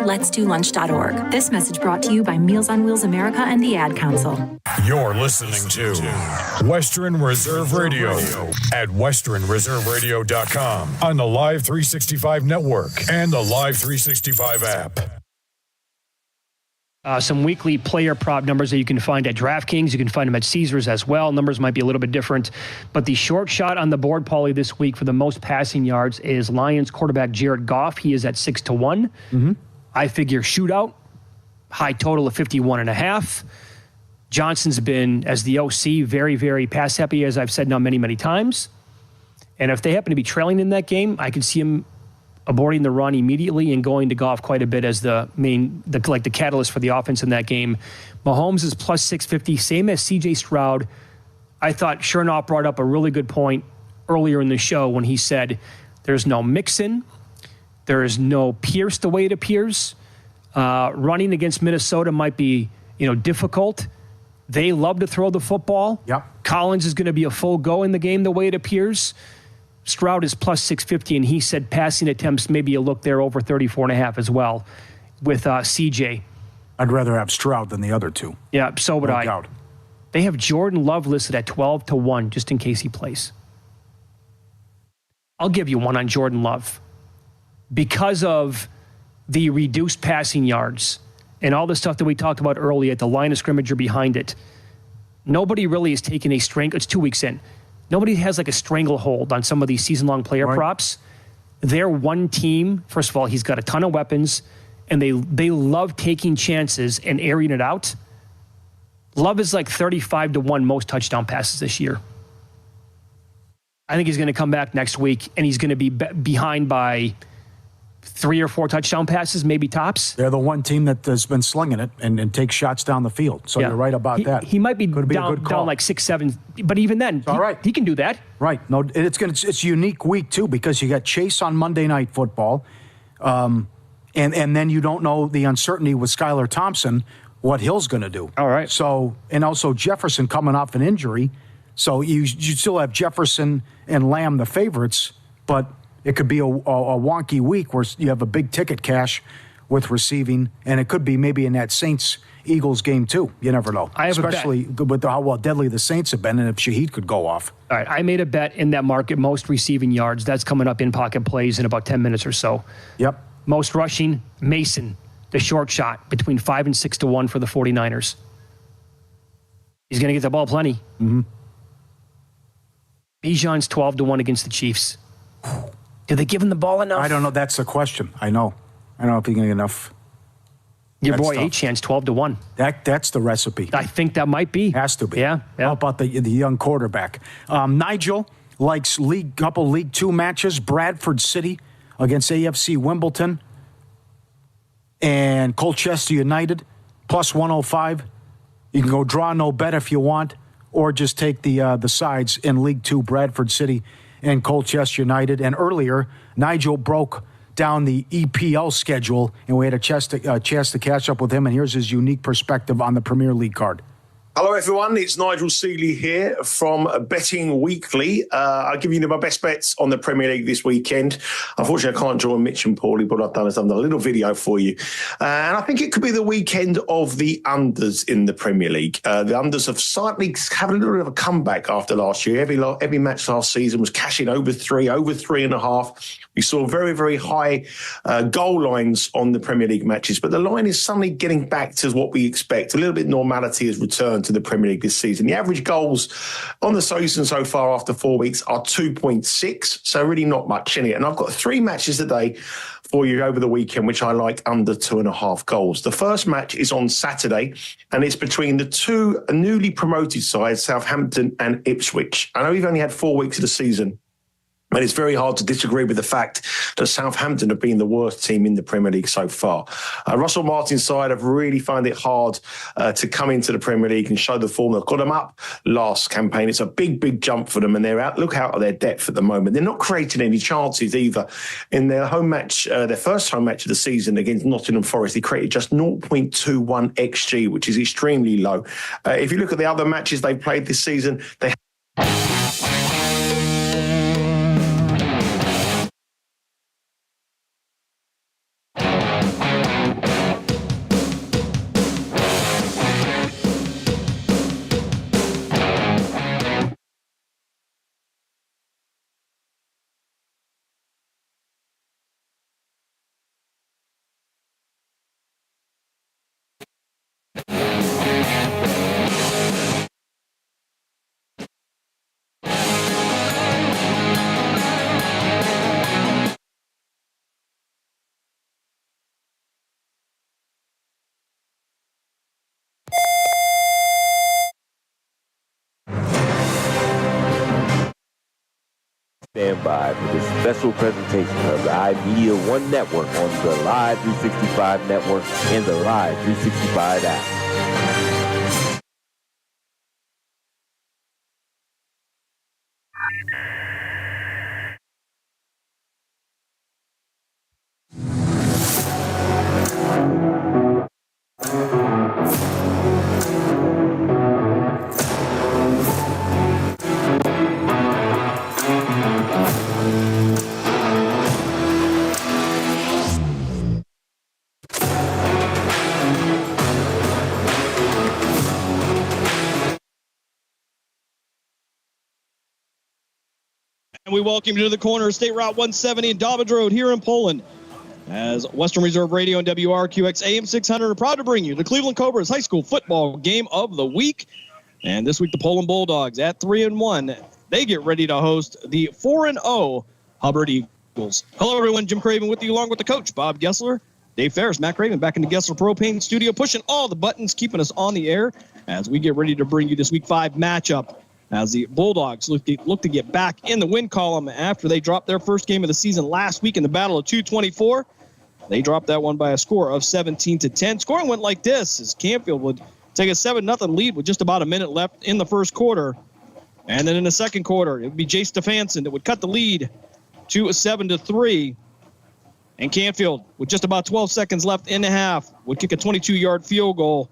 letsdolunch.org. This message brought to you by Meals on Wheels America and the Ad Council. You're listening to Western Reserve Radio at westernreserveradio.com on the Live 365 network and the Live 365 app. Some weekly player prop numbers that you can find at DraftKings. You can find them at Caesars as well. Numbers might be a little bit different. But the short shot on the board, Paulie, this week for the most passing yards is Lions quarterback Jared Goff. He is at 6-1. Mm-hmm. I figure shootout, high total of 51.5. Johnson's been, as the OC, very, very pass happy, as I've said now many, many times. And if they happen to be trailing in that game, I could see him aborting the run immediately and going to Goff quite a bit as the catalyst for the offense in that game. Mahomes is plus 650, same as C.J. Stroud. I thought Chernoff brought up a really good point earlier in the show when he said there's no Mixon, there is no Pierce the way it appears. Running against Minnesota might be, difficult. They love to throw the football. Yep. Collins is going to be a full go in the game the way it appears. Stroud is plus 650, and he said passing attempts maybe a look there over 34.5 as well with CJ. I'd rather have Stroud than the other two. Yeah, so would I. Doubt. They have Jordan Love listed at 12-1 just in case he plays. I'll give you one on Jordan Love. Because of the reduced passing yards and all the stuff that we talked about earlier at the line of scrimmage or behind it, nobody really has taken a strength. It's 2 weeks in. Nobody has like a stranglehold on some of these season-long player props. They're one team. First of all, he's got a ton of weapons, and they love taking chances and airing it out. Love is like 35-1 most touchdown passes this year. I think he's going to come back next week, and he's going to be behind by 3 or 4 touchdown passes, maybe tops. They're the one team that has been slinging it and takes shots down the field. So You're right about that. He might be down like 6-7, but even then, he can do that. Right. No, it's a unique week too because you got Chase on Monday Night Football, and then you don't know the uncertainty with Skylar Thompson what Hill's going to do. All right. So and also Jefferson coming off an injury, so you still have Jefferson and Lamb the favorites, but it could be a wonky week where you have a big ticket cash with receiving, and it could be maybe in that Saints-Eagles game too. You never know. Especially with how deadly the Saints have been, and if Shaheed could go off. All right, I made a bet in that market, most receiving yards. That's coming up in pocket plays in about 10 minutes or so. Yep. Most rushing, Mason, the short shot, between 5 and 6-1 for the 49ers. He's going to get the ball plenty. Mm-hmm. Bijan's 12-1 against the Chiefs. Do they give him the ball enough? I don't know. That's the question. I don't know if he can get enough. Your boy Achane, 12-1. That's the recipe. I think that might be. Has to be. Yeah. How about the young quarterback? Nigel likes couple League Two matches. Bradford City against AFC Wimbledon and Colchester United, plus 105. You can go draw no bet if you want, or just take the sides in League Two, Bradford City and Colchester United. And earlier, Nigel broke down the EPL schedule, and we had a chance to catch up with him, and here's his unique perspective on the Premier League card. Hello, everyone. It's Nigel Seeley here from Betting Weekly. I'll give you my best bets on the Premier League this weekend. Unfortunately, I can't join Mitch and Paulie, but I've done a little video for you. And I think it could be the weekend of the unders in the Premier League. The unders have slightly having a little bit of a comeback after last year. Every match last season was cashing over 3.5. We saw very, very high goal lines on the Premier League matches, but the line is suddenly getting back to what we expect. A little bit normality has returned to the Premier League this season. The average goals on the season so far after 4 weeks are 2.6, so really not much in it. And I've got 3 matches today for you over the weekend, which I like under 2.5 goals. The first match is on Saturday, and it's between the two newly promoted sides, Southampton and Ipswich. I know we've only had 4 weeks of the season, but it's very hard to disagree with the fact that Southampton have been the worst team in the Premier League so far. Russell Martin's side have really found it hard to come into the Premier League and show the form that got them up last campaign. It's a big, big jump for them, and they're out of their depth at the moment. They're not creating any chances either. In their home match, their first home match of the season against Nottingham Forest, they created just 0.21 XG, which is extremely low. If you look at the other matches they've played this season, they stand by for this special presentation of the iMedia One Network on the Live 365 Network and the Live 365 app. And we welcome you to the corner of State Route 170 and Dobbins Road here in Poland. As Western Reserve Radio and WRQX AM 600 are proud to bring you the Cleveland Cobras High School Football Game of the Week. And this week, the Poland Bulldogs at 3-1. They get ready to host the 4-0 Hubbard Eagles. Hello, everyone. Jim Craven with you, along with the coach, Bob Gessler, Dave Ferris, Matt Craven, back in the Gessler Propane Studio, pushing all the buttons, keeping us on the air as we get ready to bring you this Week 5 matchup. As the Bulldogs look to get back in the win column after they dropped their first game of the season last week in the Battle of 224. They dropped that one by a score of 17-10. Scoring went like this as Canfield would take a 7-0 lead with just about a minute left in the first quarter. And then in the second quarter, it would be Jay Stefanson that would cut the lead to 7-3. And Canfield, with just about 12 seconds left in the half, would kick a 22-yard field goal.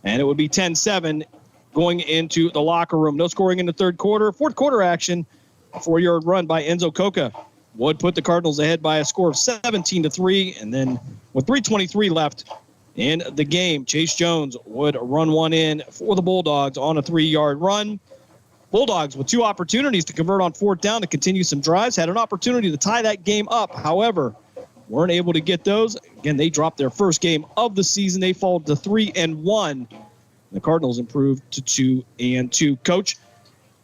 And it would be 10-7. Going into the locker room. No scoring in the third quarter. Fourth quarter action, a 4-yard run by Enzo Coca would put the Cardinals ahead by a score of 17-3. And then with 3:23 left in the game, Chase Jones would run one in for the Bulldogs on a 3-yard run. Bulldogs with two opportunities to convert on fourth down to continue some drives. Had an opportunity to tie that game up. However, weren't able to get those. Again, they dropped their first game of the season. They fall to 3-1. The Cardinals improved to 2-2. Coach, a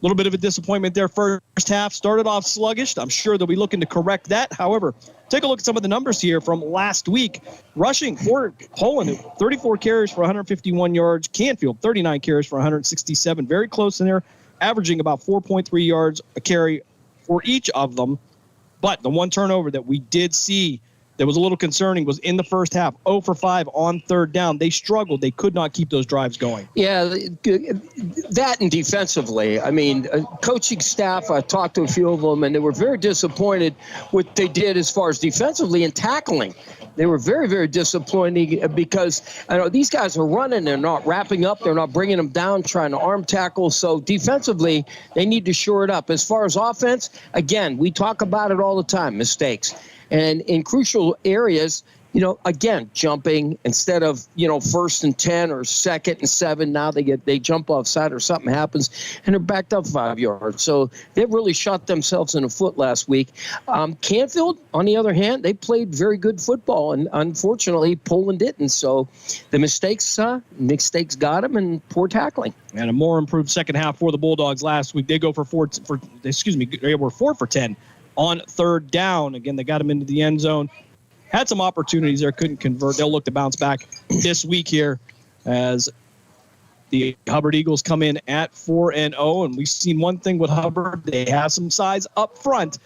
little bit of a disappointment there. First half started off sluggish. I'm sure they'll be looking to correct that. However, take a look at some of the numbers here from last week. Rushing for Poland, 34 carries for 151 yards. Canfield, 39 carries for 167. Very close in there, averaging about 4.3 yards a carry for each of them. But the one turnover that we did see that was a little concerning was in the first half, 0 for 5 on third down. They struggled. They could not keep those drives going. Yeah, that and defensively. I mean, coaching staff, I talked to a few of them, and they were very disappointed what they did as far as defensively and tackling. They were very, very disappointing because I know these guys are running. They're not wrapping up. They're not bringing them down, trying to arm tackle. So defensively, they need to shore it up. As far as offense, again, we talk about it all the time, mistakes. And in crucial areas, again, jumping instead of, 1st and 10 or 2nd and 7. Now they jump offside or something happens and they're backed up 5 yards. So they really shot themselves in the foot last week. Canfield, on the other hand, they played very good football, and unfortunately Poland didn't. So the mistakes got them, and poor tackling. And a more improved second half for the Bulldogs last week. They go they were 4 for 10 on third down. Again, they got him into the end zone. Had some opportunities there, couldn't convert. They'll look to bounce back this week here as the Hubbard Eagles come in at 4-0. And we've seen one thing with Hubbard. They have some size up front.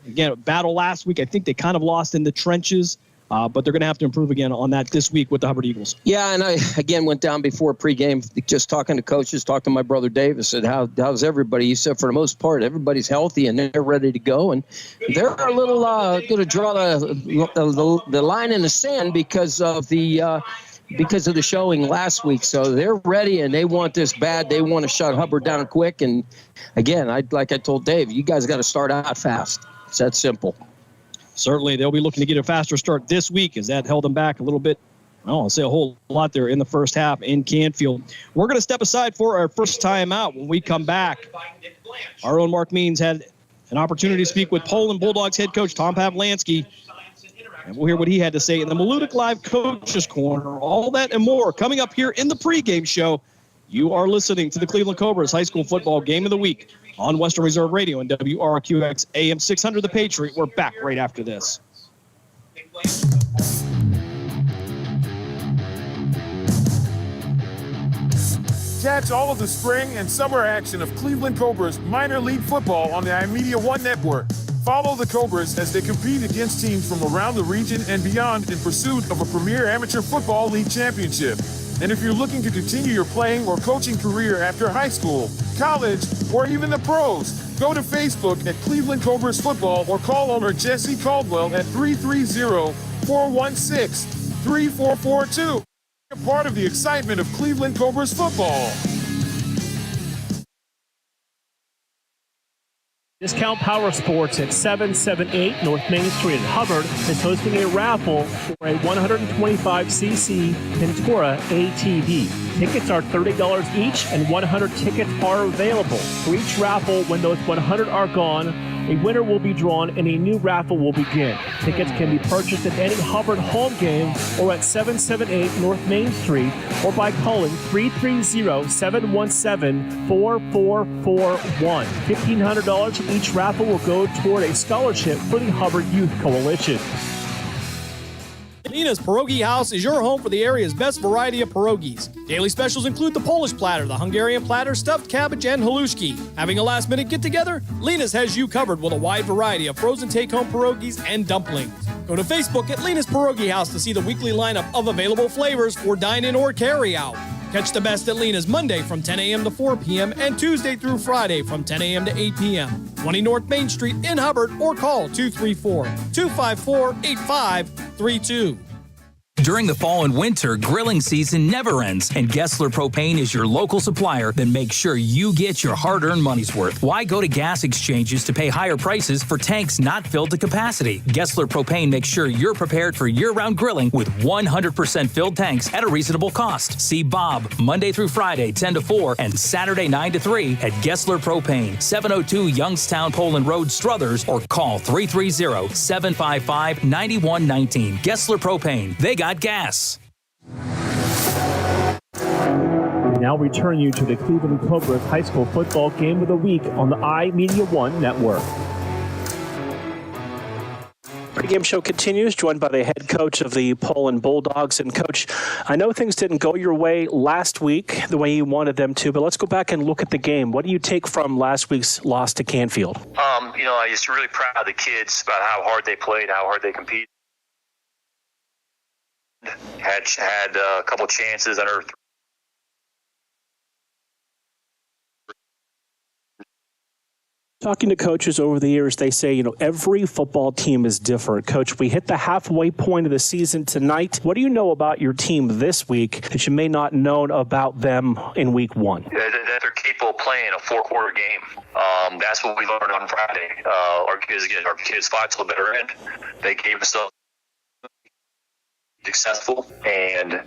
Again, battle last week. I think they kind of lost in the trenches. But they're going to have to improve again on that this week with the Hubbard Eagles. Yeah, and I, again, went down before pregame, just talking to coaches, talked to my brother Dave. I said, how's everybody? He said, for the most part, everybody's healthy and they're ready to go. And they're a little going to draw the line in the sand because of the showing last week. So they're ready and they want this bad. They want to shut Hubbard down quick. And, again, like I told Dave, you guys got to start out fast. It's that simple. Certainly, they'll be looking to get a faster start this week as that held them back a little bit. I'll say a whole lot there in the first half in Canfield. We're going to step aside for our first time out. When we come back, our own Mark Means had an opportunity to speak with Poland Bulldogs head coach Tom Pavlansky, and we'll hear what he had to say in the Malutic Live Coaches Corner. All that and more coming up here in the pregame show. You are listening to the Cleveland Cobras High School Football Game of the Week on Western Reserve Radio and WRQX AM 600 The Patriot. We're back right after this. Catch all of the spring and summer action of Cleveland Cobras minor league football on the iMedia One network. Follow the Cobras as they compete against teams from around the region and beyond in pursuit of a premier amateur football league championship. And if you're looking to continue your playing or coaching career after high school, college, or even the pros, go to Facebook at Cleveland Cobras Football or call owner Jesse Caldwell at 330-416-3442. A part of the excitement of Cleveland Cobras football. Discount Power Sports at 778 North Main Street in Hubbard is hosting a raffle for a 125cc Ventura ATV. Tickets are $30 each and 100 tickets are available. For each raffle, when those 100 are gone, a winner will be drawn and a new raffle will begin. Tickets can be purchased at any Hubbard home game or at 778 North Main Street or by calling 330-717-4441. $1,500 from each raffle will go toward a scholarship for the Hubbard Youth Coalition. Nina's Pierogi House is your home for the area's best variety of pierogies. Daily specials include the Polish platter, the Hungarian platter, stuffed cabbage, and halushki. Having a last-minute get-together? Lena's has you covered with a wide variety of frozen take-home pierogies and dumplings. Go to Facebook at Lena's Pierogi House to see the weekly lineup of available flavors for dine-in or carry-out. Catch the best at Lena's Monday from 10 a.m. to 4 p.m. and Tuesday through Friday from 10 a.m. to 8 p.m. 20 North Main Street in Hubbard or call 234-254-8532. During the fall and winter, grilling season never ends, and Gessler Propane is your local supplier that makes sure you get your hard-earned money's worth. Why go to gas exchanges to pay higher prices for tanks not filled to capacity? Gessler Propane makes sure you're prepared for year-round grilling with 100% filled tanks at a reasonable cost. See Bob Monday through Friday, 10 to 4, and Saturday, 9 to 3 at Gessler Propane, 702 Youngstown Poland Road, Struthers, or call 330-755-9119. Gessler Propane. They got gas. We now return you to the Cleveland Cobras High School Football Game of the Week on the iMedia One network. Pregame show continues, joined by the head coach of the Poland Bulldogs. And Coach, I know things didn't go your way last week the way you wanted them to, but let's go back and look at the game. What do you take from last week's loss to Canfield? I'm just really proud of the kids about how hard they played, how hard they competed. Had a couple chances under. Talking to coaches over the years, they say, every football team is different. Coach, we hit the halfway point of the season tonight. What do you know about your team this week that you may not know about them in week one? That they're capable of playing a four-quarter game. That's what we learned on Friday. Our kids fought to the bitter end. They gave us successful, and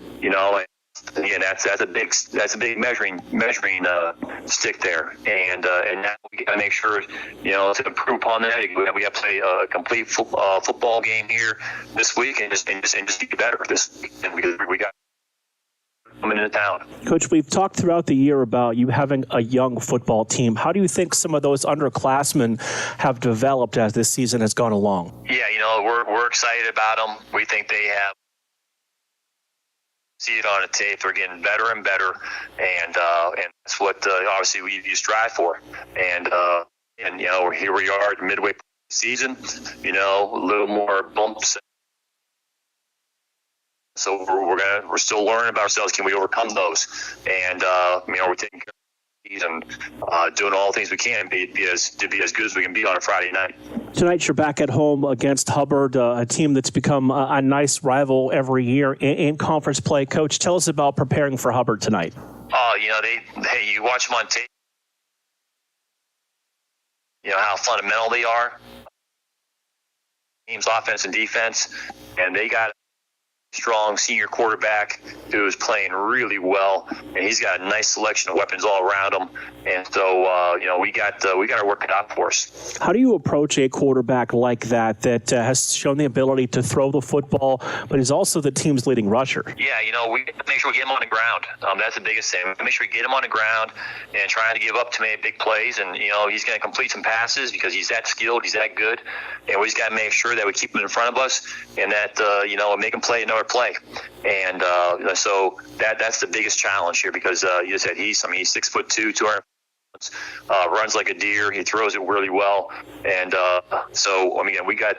again, that's a big measuring stick there, and now we got to make sure to improve upon that. We have to play a complete football game here this week, and just get better this weekend because we got coming into town. Coach, we've talked throughout the year about you having a young football team. How do you think some of those underclassmen have developed as this season has gone along? Yeah, we're excited about them. We think they have. See it on a tape. They're getting better and better, and that's what obviously you strive for. And here we are at midway season. A little more bumps. So we're still learning about ourselves. Can we overcome those? And we're taking care of these and doing all the things we can to be as good as we can be on a Friday night. Tonight you're back at home against Hubbard, a team that's become a nice rival every year in conference play. Coach, tell us about preparing for Hubbard tonight. You watch them on tape. How fundamental they are. Team's offense and defense, and they got a strong senior quarterback who is playing really well, and he's got a nice selection of weapons all around him. And so, we got to work it out for us. How do you approach a quarterback like that has shown the ability to throw the football, but is also the team's leading rusher? Yeah, we have to make sure we get him on the ground. That's the biggest thing. Make sure we get him on the ground and trying to give up too many big plays. And, he's going to complete some passes because he's that skilled, he's that good. And we just got to make sure that we keep him in front of us and that, make him play another play. And so that's the biggest challenge here, because you said he's 6'2", 200. Runs like a deer. He throws it really well, and so again, we got.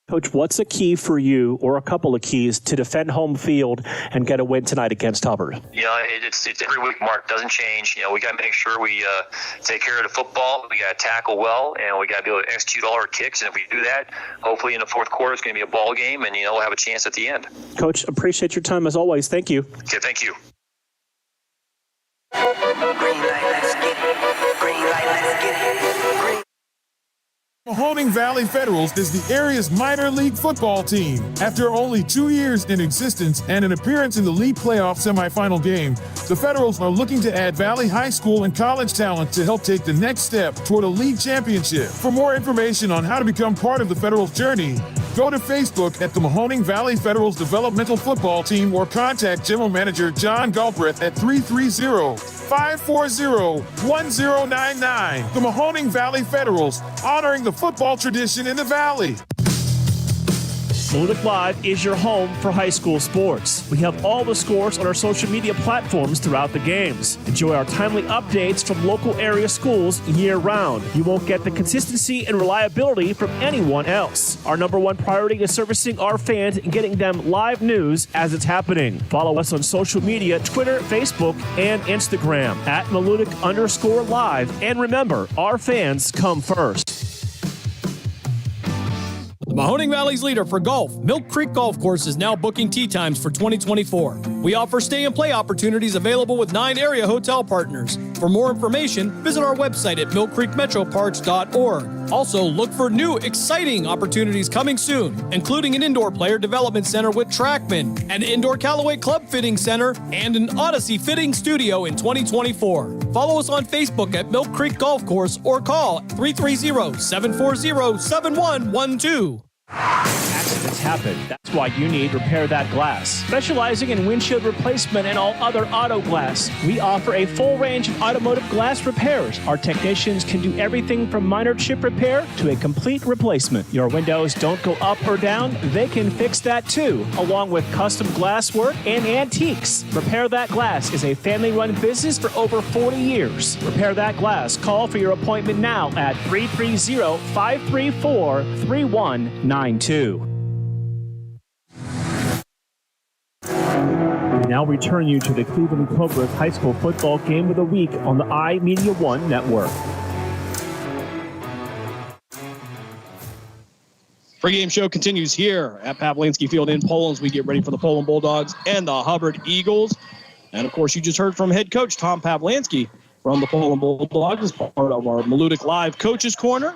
Coach, what's a key for you, or a couple of keys, to defend home field and get a win tonight against Hubbard? It's every week, Mark. Doesn't change. We got to make sure we take care of the football. We got to tackle well, and we got to be able to execute all our kicks. And if we do that, hopefully in the fourth quarter, it's going to be a ball game, and we'll have a chance at the end. Coach, appreciate your time as always. Thank you. Okay, thank you. Green light, let's get it. Green light, let's get it. Green. Mahoning Valley Federals is the area's minor league football team. After only 2 years in existence and an appearance in the league playoff semifinal game, the Federals are looking to add Valley High School and college talent to help take the next step toward a league championship. For more information on how to become part of the Federals' journey, go to Facebook at the Mahoning Valley Federals Developmental Football Team or contact General Manager John Galbraith at 330-540-1099. The Mahoning Valley Federals, honoring the football tradition in the Valley. Malutic Live is your home for high school sports. We have all the scores on our social media platforms throughout the games. Enjoy our timely updates from local area schools year-round. You won't get the consistency and reliability from anyone else. Our number one priority is servicing our fans and getting them live news as it's happening. Follow us on social media, Twitter, Facebook, and Instagram at Malutic_live. And remember, our fans come first. Mahoning Valley's leader for golf, Milk Creek Golf Course, is now booking tee times for 2024. We offer stay and play opportunities available with 9 area hotel partners. For more information, visit our website at millcreekmetroparks.org. Also, look for new, exciting opportunities coming soon, including an indoor player development center with Trackman, an indoor Callaway Club Fitting Center, and an Odyssey Fitting Studio in 2024. Follow us on Facebook at Milk Creek Golf Course or call 330-740-7112. Accidents happen. That's why you need Repair That Glass. Specializing in windshield replacement and all other auto glass, we offer a full range of automotive glass repairs. Our technicians can do everything from minor chip repair to a complete replacement. Your windows don't go up or down, they can fix that too, along with custom glass work and antiques. Repair That Glass is a family-run business for over 40 years. Repair That Glass. Call for your appointment now at 330-534-3192. We now return you to the Cleveland Cobras High School Football Game of the Week on the iMedia One Network. Pregame show continues here at Pavlinsky Field in Poland as we get ready for the Poland Bulldogs and the Hubbard Eagles. And, of course, you just heard from head coach Tom Pavlinsky from the Poland Bulldogs as part of our Malutic Live Coaches Corner.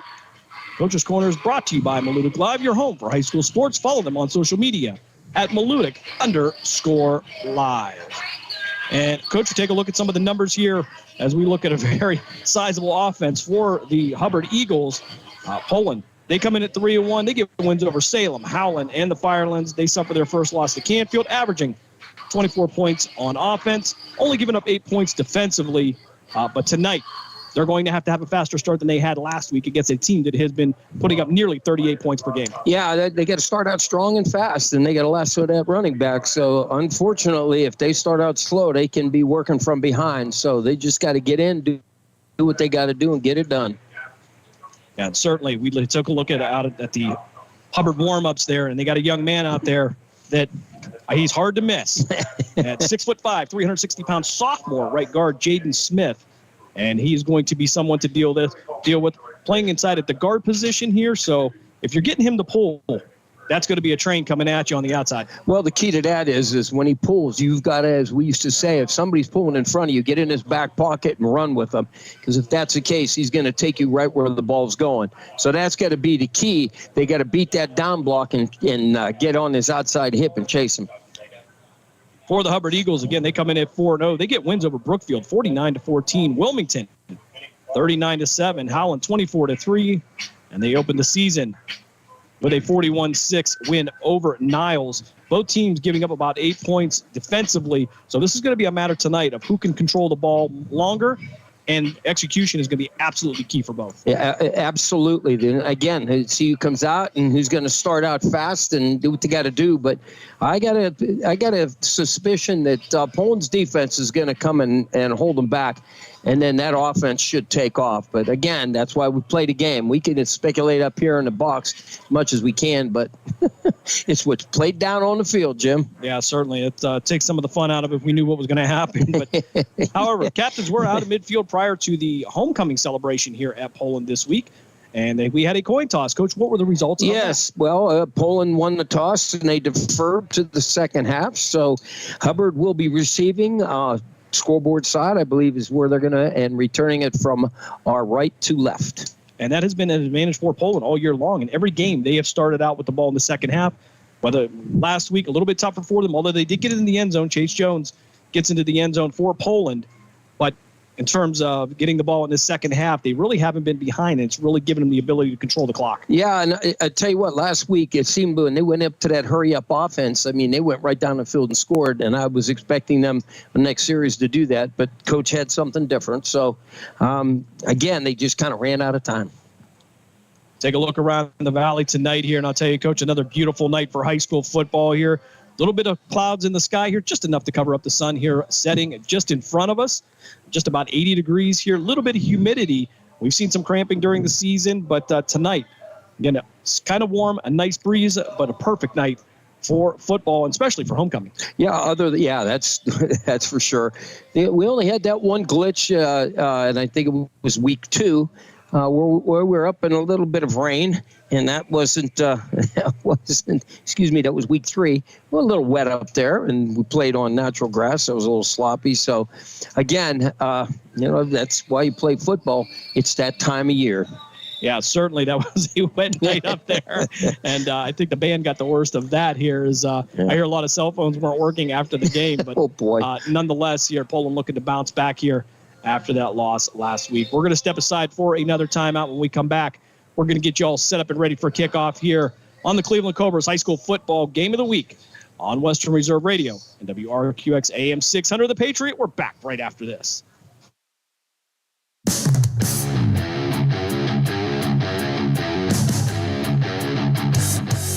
Coach's Corner is brought to you by Malutic Live, your home for high school sports. Follow them on social media at Malutic_live. And, Coach, we take a look at some of the numbers here as we look at a very sizable offense for the Hubbard Eagles. Poland, they come in at 3-1. They get wins over Salem, Howland, and the Firelands. They suffer their first loss to Canfield, averaging 24 points on offense, only giving up 8 points defensively. But tonight, they're going to have a faster start than they had last week against a team that has been putting up nearly 38 points per game. Yeah, they got to start out strong and fast, and they got to lasso that running back. So, unfortunately, if they start out slow, they can be working from behind. So they just got to get in, do what they got to do, and get it done. Yeah, and certainly we took a look at the Hubbard warm-ups there, and they got a young man out there that he's hard to miss. At 6'5", 360-pound sophomore right guard Jaden Smith. And he's going to be someone to deal with playing inside at the guard position here. So if you're getting him to pull, that's going to be a train coming at you on the outside. Well, the key to that is when he pulls, you've got to, as we used to say, if somebody's pulling in front of you, get in his back pocket and run with him. Because if that's the case, he's going to take you right where the ball's going. So that's got to be the key. They got to beat that down block and get on his outside hip and chase him. For the Hubbard Eagles, again, they come in at 4-0. They get wins over Brookfield, 49-14. Wilmington, 39-7. Howland, 24-3. And they open the season with a 41-6 win over Niles. Both teams giving up about 8 points defensively. So this is going to be a matter tonight of who can control the ball longer and execution is going to be absolutely key for both. Yeah, absolutely. Then again, see who comes out and who's going to start out fast and do what they got to do. But I got a suspicion that Poland's defense is going to come and hold them back, and then that offense should take off. But again, that's why we played a game. We can speculate up here in the box as much as we can, but it's what's played down on the field, Jim. Yeah, certainly. It takes some of the fun out of it if we knew what was going to happen. But however, captains were out of midfield prior to the homecoming celebration here at Poland this week. And we had a coin toss. Coach, what were the results? Yes, well, Poland won the toss, and they deferred to the second half. So Hubbard will be receiving scoreboard side, I believe, is where they're going to, and returning it from our right to left. And that has been an advantage for Poland all year long. In every game, they have started out with the ball in the second half. Whether last week, a little bit tougher for them, although they did get it in the end zone. Chase Jones gets into the end zone for Poland. But in terms of getting the ball in the second half, they really haven't been behind, and it's really given them the ability to control the clock. Yeah, and I tell you what, last week it seemed when they went up to that hurry-up offense, I mean, they went right down the field and scored, and I was expecting them the next series to do that, but Coach had something different. So, again, they just kind of ran out of time. Take a look around the valley tonight here, and I'll tell you, Coach, another beautiful night for high school football here. A little bit of clouds in the sky here, just enough to cover up the sun here, setting just in front of us. Just about 80 degrees here, a little bit of humidity. We've seen some cramping during the season, but tonight, again, it's kind of warm, a nice breeze, but a perfect night for football, and especially for homecoming. Yeah, that's for sure. We only had that one glitch, and I think it was week 2, where we're up in a little bit of rain, and that was week 3. Well, a little wet up there, and we played on natural grass, so it was a little sloppy. So, again, that's why you play football. It's that time of year. Yeah, certainly that was a wet night up there, and I think the band got the worst of that here. I hear a lot of cell phones weren't working after the game, but oh boy. Nonetheless, here Poland looking to bounce back here after that loss last week. We're going to step aside for another timeout. When we come back, we're going to get you all set up and ready for kickoff here on the Cleveland Cobras High School Football Game of the Week on Western Reserve Radio and WRQX AM 600. The Patriot. We're back right after this.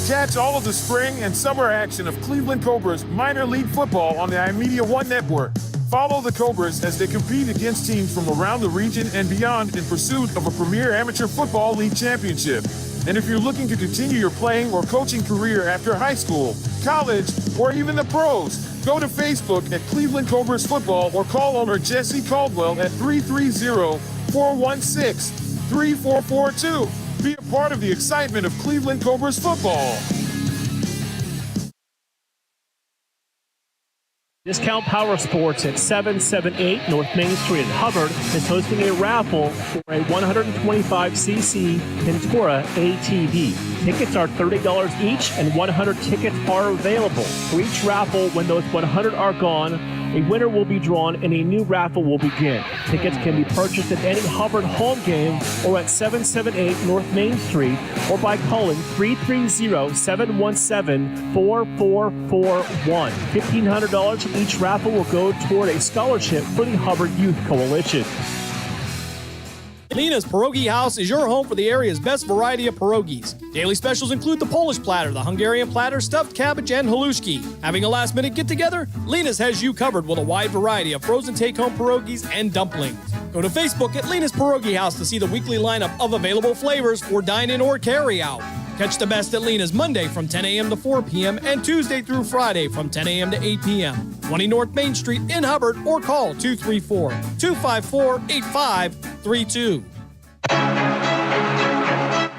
Catch all of the spring and summer action of Cleveland Cobras minor league football on the iMedia One Network. Follow the Cobras as they compete against teams from around the region and beyond in pursuit of a premier amateur football league championship. And if you're looking to continue your playing or coaching career after high school, college, or even the pros, go to Facebook at Cleveland Cobras Football or call owner Jesse Caldwell at 330-416-3442. Be a part of the excitement of Cleveland Cobras football. Discount Power Sports at 778 North Main Street in Hubbard is hosting a raffle for a 125cc Ventura ATV. Tickets are $30 each, and 100 tickets are available. For each raffle, when those 100 are gone, a winner will be drawn and a new raffle will begin. Tickets can be purchased at any Hubbard home game or at 778 North Main Street or by calling 330-717-4441. $1,500 from each raffle will go toward a scholarship for the Hubbard Youth Coalition. Lena's Pierogi House is your home for the area's best variety of pierogies. Daily specials include the Polish platter, the Hungarian platter, stuffed cabbage, and halushki. Having a last-minute get-together? Lena's has you covered with a wide variety of frozen take-home pierogies and dumplings. Go to Facebook at Lena's Pierogi House to see the weekly lineup of available flavors for dine-in or carry-out. Catch the best at Lena's Monday from 10 a.m. to 4 p.m. and Tuesday through Friday from 10 a.m. to 8 p.m. 20 North Main Street in Hubbard or call 234-254-8532.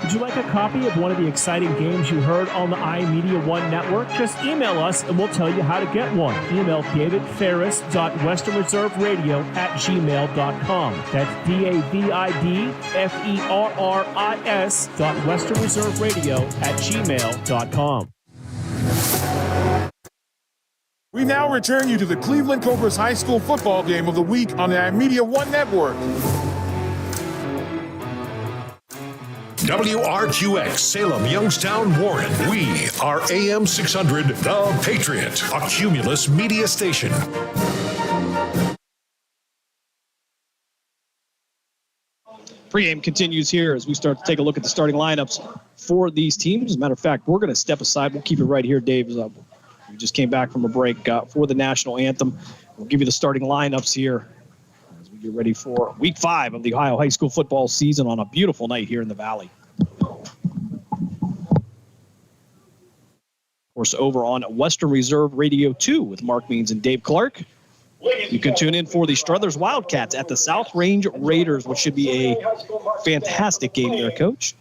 Would you like a copy of one of the exciting games you heard on the iMedia One Network? Just email us and we'll tell you how to get one. Email davidferris.westernreserveradio@gmail.com. That's davidferris.westernreserveradio@gmail.com. We now return you to the Cleveland Cobras High School Football Game of the Week on the iMedia One Network. WRQX, Salem, Youngstown, Warren. We are AM 600, The Patriot, a Cumulus media station. Pregame continues here as we start to take a look at the starting lineups for these teams. As a matter of fact, we're going to step aside. We'll keep it right here, Dave. We just came back from a break for the national anthem. We'll give you the starting lineups here as we get ready for week 5 of the Ohio high school football season on a beautiful night here in the Valley. Of course, over on Western Reserve Radio 2 with Mark Means and Dave Clark. You can tune in for the Struthers Wildcats at the South Range Raiders, which should be a fantastic game there, Coach.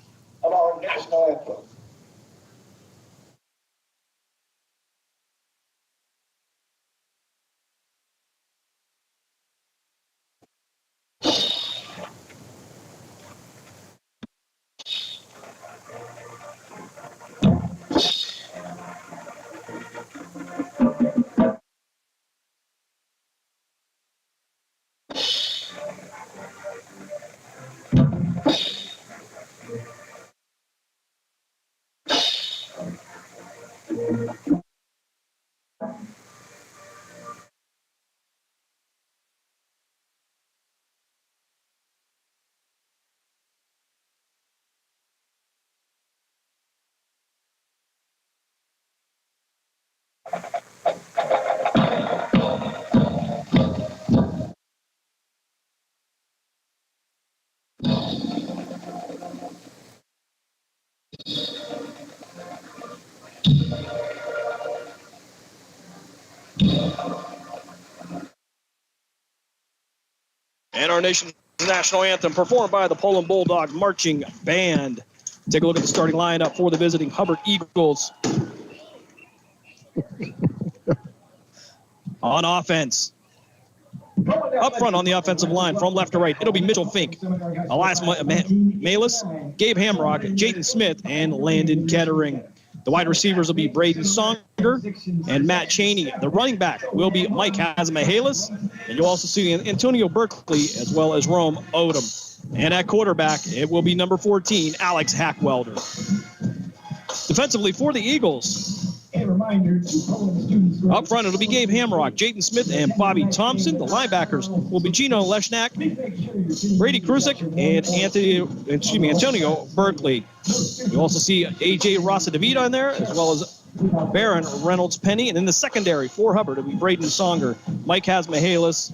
And our nation's national anthem performed by the Poland Bulldogs Marching Band. Take a look at the starting lineup for the visiting Hubbard Eagles. On offense. Up front on the offensive line, from left to right, it'll be Mitchell Fink, Elias Malis, Gabe Hamrock, Jaden Smith, and Landon Kettering. The wide receivers will be Braden Songer and Matt Cheney. The running back will be Mike Hazamahalis. And you'll also see Antonio Berkeley as well as Rome Odom. And at quarterback, it will be number 14, Alex Hackwelder. Defensively for the Eagles, up front, it'll be Gabe Hamrock, Jaden Smith, and Bobby Thompson. The linebackers will be Gino Leshnak, Brady Krusik, and Antonio Berkeley. You also see A.J. Rossa DeVita in there, as well as Baron Reynolds Penny. And in the secondary for Hubbard, it'll be Braden Songer, Mike Hazmahalis,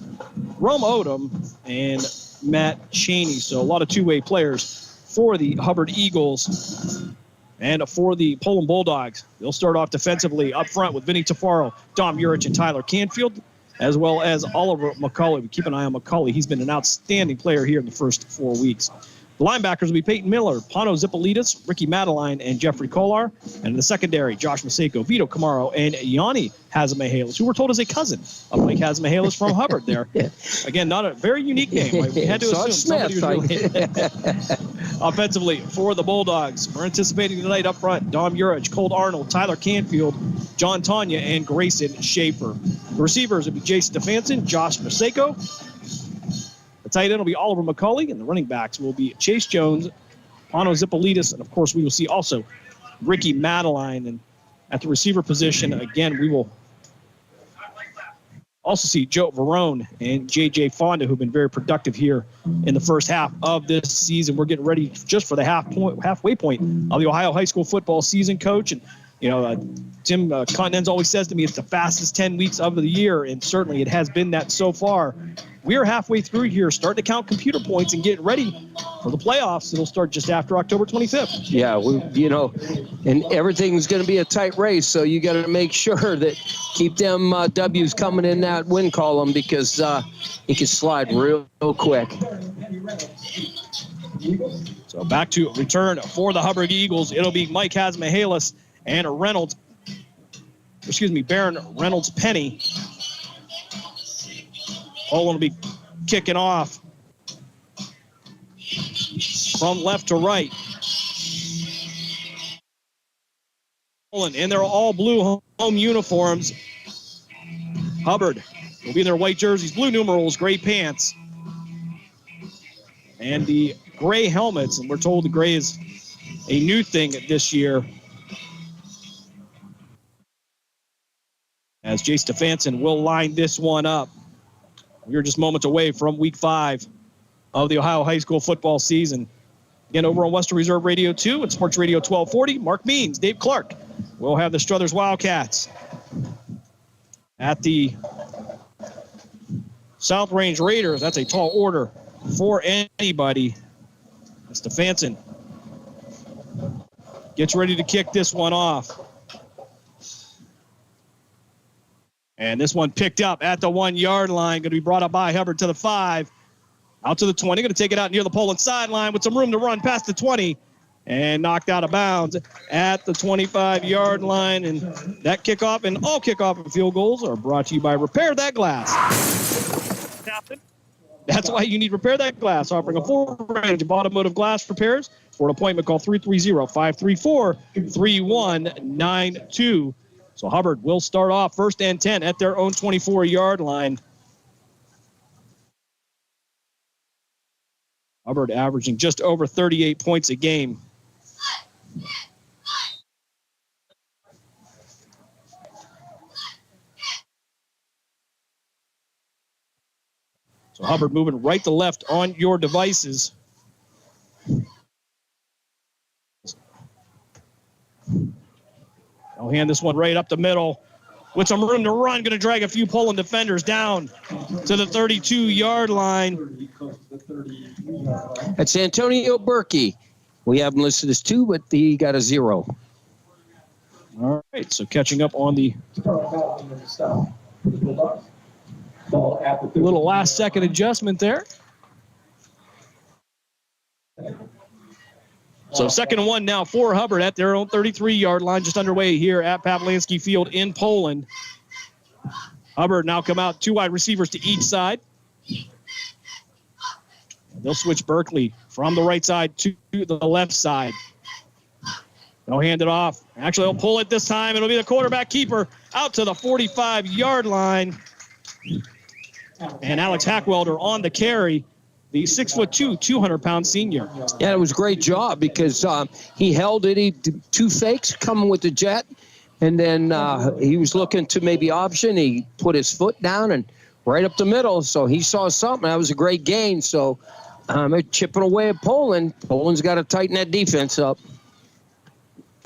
Rome Odom, and Matt Cheney. So a lot of two-way players for the Hubbard Eagles. And for the Poland Bulldogs, they'll start off defensively up front with Vinny Tafaro, Dom Urich, and Tyler Canfield, as well as Oliver McCauley. We keep an eye on McCauley. He's been an outstanding player here in the first 4 weeks. The linebackers will be Peyton Miller, Pano Zipolitis, Ricky Madeline, and Jeffrey Kolar. And in the secondary, Josh Maseko, Vito Camaro, and Yanni Hazamahalis, who we're told is a cousin of Mike Hazamahalis from Hubbard there. Again, not a very unique name. We had to assume somebody was related. Offensively for the Bulldogs, we're anticipating tonight up front, Dom Urich, Colt Arnold, Tyler Canfield, John Tanya, and Grayson Schaefer. The receivers will be Jason Stefanson, Josh Maseko. The tight end will be Oliver McCauley, and the running backs will be Chase Jones, Pano Zipolitis, and of course we will see also Ricky Madeline. And at the receiver position, again, we will also see Joe Verone and J.J. Fonda, who've been very productive here in the first half of this season. We're getting ready just for the halfway point of the Ohio high school football season, Coach. And, Tim Continenz always says to me it's the fastest 10 weeks of the year, and certainly it has been that so far. We're halfway through here, starting to count computer points and get ready for the playoffs. It'll start just after October 25th. Yeah, and everything's going to be a tight race, so you got to make sure that keep them W's coming in that win column because it can slide real quick. So back to return for the Hubbard Eagles. It'll be Mike Hazmahalis and Baron Reynolds Penny. Poland will be kicking off from left to right. Poland in their all blue home uniforms. Hubbard will be in their white jerseys, blue numerals, gray pants, and the gray helmets. And we're told the gray is a new thing this year, as Jay Stefanson will line this one up. We're just moments away from week 5 of the Ohio high school football season. Again, over on Western Reserve Radio 2 and Sports Radio 1240, Mark Means, Dave Clark. We'll have the Struthers Wildcats at the South Range Raiders. That's a tall order for anybody. Stefanson gets ready to kick this one off. And this one picked up at the 1 yard line. Going to be brought up by Hubbard to the 5. Out to the 20. Going to take it out near the Poland sideline with some room to run past the 20. And knocked out of bounds at the 25-yard line. And that kickoff and all kickoff and field goals are brought to you by Repair That Glass. That's why you need Repair That Glass, offering a full range of automotive glass repairs. For an appointment, call 330-534-3192. So Hubbard will start off 1st and 10 at their own 24-yard line. Hubbard averaging just over 38 points a game. So Hubbard moving right to left on your devices. I'll hand this one right up the middle with some room to run. Going to drag a few Poland defenders down to the 32-yard line. That's Antonio Berkey. We have him listed as 2, but he got a 0. All right, so catching up on the little last-second adjustment there. So 2nd and 1 now for Hubbard at their own 33-yard line, just underway here at Pavlansky Field in Poland. Hubbard now come out 2 wide receivers to each side. They'll switch Berkeley from the right side to the left side. They'll hand it off. Actually, they'll pull it this time. It'll be the quarterback keeper out to the 45-yard line. And Alex Hackwelder on the carry, the 6'2", 200-pound senior. Yeah, it was a great job because he held it. He did 2 fakes coming with the jet, and then he was looking to maybe option. He put his foot down and right up the middle, so he saw something. That was a great gain. So they're chipping away at Poland. Poland's got to tighten that defense up.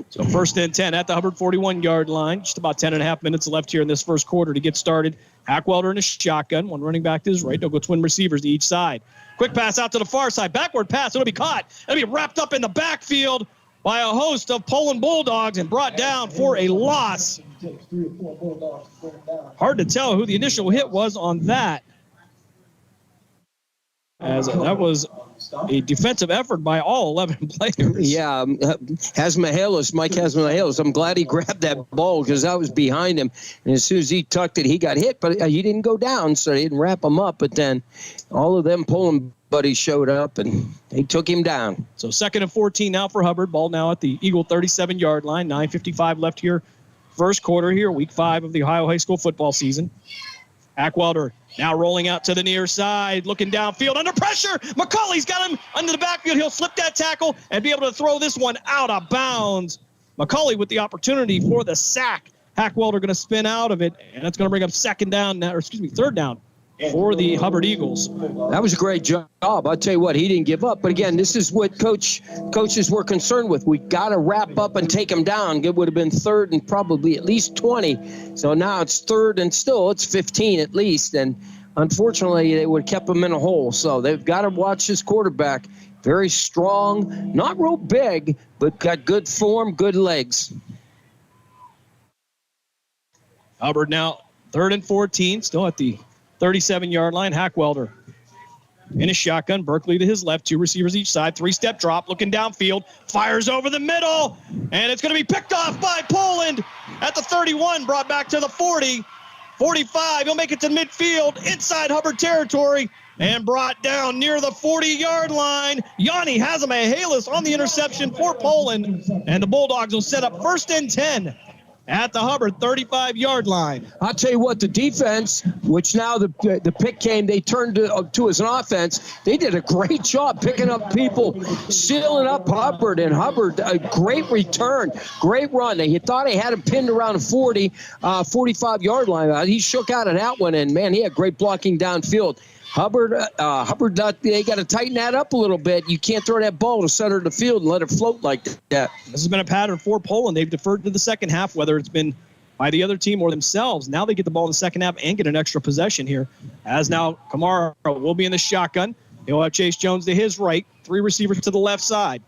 So 1st and 10 at the Hubbard 41-yard line. Just about 10.5 minutes left here in this first quarter to get started. Hackwelder in a shotgun. One running back to his right. They'll go twin receivers to each side. Quick pass out to the far side. Backward pass. It'll be caught. It'll be wrapped up in the backfield by a host of Poland Bulldogs and brought down for a loss. Hard to tell who the initial hit was on that, as that was a defensive effort by all 11 players. Yeah, Mike Hasmahalis. I'm glad he grabbed that ball because that was behind him. And as soon as he tucked it, he got hit, but he didn't go down, so they didn't wrap him up. But then all of them Poland buddies showed up, and they took him down. So 2nd and 14 now for Hubbard. Ball now at the Eagle 37-yard line. 9:55 left here. First quarter here, week 5 of the Ohio high school football season. Hackwelder now rolling out to the near side, looking downfield under pressure. McCauley's got him under the backfield. He'll slip that tackle and be able to throw this one out of bounds. McCauley with the opportunity for the sack. Hackwelder going to spin out of it, and that's going to bring up third down for the Hubbard Eagles. That was a great job. I'll tell you what, he didn't give up. But again, this is what coaches were concerned with. We got to wrap up and take him down. It would have been 3rd and probably at least 20. So now it's 3rd and still it's 15 at least. And unfortunately, they would have kept him in a hole. So they've got to watch this quarterback. Very strong, not real big, but got good form, good legs. Hubbard now 3rd and 14, still at the 37-yard line. Hackwelder in a shotgun. Berkeley to his left. 2 receivers each side. 3-step drop. Looking downfield. Fires over the middle. And it's going to be picked off by Poland at the 31. Brought back to the 40. 45. He'll make it to midfield. Inside Hubbard territory. And brought down near the 40-yard line. Yanni Hasmahalis on the interception for Poland. And the Bulldogs will set up 1st and 10. At the Hubbard 35-yard line. I'll tell you what, the defense, which now the pick came, they turned to as an offense. They did a great job picking up people, sealing up Hubbard. And Hubbard, a great return, great run. He thought he had him pinned around a 45-yard line. He shook out of that one, and, man, he had great blocking downfield. Hubbard, they got to tighten that up a little bit. You can't throw that ball to center of the field and let it float like that. This has been a pattern for Poland. They've deferred to the second half, whether it's been by the other team or themselves. Now they get the ball in the second half and get an extra possession here. As now Kamara will be in the shotgun. He'll have Chase Jones to his right, 3 receivers to the left side.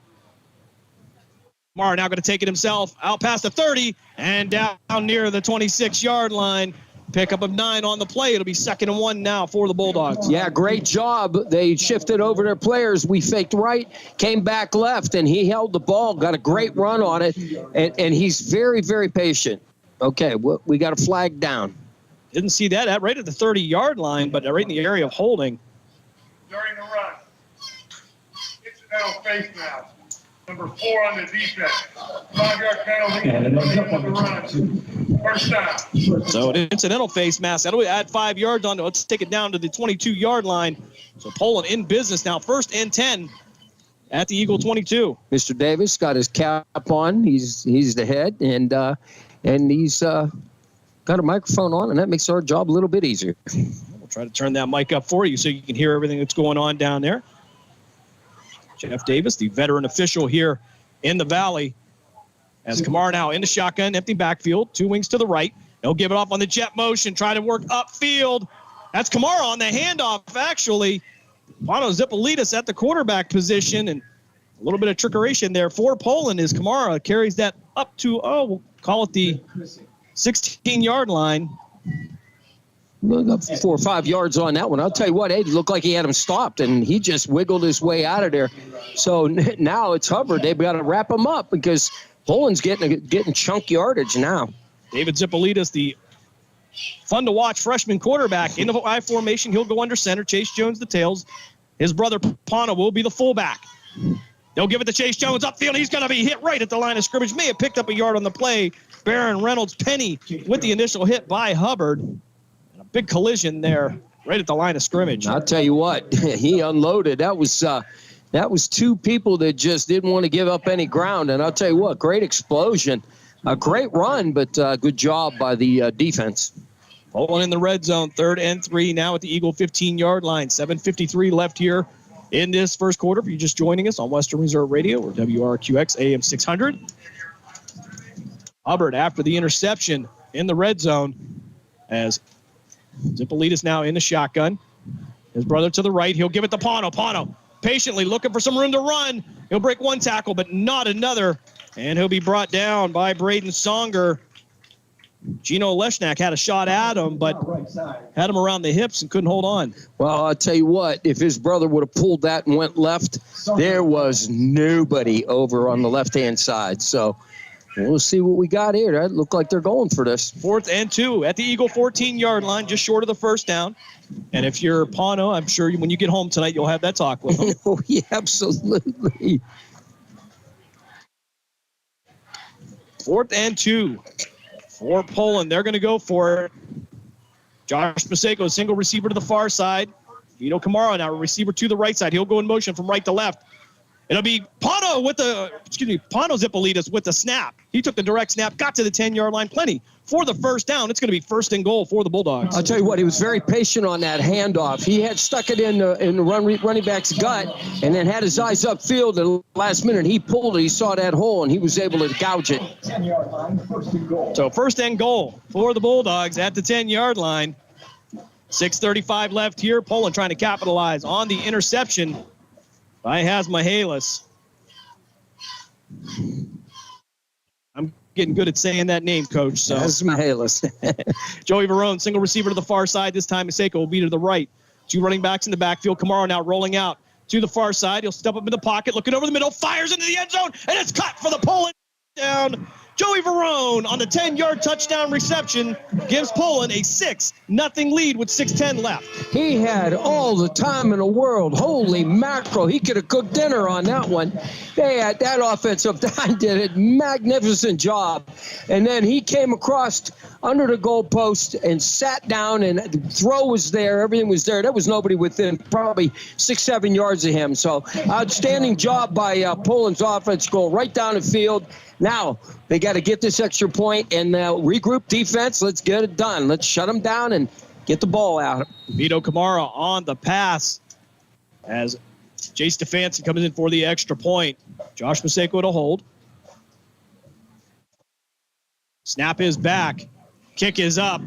Kamara now going to take it himself, out past the 30 and down near the 26-yard line. Pickup of 9 on the play. It'll be 2nd and 1 now for the Bulldogs. Yeah, great job. They shifted over their players. We faked right, came back left, and he held the ball, got a great run on it, and he's very, very patient. Okay, we got a flag down. Didn't see that right at the 30-yard line, but right in the area of holding. During the run. Incidental face mask. Number 4 on the defense. 5-yard penalty. And the run. First down. So an incidental face mask. That'll add 5 yards on. Let's take it down to the 22-yard line. So Poland in business now. 1st and 10 at the Eagle 22. Mr. Davis got his cap on. He's the head, and he's got a microphone on, and that makes our job a little bit easier. We'll try to turn that mic up for you so you can hear everything that's going on down there. Jeff Davis, the veteran official here in the Valley. As Kamara now in the shotgun, empty backfield, 2 wings to the right. He'll give it off on the jet motion, try to work upfield. That's Kamara on the handoff, actually. Pano Zipolitis at the quarterback position, and a little bit of trickeration there for Poland as Kamara carries that up to, we'll call it the 16-yard line. 4 or 5 yards on that one. I'll tell you what, it looked like he had him stopped, and he just wiggled his way out of there. So now it's Hubbard. They've got to wrap him up because Poland's getting chunk yardage now. David Zipolitis, the fun-to-watch freshman quarterback in the I formation. He'll go under center. Chase Jones the tails. His brother Pano will be the fullback. They'll give it to Chase Jones upfield. He's going to be hit right at the line of scrimmage. May have picked up a yard on the play. Barron Reynolds Penny with the initial hit by Hubbard. And a big collision there right at the line of scrimmage. I'll tell you what, he unloaded. That was 2 people that just didn't want to give up any ground. And I'll tell you what, great explosion. A great run, but good job by the defense. Poland in the red zone, 3rd and 3 now at the Eagle 15-yard line. 7:53 left here in this first quarter. If you're just joining us on Western Reserve Radio or WRQX AM 600. Hubbard after the interception in the red zone as Zipolitis now in the shotgun. His brother to the right. He'll give it to Pano. Pano patiently looking for some room to run. He'll break 1 tackle, but not another. And he'll be brought down by Braden Songer. Gino Leshnak had a shot at him, but had him around the hips and couldn't hold on. Well, I'll tell you what, if his brother would have pulled that and went left, there was nobody over on the left-hand side. So we'll see what we got here. That looked like they're going for this. 4th and 2 at the Eagle 14-yard line, just short of the first down. And if you're Pano, I'm sure when you get home tonight, you'll have that talk with him. Oh, yeah, absolutely. 4th and 2 for Poland. They're going to go for it. Josh Maseko, single receiver to the far side. Vito Kamara now a receiver to the right side. He'll go in motion from right to left. It'll be Pano Zipolitis with the snap. He took the direct snap, got to the 10-yard line. Plenty for the first down. It's going to be 1st and goal for the Bulldogs. I'll tell you what, he was very patient on that handoff. He had stuck it in the running back's gut and then had his eyes upfield. At the last minute, he pulled it. He saw that hole, and he was able to gouge it. 10-yard line, 1st and goal. So 1st and goal for the Bulldogs at the 10-yard line. 6:35 left here. Poland trying to capitalize on the interception by Mihalis. I'm getting good at saying that name, Coach. So Mihalis. Joey Verone, single receiver to the far side. This time, Maseko will be to the right. 2 running backs in the backfield. Kamara now rolling out to the far side. He'll step up in the pocket, looking over the middle, fires into the end zone, and it's caught for the Poland down. Joey Verone on the 10-yard touchdown reception gives Poland a 6-0 lead with 6:10 left. He had all the time in the world. Holy mackerel. He could have cooked dinner on that one. They had that offensive line did a magnificent job. And then he came across under the goalpost and sat down, and the throw was there. Everything was there. There was nobody within probably 6-7 yards of him. So outstanding job by Poland's offense, going right down the field. Now they got to get this extra point and regroup defense. Let's get it done. Let's shut them down and Get the ball out. Vito Kamara on the pass as Jay Stefanski comes in for the extra point. Josh Maseko to hold. Snap is back. Kick is up.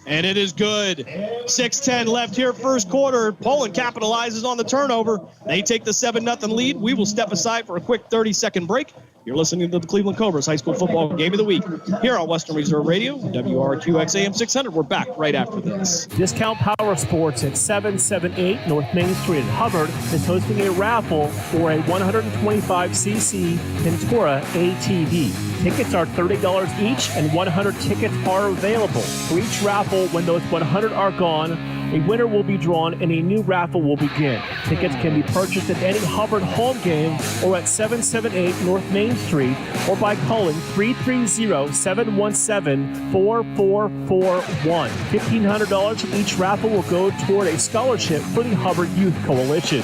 And it is good. 6:10 left here, first quarter. Poland capitalizes on the turnover. They take the 7-0 lead. We will step aside for a quick 30-second break. You're listening to the Cleveland Cobras High School Football Game of the Week here on Western Reserve Radio, WRQX AM 600. We're back right after this. Discount Power Sports at 778 North Main Street in Hubbard is hosting a raffle for a 125cc Ventura ATV. Tickets are $30 each, and 100 tickets are available. For each raffle, when those 100 are gone, a winner will be drawn and a new raffle will begin. Tickets can be purchased at any Hubbard home game or at 778 North Main Street or by calling 330-717-4441. $1,500 from each raffle will go toward a scholarship for the Hubbard Youth Coalition.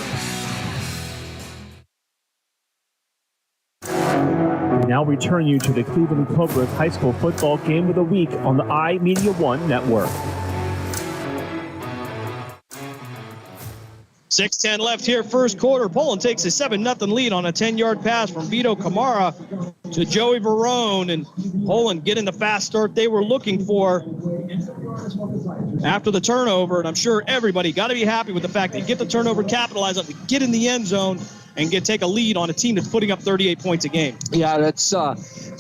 We now return you to the Cleveland Cobras High School Football Game of the Week on the iMedia One Network. 6:10 left here, first quarter. Poland takes a 7-0 lead on a 10-yard pass from Vito Kamara to Joey Verone, and Poland getting the fast start they were looking for after the turnover. And I'm sure everybody got to be happy with the fact that you get the turnover, capitalize on it, get in the end zone, and take a lead on a team that's putting up 38 points a game. Yeah, that's,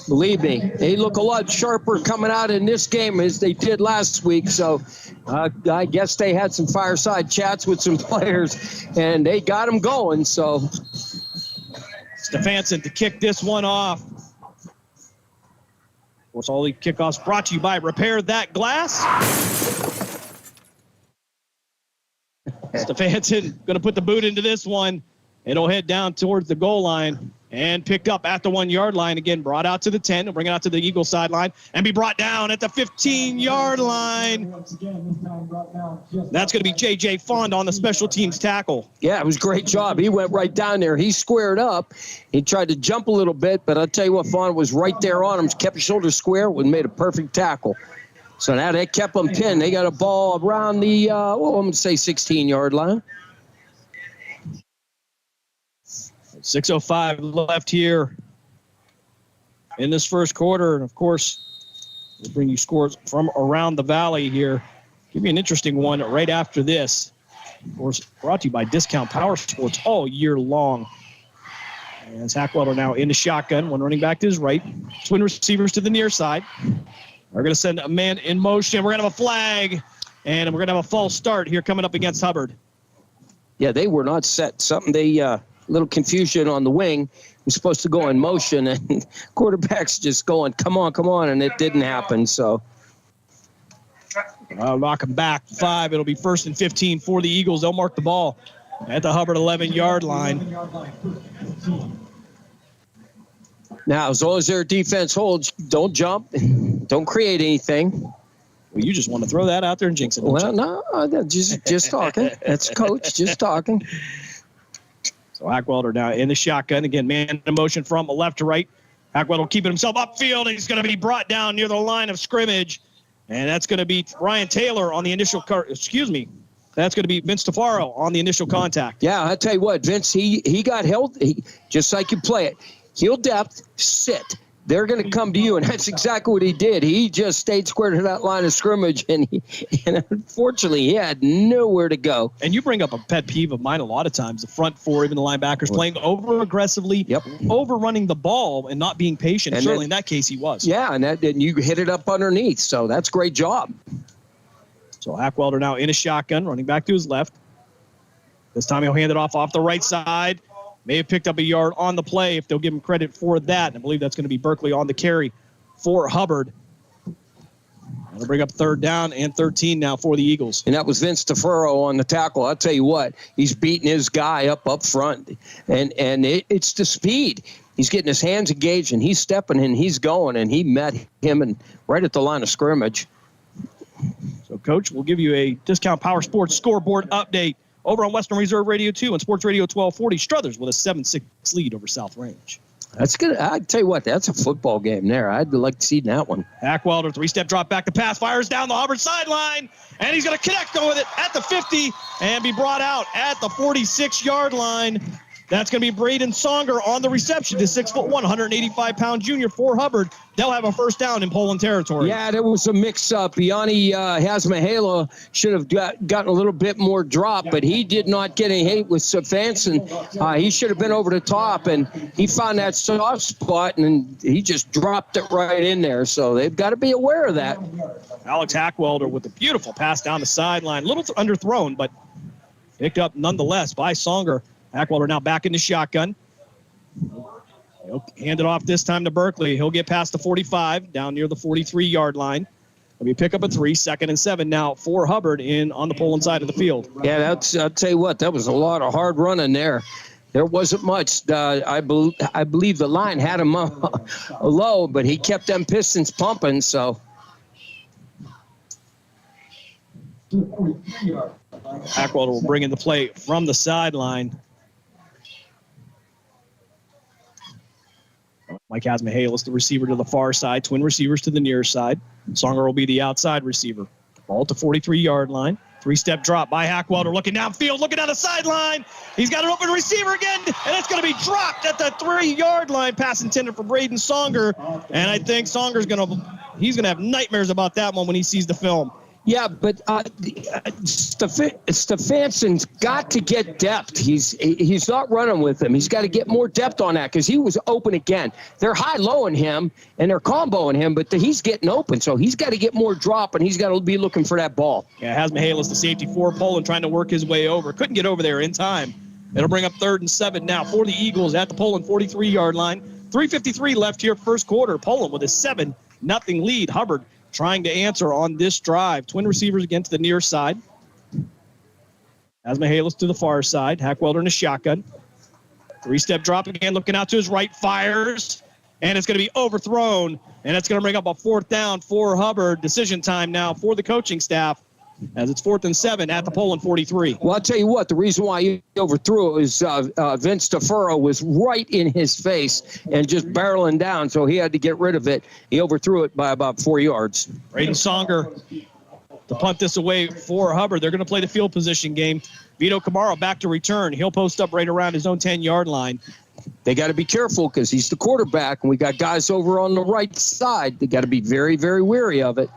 believe me, they look a lot sharper coming out in this game as they did last week. So I guess they had some fireside chats with some players, and they got them going. So Stefanski to kick this one off. Of course, all the kickoffs brought to you by Repair That Glass. Stefanski going to put the boot into this one. It'll head down towards the goal line and picked up at the 1-yard line. Again, brought out to the 10. We'll bring it out to the Eagle sideline and be brought down at the 15-yard line. That's going to be J.J. Fond on the special teams tackle. Yeah, it was a great job. He went right down there. He squared up. He tried to jump a little bit, but I'll tell you what, Fond was right there on him. Kept his shoulders square and made a perfect tackle. So now they kept them pinned. They got a ball around the, I'm going to say 16-yard line. 6:05 left here in this first quarter. And, of course, we'll bring you scores from around the valley here. Give you an interesting one right after this. Of course, brought to you by Discount Power Sports all year long. And Hackwelder now in the shotgun. One running back to his right. Twin receivers to the near side. We're going to send a man in motion. We're going to have a flag. And we're going to have a false start here coming up against Hubbard. Yeah, they were not set. Something they... little confusion on the wing. Was supposed to go in motion, and quarterback's just going, come on, and it didn't happen. So I'll knock him back 5. It'll be 1st and 15 for the Eagles. They'll mark the ball at the Hubbard 11-yard line. Now, as long as their defense holds, don't jump, don't create anything. Well, you just want to throw that out there and jinx it. Well, no, just talking. That's coach, just talking. So Hackwelder now in the shotgun. Again, man in motion from left to right. Hackwelder keeping himself upfield, and he's going to be brought down near the line of scrimmage. And that's going to be Ryan Taylor on the initial That's going to be Vince Tafaro on the initial contact. Yeah, I tell you what, Vince, he got held, just like you play it. Heel depth, sit. They're going to come to you, and that's exactly what he did. He just stayed square to that line of scrimmage, and unfortunately, he had nowhere to go. And you bring up a pet peeve of mine a lot of times, the front four, even the linebackers, playing over-aggressively, overrunning the ball and not being patient. And certainly in that case, he was. Yeah, and you hit it up underneath, so that's a great job. So Hackwelder now in a shotgun, running back to his left. This time he'll hand it off the right side. May have picked up a yard on the play if they'll give him credit for that. And I believe that's going to be Berkeley on the carry for Hubbard. That'll bring up 3rd down and 13 now for the Eagles. And that was Vince Tafaro on the tackle. I'll tell you what, he's beating his guy up front. And it's the speed. He's getting his hands engaged, and he's stepping, and he's going, and he met him and right at the line of scrimmage. So, Coach, we'll give you a Discount Power Sports scoreboard update over on Western Reserve Radio 2 and Sports Radio 1240. Struthers with a 7-6 lead over South Range. That's good. I tell you what, that's a football game there. I'd like to see that one. Hackwelder, 3-step drop back to pass, fires down the Hubbard sideline, and he's going to connect with it at the 50 and be brought out at the 46-yard line. That's going to be Braden Songer on the reception, the 6'1", 185-pound junior for Hubbard. They'll have a first down in Poland territory. Yeah, there was a mix-up. Yanni Hasmahala should have gotten a little bit more drop, but he did not get any hate with Stefanson. He should have been over the top, and he found that soft spot, and he just dropped it right in there. So they've got to be aware of that. Alex Hackwelder with a beautiful pass down the sideline. A little underthrown, but picked up nonetheless by Songer. Hackwelder now back in the shotgun. He'll hand it off this time to Berkeley. He'll get past the 45, down near the 43-yard line. It'll be pick up a 3, 2nd and 7 now for Hubbard on the Poland side of the field. Yeah, I'll tell you what, that was a lot of hard running there. There wasn't much. I believe the line had him low, but he kept them Pistons pumping, so. Hackwelder will bring in the play from the sideline. Mike Hasmahalis, the receiver to the far side, twin receivers to the near side. Songer will be the outside receiver. Ball at the 43-yard line. 3-step drop by Hackwelder, looking downfield, looking down the sideline. He's got an open receiver again, and it's going to be dropped at the 3-yard line. Pass intended for Braden Songer, and I think Songer's going to have nightmares about that one when he sees the film. Yeah, but Stefanson's got to get depth. He's not running with him. He's got to get more depth on that because he was open again. They're high-lowing him, and they're comboing him, but he's getting open, so he's got to get more drop, and he's got to be looking for that ball. Yeah, Hasmahalis, the safety for Poland, trying to work his way over. Couldn't get over there in time. It'll bring up 3rd and 7 now for the Eagles at the Poland 43-yard line. 3:53 left here, first quarter. Poland with a 7-0 lead. Hubbard trying to answer on this drive. Twin receivers again to the near side. Hasmahalis to the far side. Hackwelder in a shotgun. 3-step drop again, looking out to his right, fires, and it's going to be overthrown, and it's going to bring up a 4th down for Hubbard. Decision time now for the coaching staff as it's 4th and 7 at the Poland 43. Well, I'll tell you what, the reason why he overthrew it was Vince DeFurro was right in his face and just barreling down, so he had to get rid of it. He overthrew it by about 4 yards. Braden Songer to punt this away for Hubbard. They're going to play the field position game. Vito Camaro back to return. He'll post up right around his own 10-yard line. They got to be careful because he's the quarterback, and we got guys over on the right side. They got to be very, very wary of it.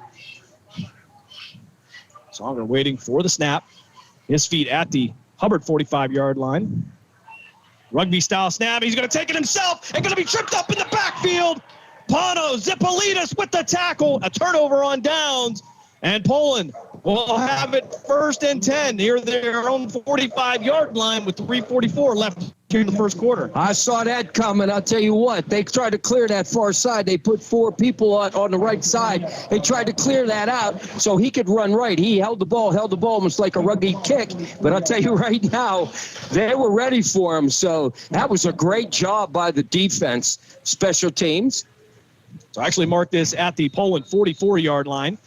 Songer waiting for the snap. His feet at the Hubbard 45-yard line. Rugby-style snap. He's going to take it himself and going to be tripped up in the backfield. Pano Zipolidis with the tackle. A turnover on downs. And Poland will have it 1st and 10 near their own 45-yard line with 3:44 left here in the first quarter. I saw that coming. I'll tell you what. They tried to clear that far side. They put 4 people on the right side. They tried to clear that out so he could run right. He held the ball almost like a rugby kick. But I'll tell you right now, they were ready for him. So that was a great job by the defense, special teams. So actually mark this at the Poland 44-yard line.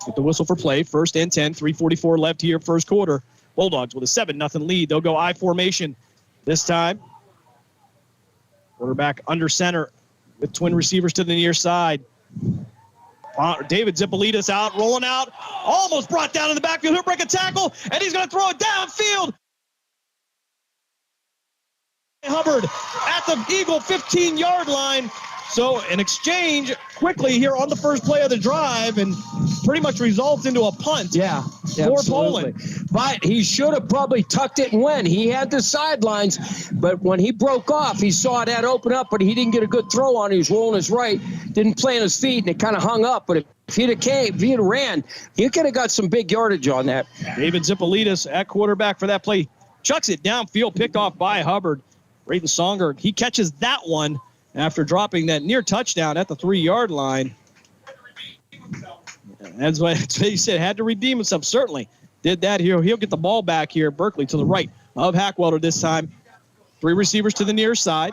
Get the whistle for play. 1st and 10, 3:44 left here, first quarter. Bulldogs with a 7-0 lead. They'll go I formation this time. Quarterback under center with twin receivers to the near side. David Zipolidis out, rolling out. Almost brought down in the backfield. He'll break a tackle, and he's going to throw it downfield. Hubbard at the Eagle 15-yard line. So an exchange quickly here on the first play of the drive and pretty much results into a punt for Poland. But he should have probably tucked it and went. He had the sidelines, but when he broke off, he saw that open up, but he didn't get a good throw on it. He was rolling his right, didn't play on his feet, and it kind of hung up. But if he'd have ran, he could have got some big yardage on that. David Zipolidis at quarterback for that play. Chucks it downfield, picked off by Hubbard. Braden Songer, he catches that one after dropping that near touchdown at the 3-yard line. That's what he said, had to redeem himself. Certainly did that here. He'll get the ball back here. Berkeley to the right of Hackwelder this time. 3 receivers to the near side.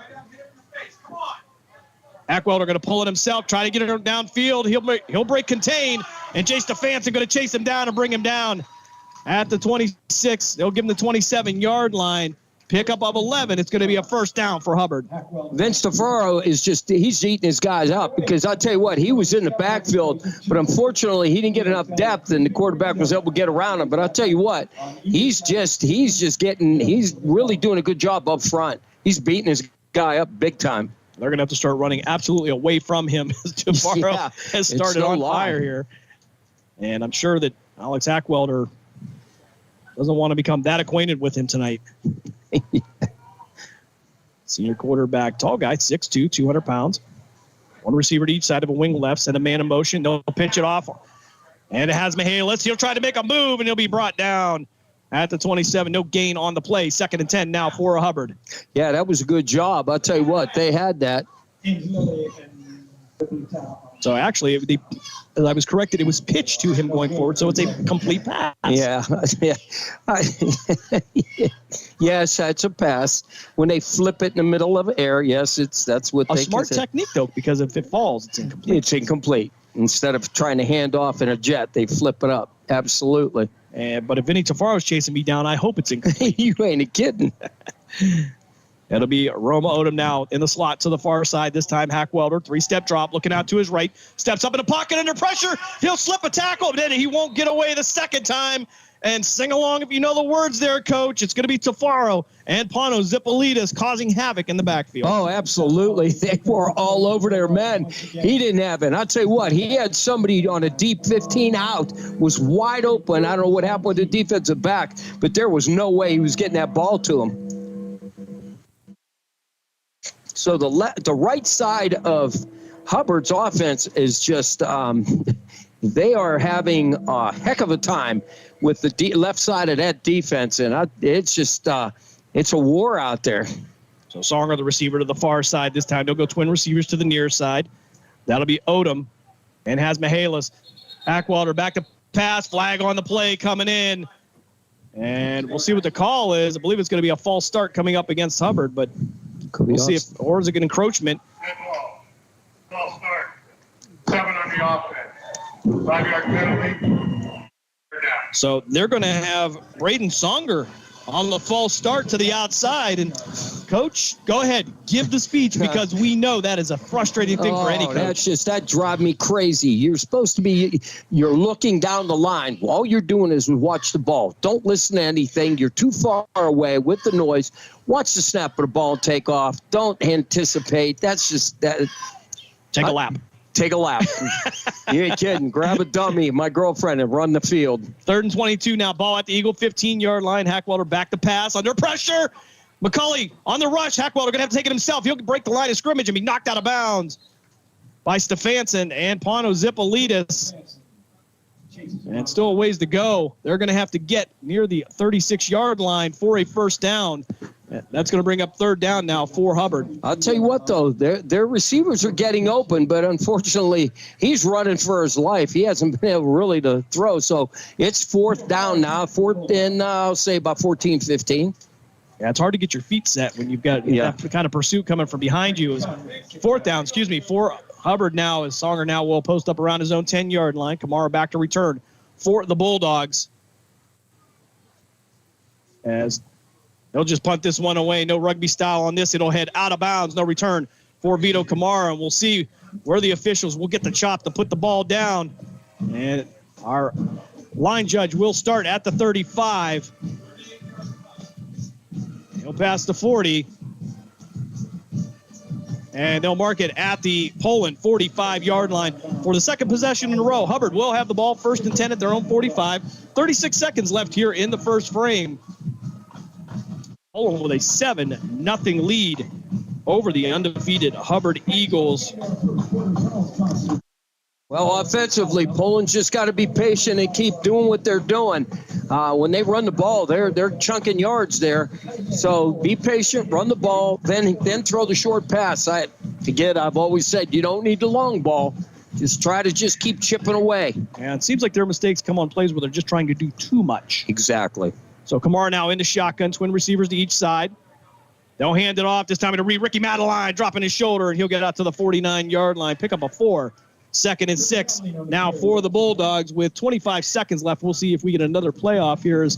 Hackwelder going to pull it himself, try to get it downfield. He'll break contain, and Jay Stefanson going to chase him down and bring him down at the 26. They'll give him the 27-yard line. Pickup of 11. It's going to be a first down for Hubbard. Vince DeFaro is he's eating his guys up because I'll tell you what, he was in the backfield, but unfortunately he didn't get enough depth and the quarterback was able to get around him. But I'll tell you what, he's really doing a good job up front. He's beating his guy up big time. They're going to have to start running absolutely away from him as DeFaro has started on fire here. And I'm sure that Alex Hackwelder doesn't want to become that acquainted with him tonight. Senior quarterback, tall guy, 6'2", 200 pounds. One receiver to each side of a wing left. Send a man in motion. They'll pitch it off. And it has Mihalis. He'll try to make a move, and he'll be brought down at the 27. No gain on the play. 2nd and 10 now for Hubbard. Yeah, that was a good job. I'll tell you what, they had that. So actually, as I was corrected, it was pitched to him going forward, so it's a complete pass. Yeah. Yes, it's a pass. When they flip it in the middle of air, yes, that's what a they smart technique, though, because if it falls, it's incomplete. It's incomplete. Instead of trying to hand off in a jet, they flip it up. Absolutely. But if Vinny Tafaro's chasing me down, I hope it's incomplete. You ain't kidding. It'll be Roma Odom now in the slot to the far side. This time, Hackwelder, 3-step drop, looking out to his right. Steps up in the pocket under pressure. He'll slip a tackle, but then he won't get away the second time. And sing along if you know the words there, Coach. It's going to be Tafaro and Pano Zipolidis causing havoc in the backfield. Oh, absolutely. They were all over their men. He didn't have it. I'll tell you what, he had somebody on a deep 15 out, was wide open. I don't know what happened with the defensive back, but there was no way he was getting that ball to him. So the right side of Hubbard's offense is just they are having a heck of a time with the left side of that defense, and it's just it's a war out there. So Songer, the receiver to the far side this time. They'll go twin receivers to the near side. That'll be Odom and has Mihalis. Hackwelder back to pass, flag on the play coming in. And we'll see what the call is. I believe it's going to be a false start coming up against Hubbard, but we'll see or is it an encroachment? False start. 7 on the offense. 5-yard penalty. So they're going to have Braden Songer on the false start to the outside. And, Coach, go ahead. Give the speech because we know that is a frustrating thing for any coach. That drives me crazy. You're supposed to be – you're looking down the line. All you're doing is watch the ball. Don't listen to anything. You're too far away with the noise. Watch the snap of the ball take off. Don't anticipate. That's just – that. Take a lap. Take a lap. You ain't kidding. Grab a dummy, my girlfriend, and run the field. 3rd and 22 now. Ball at the Eagle 15-yard line. Hackwelder back to pass under pressure. McCulley on the rush. Hackwelder going to have to take it himself. He'll break the line of scrimmage and be knocked out of bounds by Stefanson and Pano Zipolidis. And still a ways to go. They're going to have to get near the 36-yard line for a first down. That's going to bring up 3rd down now for Hubbard. I'll tell you what, though, their receivers are getting open, but unfortunately, he's running for his life. He hasn't been able really to throw, so it's 4th down now, 4th and I'll say about 14, 15. Yeah, it's hard to get your feet set when you've got the kind of pursuit coming from behind you. 4th down, for Hubbard now, as Songer now will post up around his own 10-yard line. Kamara back to return for the Bulldogs. As they'll just punt this one away. No rugby style on this. It'll head out of bounds. No return for Vito Kamara. And we'll see where the officials will get the chop to put the ball down. And our line judge will start at the 35. He'll pass the 40. And they'll mark it at the Poland 45-yard line. For the second possession in a row, Hubbard will have the ball 1st and 10 at their own 45. 36 seconds left here in the first frame. Poland with a 7-0 lead over the undefeated Hubbard Eagles. Well, offensively, Poland's just got to be patient and keep doing what they're doing. When they run the ball, they're chunking yards there. So be patient, run the ball, then throw the short pass. I've always said you don't need the long ball. Just try to just keep chipping away. And it seems like their mistakes come on plays where they're just trying to do too much. Exactly. So Kamara now into shotgun, twin receivers to each side. They'll hand it off. This time it'll be Ricky Madeline dropping his shoulder, and he'll get out to the 49-yard line. Pick up a 4. 2nd and 6 now for the Bulldogs with 25 seconds left. We'll see if we get another playoff here as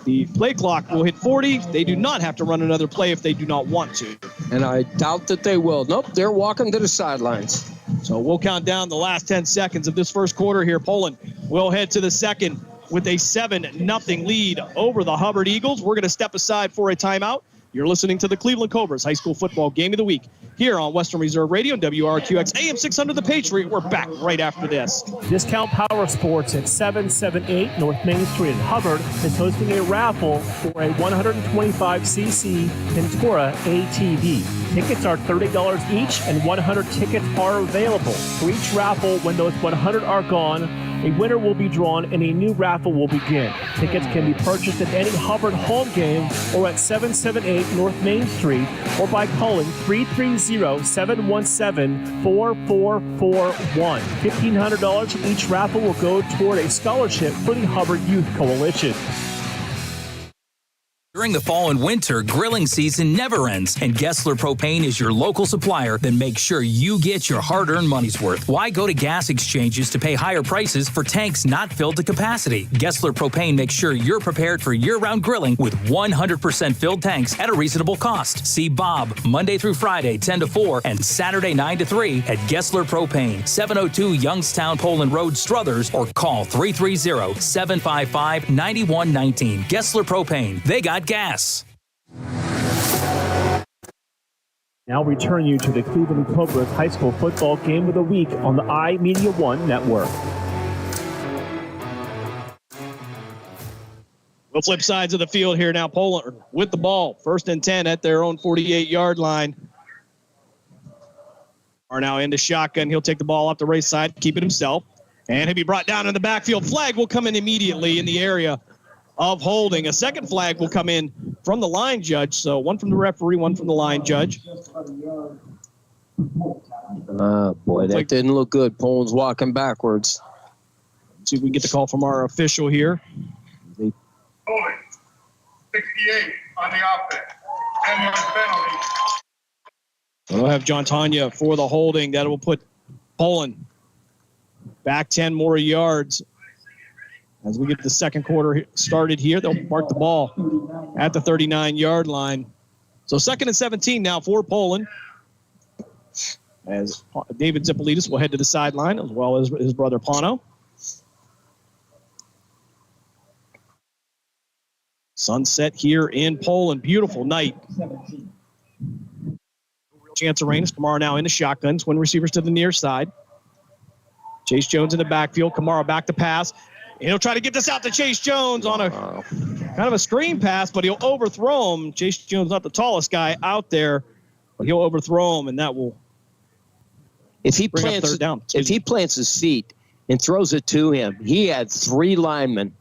The play clock will hit 40. They do not have to run another play if they do not want to. And I doubt that they will. Nope, they're walking to the sidelines. So we'll count down the last 10 seconds of this first quarter here. Poland will head to the second with a 7-0 lead over the Hubbard Eagles. We're going to step aside for a timeout. You're listening to the Cleveland Cobras High School Football Game of the Week here on Western Reserve Radio and WRQX AM 600 The Patriot. We're back right after this. Discount Power Sports at 778 North Main Street in Hubbard is hosting a raffle for a 125cc Ventura ATV. Tickets are $30 each, and 100 tickets are available. For each raffle, when those 100 are gone, a winner will be drawn and a new raffle will begin. Tickets can be purchased at any Hubbard home game or at 778 North Main Street or by calling 330-717-4441. $1,500 from each raffle will go toward a scholarship for the Hubbard Youth Coalition. During the fall and winter, grilling season never ends, and Gessler Propane is your local supplier that makes sure you get your hard-earned money's worth. Why go to gas exchanges to pay higher prices for tanks not filled to capacity? Gessler Propane makes sure you're prepared for year-round grilling with 100% filled tanks at a reasonable cost. See Bob Monday through Friday, 10 to 4, and Saturday, 9 to 3 at Gessler Propane, 702 Youngstown Poland Road, Struthers, or call 330-755-9119. Gessler Propane. They got gas. Now return you to the Cleveland Cobras High School Football Game of the Week on the iMedia One Network. We'll flip sides of the field here now. Poland with the ball. 1st and 10 at their own 48-yard line. Are now into shotgun. He'll take the ball off the right side, keep it himself. And he'll be brought down in the backfield. Flag will come in immediately in the area of holding. A second flag will come in from the line judge. So one from the referee, one from the line judge. Boy, that didn't look good. Poland's walking backwards. Let's see if we can get the call from our official here. Holding. 68 on the offense. 10-yard penalty. We'll have John Tanya for the holding. That will put Poland back 10 more yards. As we get the second quarter started here, they'll mark the ball at the 39-yard line. So 2nd and 17 now for Poland. As David Zippolitis will head to the sideline, as well as his brother Pano. Sunset here in Poland. Beautiful night. Chance of rain as Kamara now in the shotgun. Twin receivers to the near side. Chase Jones in the backfield. Kamara back to pass. And he'll try to get this out to Chase Jones on a kind of a screen pass, but he'll overthrow him. Chase Jones not the tallest guy out there, but he'll overthrow him, and that will if he bring plants up third down. If he plants his feet and throws it to him, he had 3 linemen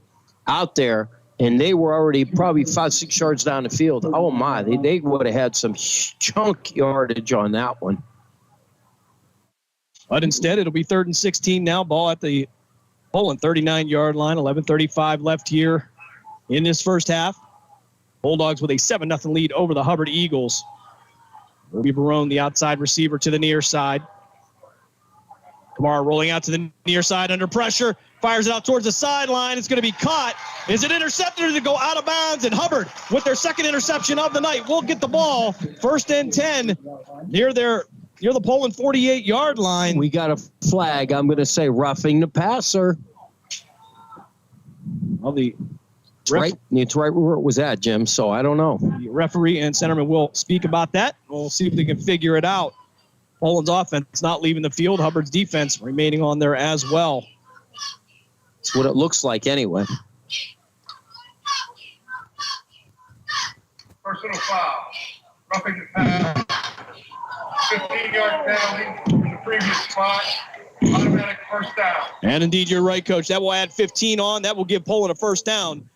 out there, and they were already probably 5-6 yards down the field. Oh my, they would have had some chunk yardage on that one. But instead, it'll be 3rd and 16 now. Ball at the Poland 39-yard line. 11:35 left here in this first half. Bulldogs with a 7-0 lead over the Hubbard Eagles. Ruby Barone, the outside receiver, to the near side. Kamara rolling out to the near side under pressure. Fires it out towards the sideline. It's going to be caught. Is it intercepted to go out of bounds? And Hubbard, with their second interception of the night, will get the ball. 1st and 10 near the Poland 48-yard line. We got a flag. I'm going to say roughing the passer. Well, it's right where it was at, Jim, so I don't know. The referee and centerman will speak about that. We'll see if they can figure it out. Poland's offense not leaving the field. Hubbard's defense remaining on there as well. That's what it looks like anyway. Personal foul. Roughing the pass. 15-yard penalty from the previous spot. Automatic first down. And indeed, you're right, Coach. That will add 15 on. That will give Poland a first down.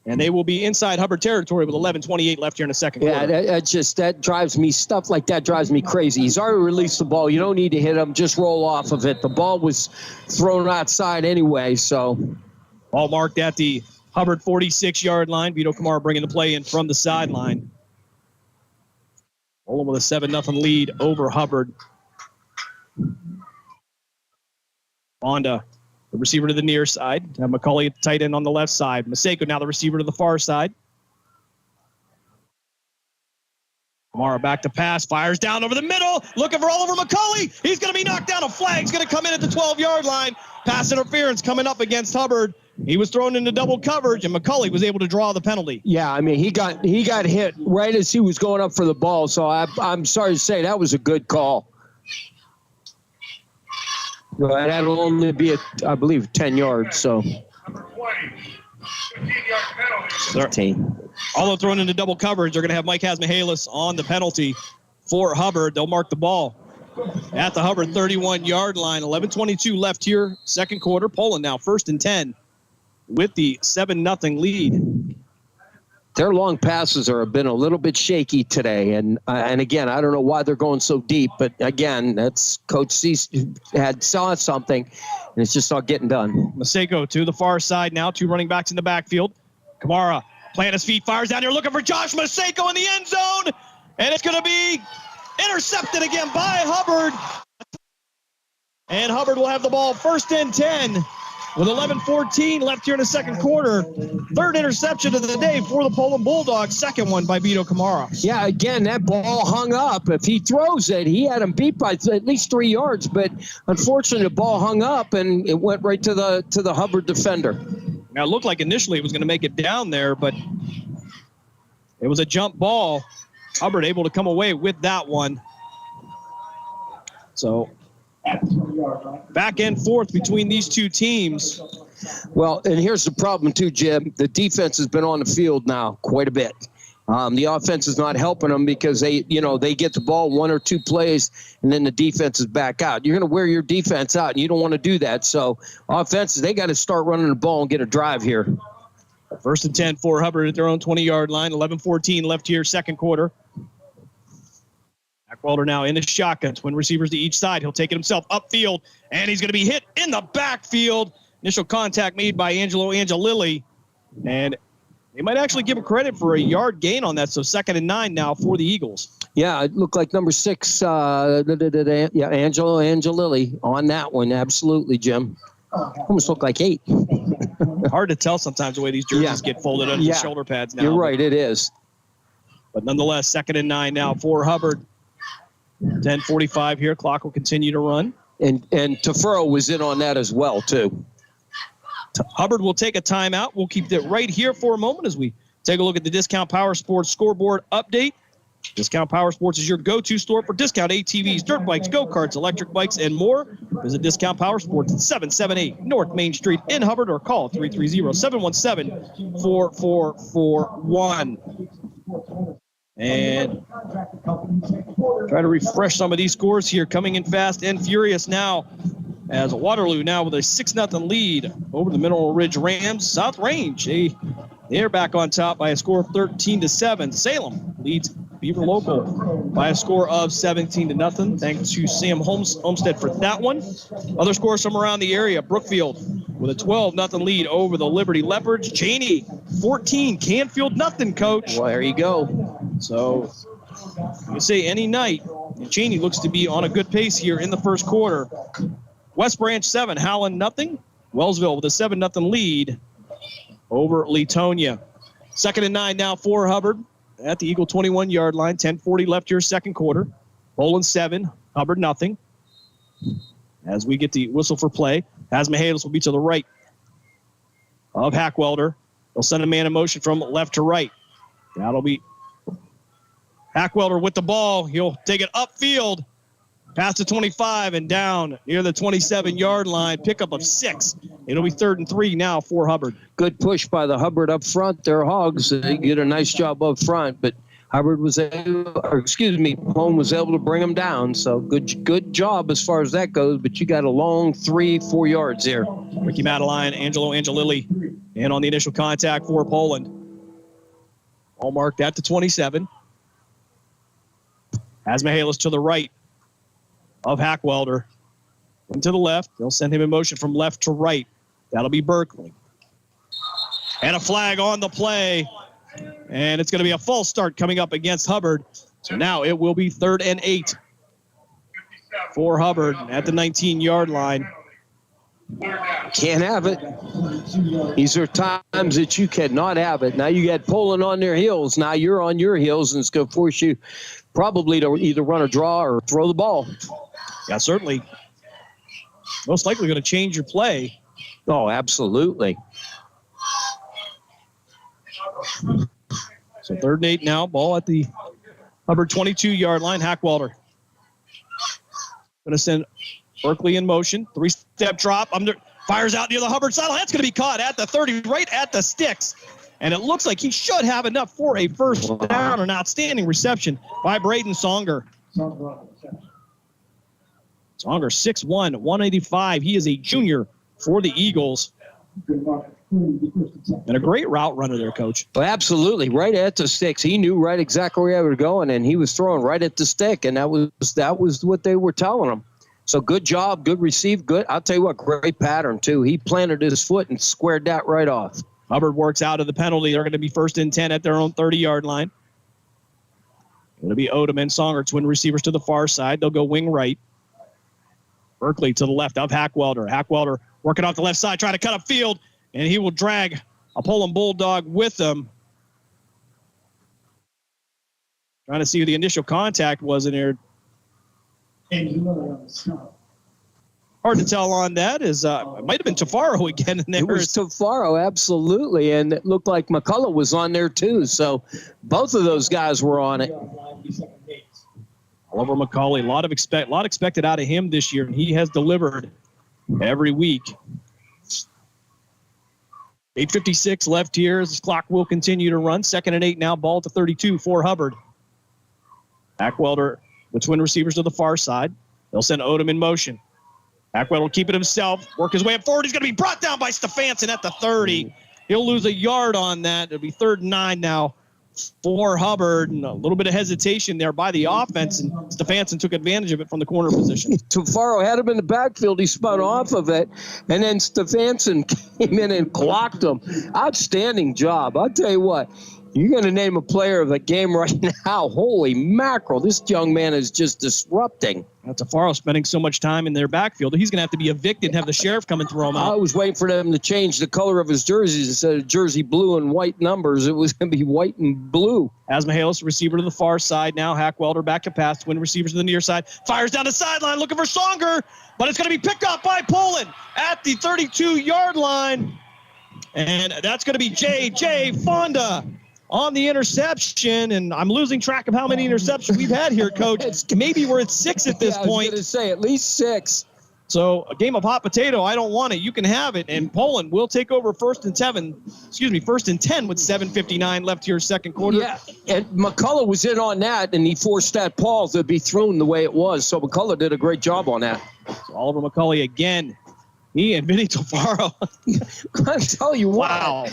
And they will be inside Hubbard territory with 11:28 left here in the second quarter. Yeah, that drives me, stuff like that drives me crazy. He's already released the ball. You don't need to hit him. Just roll off of it. The ball was thrown outside anyway, so. Ball marked at the Hubbard 46-yard line. Vito Kamara bringing the play in from the sideline. Poland with a 7-0 lead over Hubbard. Bonda The receiver to the near side. Have McCauley at the tight end on the left side. Maseko now the receiver to the far side. Kamara back to pass. Fires down over the middle. Looking for Oliver McCauley. He's going to be knocked down. A flag's going to come in at the 12-yard line. Pass interference coming up against Hubbard. He was thrown into double coverage, and McCauley was able to draw the penalty. Yeah, I mean, he got hit right as he was going up for the ball, so I'm sorry to say that was a good call. That'll only be, I believe, 10 yards, so. Number 20, 15-yard penalty. Although thrown into double coverage, they're going to have Mike Hasmihalis on the penalty for Hubbard. They'll mark the ball at the Hubbard 31-yard line. 11:22 left here, second quarter. Poland now 1st and 10 with the 7-0 lead. Their long passes have been a little bit shaky today, and again, I don't know why they're going so deep, but again, that's Coach C saw something, and it's just not getting done. Maseko to the far side now, 2 running backs in the backfield. Kamara plant his feet, fires down here, looking for Josh Maseko in the end zone, and it's going to be intercepted again by Hubbard. And Hubbard will have the ball 1st and 10 with 11:14 left here in the second quarter. 3rd interception of the day for the Poland Bulldogs. 2nd one by Vito Kamara. Yeah, again, that ball hung up. If he throws it, he had him beat by at least 3 yards, but unfortunately the ball hung up and it went right to the Hubbard defender. Now it looked like initially it was going to make it down there, but it was a jump ball. Hubbard able to come away with that one. So back and forth between these two teams. Well, and here's the problem too, Jim. The defense has been on the field now quite a bit. The offense is not helping them because they get the ball 1 or 2 plays and then the defense is back out. You're going to wear your defense out, and you don't want to do that. So offenses, they got to start running the ball and get a drive here. 1st and 10 for Hubbard at their own 20-yard line. 11:14 left here, second quarter. Backwelder now in the shotgun. Twin receivers to each side. He'll take it himself upfield, and he's going to be hit in the backfield. Initial contact made by Angelo Angelilli, and they might actually give him credit for a yard gain on that. So 2nd and 9 now for the Eagles. Yeah, it looked like number 6, Angelo Angelilli on that one. Absolutely, Jim. Almost looked like 8. Hard to tell sometimes the way these jerseys get folded under the shoulder pads now. You're right, it is. But nonetheless, 2nd and 9 now for Hubbard. 10:45 here. Clock will continue to run. And Tafuro was in on that as well, too. Hubbard will take a timeout. We'll keep it right here for a moment as we take a look at the Discount Power Sports scoreboard update. Discount Power Sports is your go-to store for discount ATVs, dirt bikes, go-karts, electric bikes, and more. Visit Discount Power Sports at 778 North Main Street in Hubbard or call 330-717-4441. And try to refresh some of these scores here. Coming in fast and furious now as Waterloo now with a 6-0 lead over the Mineral Ridge Rams. South Range, they're back on top by a score of 13-7. Salem leads Beaver Local by a score of 17-0. Thanks to Sam Homestead for that one. Other scores from around the area. Brookfield with a 12-0 lead over the Liberty Leopards. Cheney 14, Canfield nothing, Coach. Well, there you go. So you say any night, Cheney looks to be on a good pace here in the first quarter. West Branch 7, Howland nothing. Wellsville with a 7-0 lead over Leetonia. 2nd and 9 now for Hubbard at the Eagle 21-yard line. 10:40 left here, second quarter. Poland 7, Hubbard nothing. As we get the whistle for play, Hasmihalis will be to the right of Hackwelder. They'll send a man in motion from left to right. That'll be Hackwelder with the ball. He'll take it upfield, past the 25 and down near the 27-yard line. Pickup of 6. It'll be 3rd and 3 now for Hubbard. Good push by the Hubbard up front. Their Hogs, they did a nice job up front, but Hubbard was able, Home was able to bring them down. So good job as far as that goes, but you got a long 3-4 yards there. Ricky Madeline, Angelo Angelilli, and on the initial contact for Poland. All marked at the 27. Hasmihalis to the right of Hackwelder. And to the left. They'll send him in motion from left to right. That'll be Berkeley. And a flag on the play. And it's going to be a false start coming up against Hubbard. So now it will be 3rd and 8 for Hubbard at the 19-yard line. Can't have it. These are times that you cannot have it. Now you got Poland on their heels. Now you're on your heels, and it's going to force you probably to either run a draw or throw the ball. Yeah, certainly. Most likely going to change your play. Oh, absolutely. So 3rd and 8 now. Ball at the Hubbard 22-yard line. Hackwalder going to send Berkeley in motion. 3-step drop. Fires out near the Hubbard sideline. That's going to be caught at the 30, right at the sticks. And it looks like he should have enough for a first down. An outstanding reception by Braden Songer. Songer, 6'1", 185. He is a junior for the Eagles. And a great route runner there, Coach. Well, absolutely. Right at the sticks. He knew right exactly where they were going, and he was throwing right at the stick, and that was what they were telling him. So good job, good receive, good. I'll tell you what, great pattern, too. He planted his foot and squared that right off. Hubbard works out of the penalty. They're going to be 1st and 10 at their own 30-yard line. Going to be Odom and Songer, twin receivers to the far side. They'll go wing right. Berkeley to the left of Hackwalder. Hackwalder working off the left side, trying to cut up field, and he will drag a Poland Bulldog with him. Trying to see who the initial contact was in there. Hard to tell on that. It might have been Tafaro again in there. It was Tafaro, absolutely, and it looked like McCullough was on there too. So both of those guys were on it. Oliver McCauley, a lot expected out of him this year, and he has delivered every week. 8:56 left here as the clock will continue to run. 2nd and 8 now, ball to 32 for Hubbard. Backwelder with twin receivers to the far side. They'll send Odom in motion. Backwelder will keep it himself, work his way up forward. He's going to be brought down by Stefanson at the 30. He'll lose a yard on that. It'll be 3rd and 9 now for Hubbard, and a little bit of hesitation there by the offense, and Stefanson took advantage of it from the corner position. Tafaro had him in the backfield. He spun off of it, and then Stefanson came in and clocked him. Outstanding job. I'll tell you what, you're going to name a player of the game right now. Holy mackerel, this young man is just disrupting. Tafaro spending so much time in their backfield. He's going to have to be evicted and have the sheriff come and throw him out. I was waiting for them to change the color of his jerseys. Instead of jersey blue and white numbers, it was going to be white and blue. Asmahalis, receiver to the far side now. Hackwelder back to pass. Twin receivers to the near side. Fires down the sideline looking for Songer, but it's going to be picked up by Poland at the 32-yard line. And that's going to be J.J. Fonda on the interception, and I'm losing track of how many interceptions we've had here, Coach. Maybe we're at 6 at this point. I was going to say at least 6. So a game of hot potato. I don't want it. You can have it. And Poland will take over 1st and 10 with 7:59 left here, second quarter. Yeah, and McCullough was in on that, and he forced that ball to be thrown the way it was. So McCullough did a great job on that. So Oliver McCauley again. He and Vinny Tafaro. I tell you what. Wow.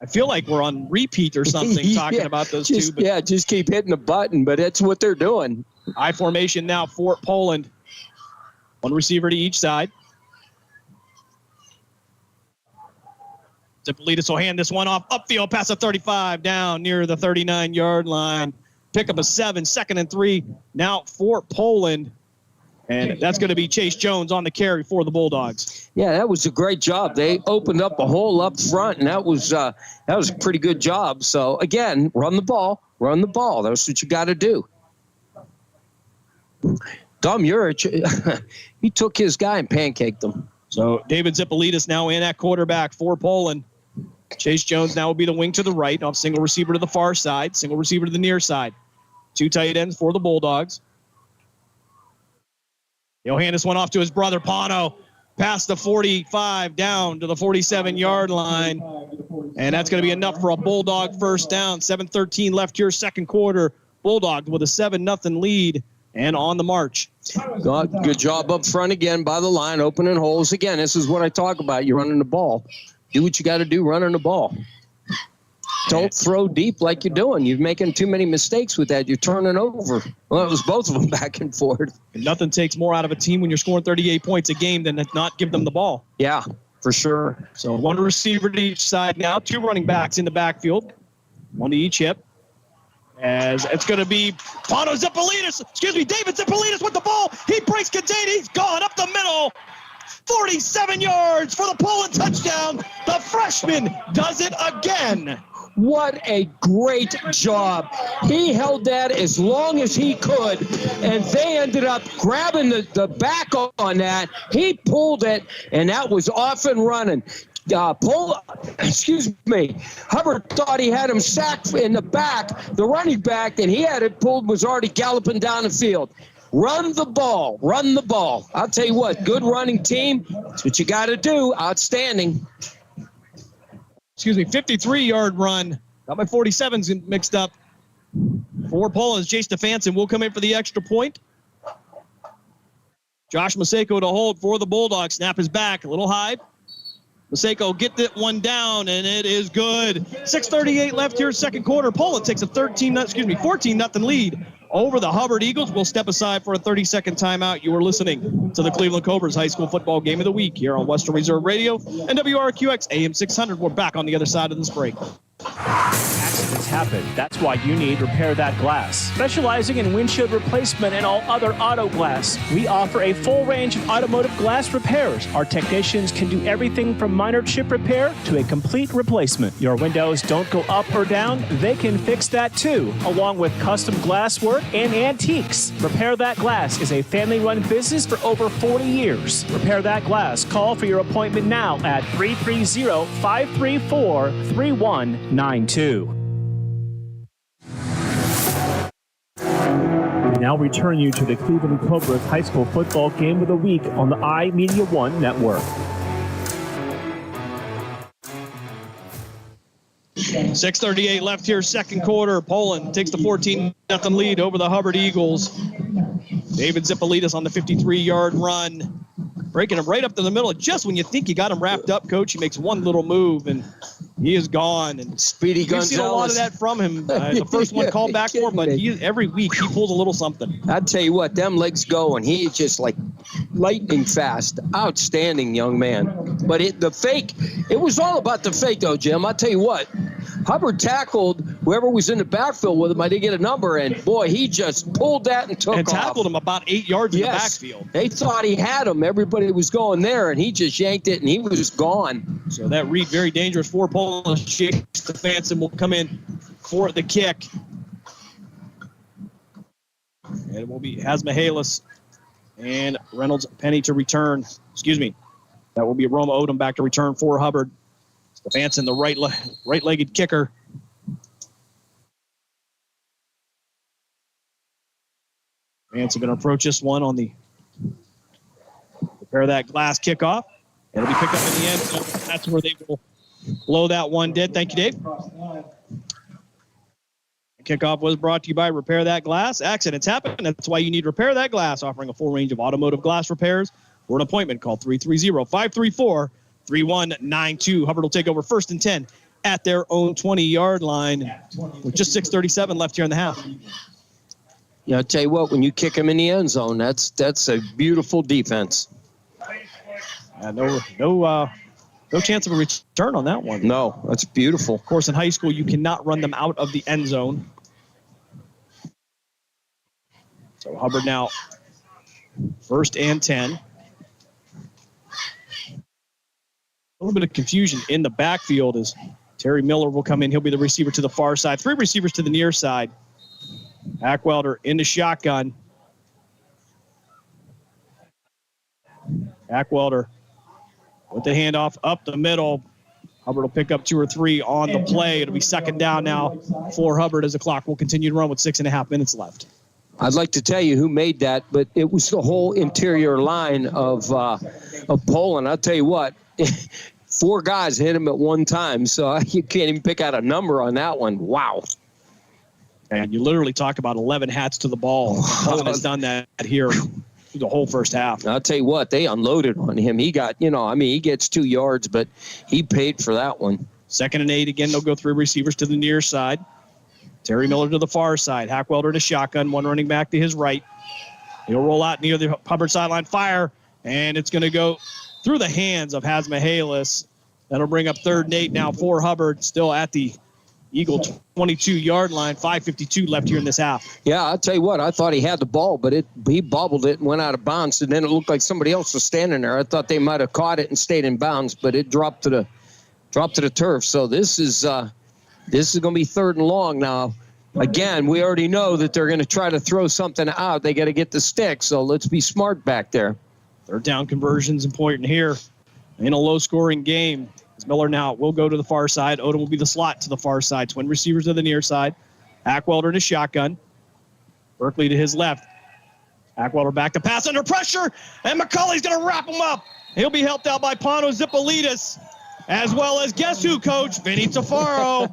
I feel like we're on repeat or something talking about those two. But just keep hitting the button, but that's what they're doing. I formation now for Poland. One receiver to each side. Zipolitis will hand this one off upfield past the 35 down near the 39-yard line. Pick up a 7, 2nd and 3 now for Poland. And that's going to be Chase Jones on the carry for the Bulldogs. Yeah, that was a great job. They opened up a hole up front, and that was a pretty good job. So, again, run the ball. That's what you got to do. Dom Urich, he took his guy and pancaked him. So, David Zipolitis now in at quarterback for Poland. Chase Jones now will be the wing to the right, off single receiver to the far side, single receiver to the near side. 2 tight ends for the Bulldogs. He'll hand this one off to his brother, Pano, past the 45 down to the 47-yard line. And that's going to be enough for a Bulldog first down. 7:13 left here, second quarter. Bulldogs with a 7-0 lead and on the march. Good job up front again by the line, opening holes. Again, this is what I talk about. You're running the ball. Do what you got to do running the ball. Don't throw deep like you're doing. You're making too many mistakes with that. You're turning over. Well, it was both of them back and forth. And nothing takes more out of a team when you're scoring 38 points a game than to not give them the ball. Yeah, for sure. So 1 receiver to each side now. 2 running backs in the backfield. 1 to each hip. As it's going to be David Zippolitis with the ball. He breaks contain. He's gone up the middle. 47 yards for the Poland touchdown. The freshman does it again. What a great job. He held that as long as he could, and they ended up grabbing the back on that. He pulled it, and that was off and running. Hubbard thought he had him sacked in the back. The running back, and he had it pulled, was already galloping down the field. Run the ball. I'll tell you what, good running team. That's what you got to do. Outstanding. 53-yard run. Got my 47s mixed up. For Poland, Jay Stefanson will come in for the extra point. Josh Maseko to hold for the Bulldogs. Snap is back, a little high. Maseko get that one down, and it is good. 6:38 left here, second quarter. Poland takes a 14-0 lead over the Hubbard Eagles. We'll step aside for a 30-second timeout. You are listening to the Cleveland Cobras High School Football Game of the Week here on Western Reserve Radio and WRQX AM 600. We're back on the other side of this break. Accidents happen. That's why you need Repair That Glass. Specializing in windshield replacement and all other auto glass, we offer a full range of automotive glass repairs. Our technicians can do everything from minor chip repair to a complete replacement. Your windows don't go up or down, they can fix that too, along with custom glass work and antiques. Repair That Glass is a family-run business for over 40 years. Repair That Glass. Call for your appointment now at 330-534-3192. We now return you to the Cleveland Cobras High School Football Game of the Week on the iMedia One Network. 6:38 left here, second quarter. Poland takes the 14-0 lead over the Hubbard Eagles. David Zippolitis on the 53-yard run, breaking him right up to the middle. Just when you think you got him wrapped up, Coach, he makes one little move, and he is gone. And Speedy Gonzalez. We've seen a lot of that from him. The first one called back for, but every week he pulls a little something. I'd tell you what, them legs go, and he's just like lightning fast. Outstanding young man. But it was all about the fake, though, Jim. I'll tell you what, Hubbard tackled whoever was in the backfield with him. I didn't get a number, and boy, he just pulled that and took off. And tackled him about 8 yards in the backfield. They thought he had him. Everybody was going there, and he just yanked it, and he was gone. So that read very dangerous for Poland. Jake Stefanson will come in for the kick. And it will be Hasmahalis and Reynolds Penny to return. That will be Roma Odom back to return for Hubbard. Stefanson, the right-legged kicker. Stefanson going to approach this one on the Repair That Glass kickoff. It'll be picked up in the end. So that's where they will blow that one dead. Thank you, Dave. Kickoff was brought to you by Repair That Glass. Accidents happen. That's why you need Repair That Glass, offering a full range of automotive glass repairs. For an appointment, call 330-534-3192. Hubbard will take over 1st and 10 at their own 20-yard line with just 6:37 left here in the half. Yeah, I'll tell you what, when you kick him in the end zone, that's a beautiful defense. No chance of a return on that one. No, that's beautiful. Of course, in high school, you cannot run them out of the end zone. So Hubbard now 1st and 10. A little bit of confusion in the backfield as Terry Miller will come in. He'll be the receiver to the far side. 3 receivers to the near side. Ackwelder in the shotgun. Ackwelder with the handoff up the middle. Hubbard will pick up 2 or 3 on the play. It'll be 2nd down now for Hubbard as the clock will continue to run with 6.5 minutes left. I'd like to tell you who made that, but it was the whole interior line of Poland. I'll tell you what, 4 guys hit him at one time, so you can't even pick out a number on that one. Wow. And you literally talk about 11 hats to the ball. Poland has done that here through the whole first half. I'll tell you what, they unloaded on him. He got, he gets 2 yards, but he paid for that one. 2nd and 8. Again, they'll go 3 receivers to the near side. Terry Miller to the far side. Hackwelder to shotgun. 1 running back to his right. He'll roll out near the Hubbard sideline. Fire. And it's going to go through the hands of Hasmahalis. That'll bring up 3rd and 8 now for Hubbard. Still at the Eagle 22-yard line, 5:52 left here in this half. Yeah, I'll tell you what, I thought he had the ball, but he bobbled it and went out of bounds, and then it looked like somebody else was standing there. I thought they might have caught it and stayed in bounds, but it dropped to the turf. So this is going to be 3rd and long now. Again, we already know that they're going to try to throw something out. They got to get the stick, so let's be smart back there. 3rd down conversions important here in a low-scoring game. As Miller now will go to the far side. Odom will be the slot to the far side. Twin receivers to the near side. Ackwelder in his shotgun. Berkeley to his left. Ackwelder back to pass under pressure, and McCulley's going to wrap him up. He'll be helped out by Pano Zipolidis, as well as guess who, Coach? Vinny Tafaro.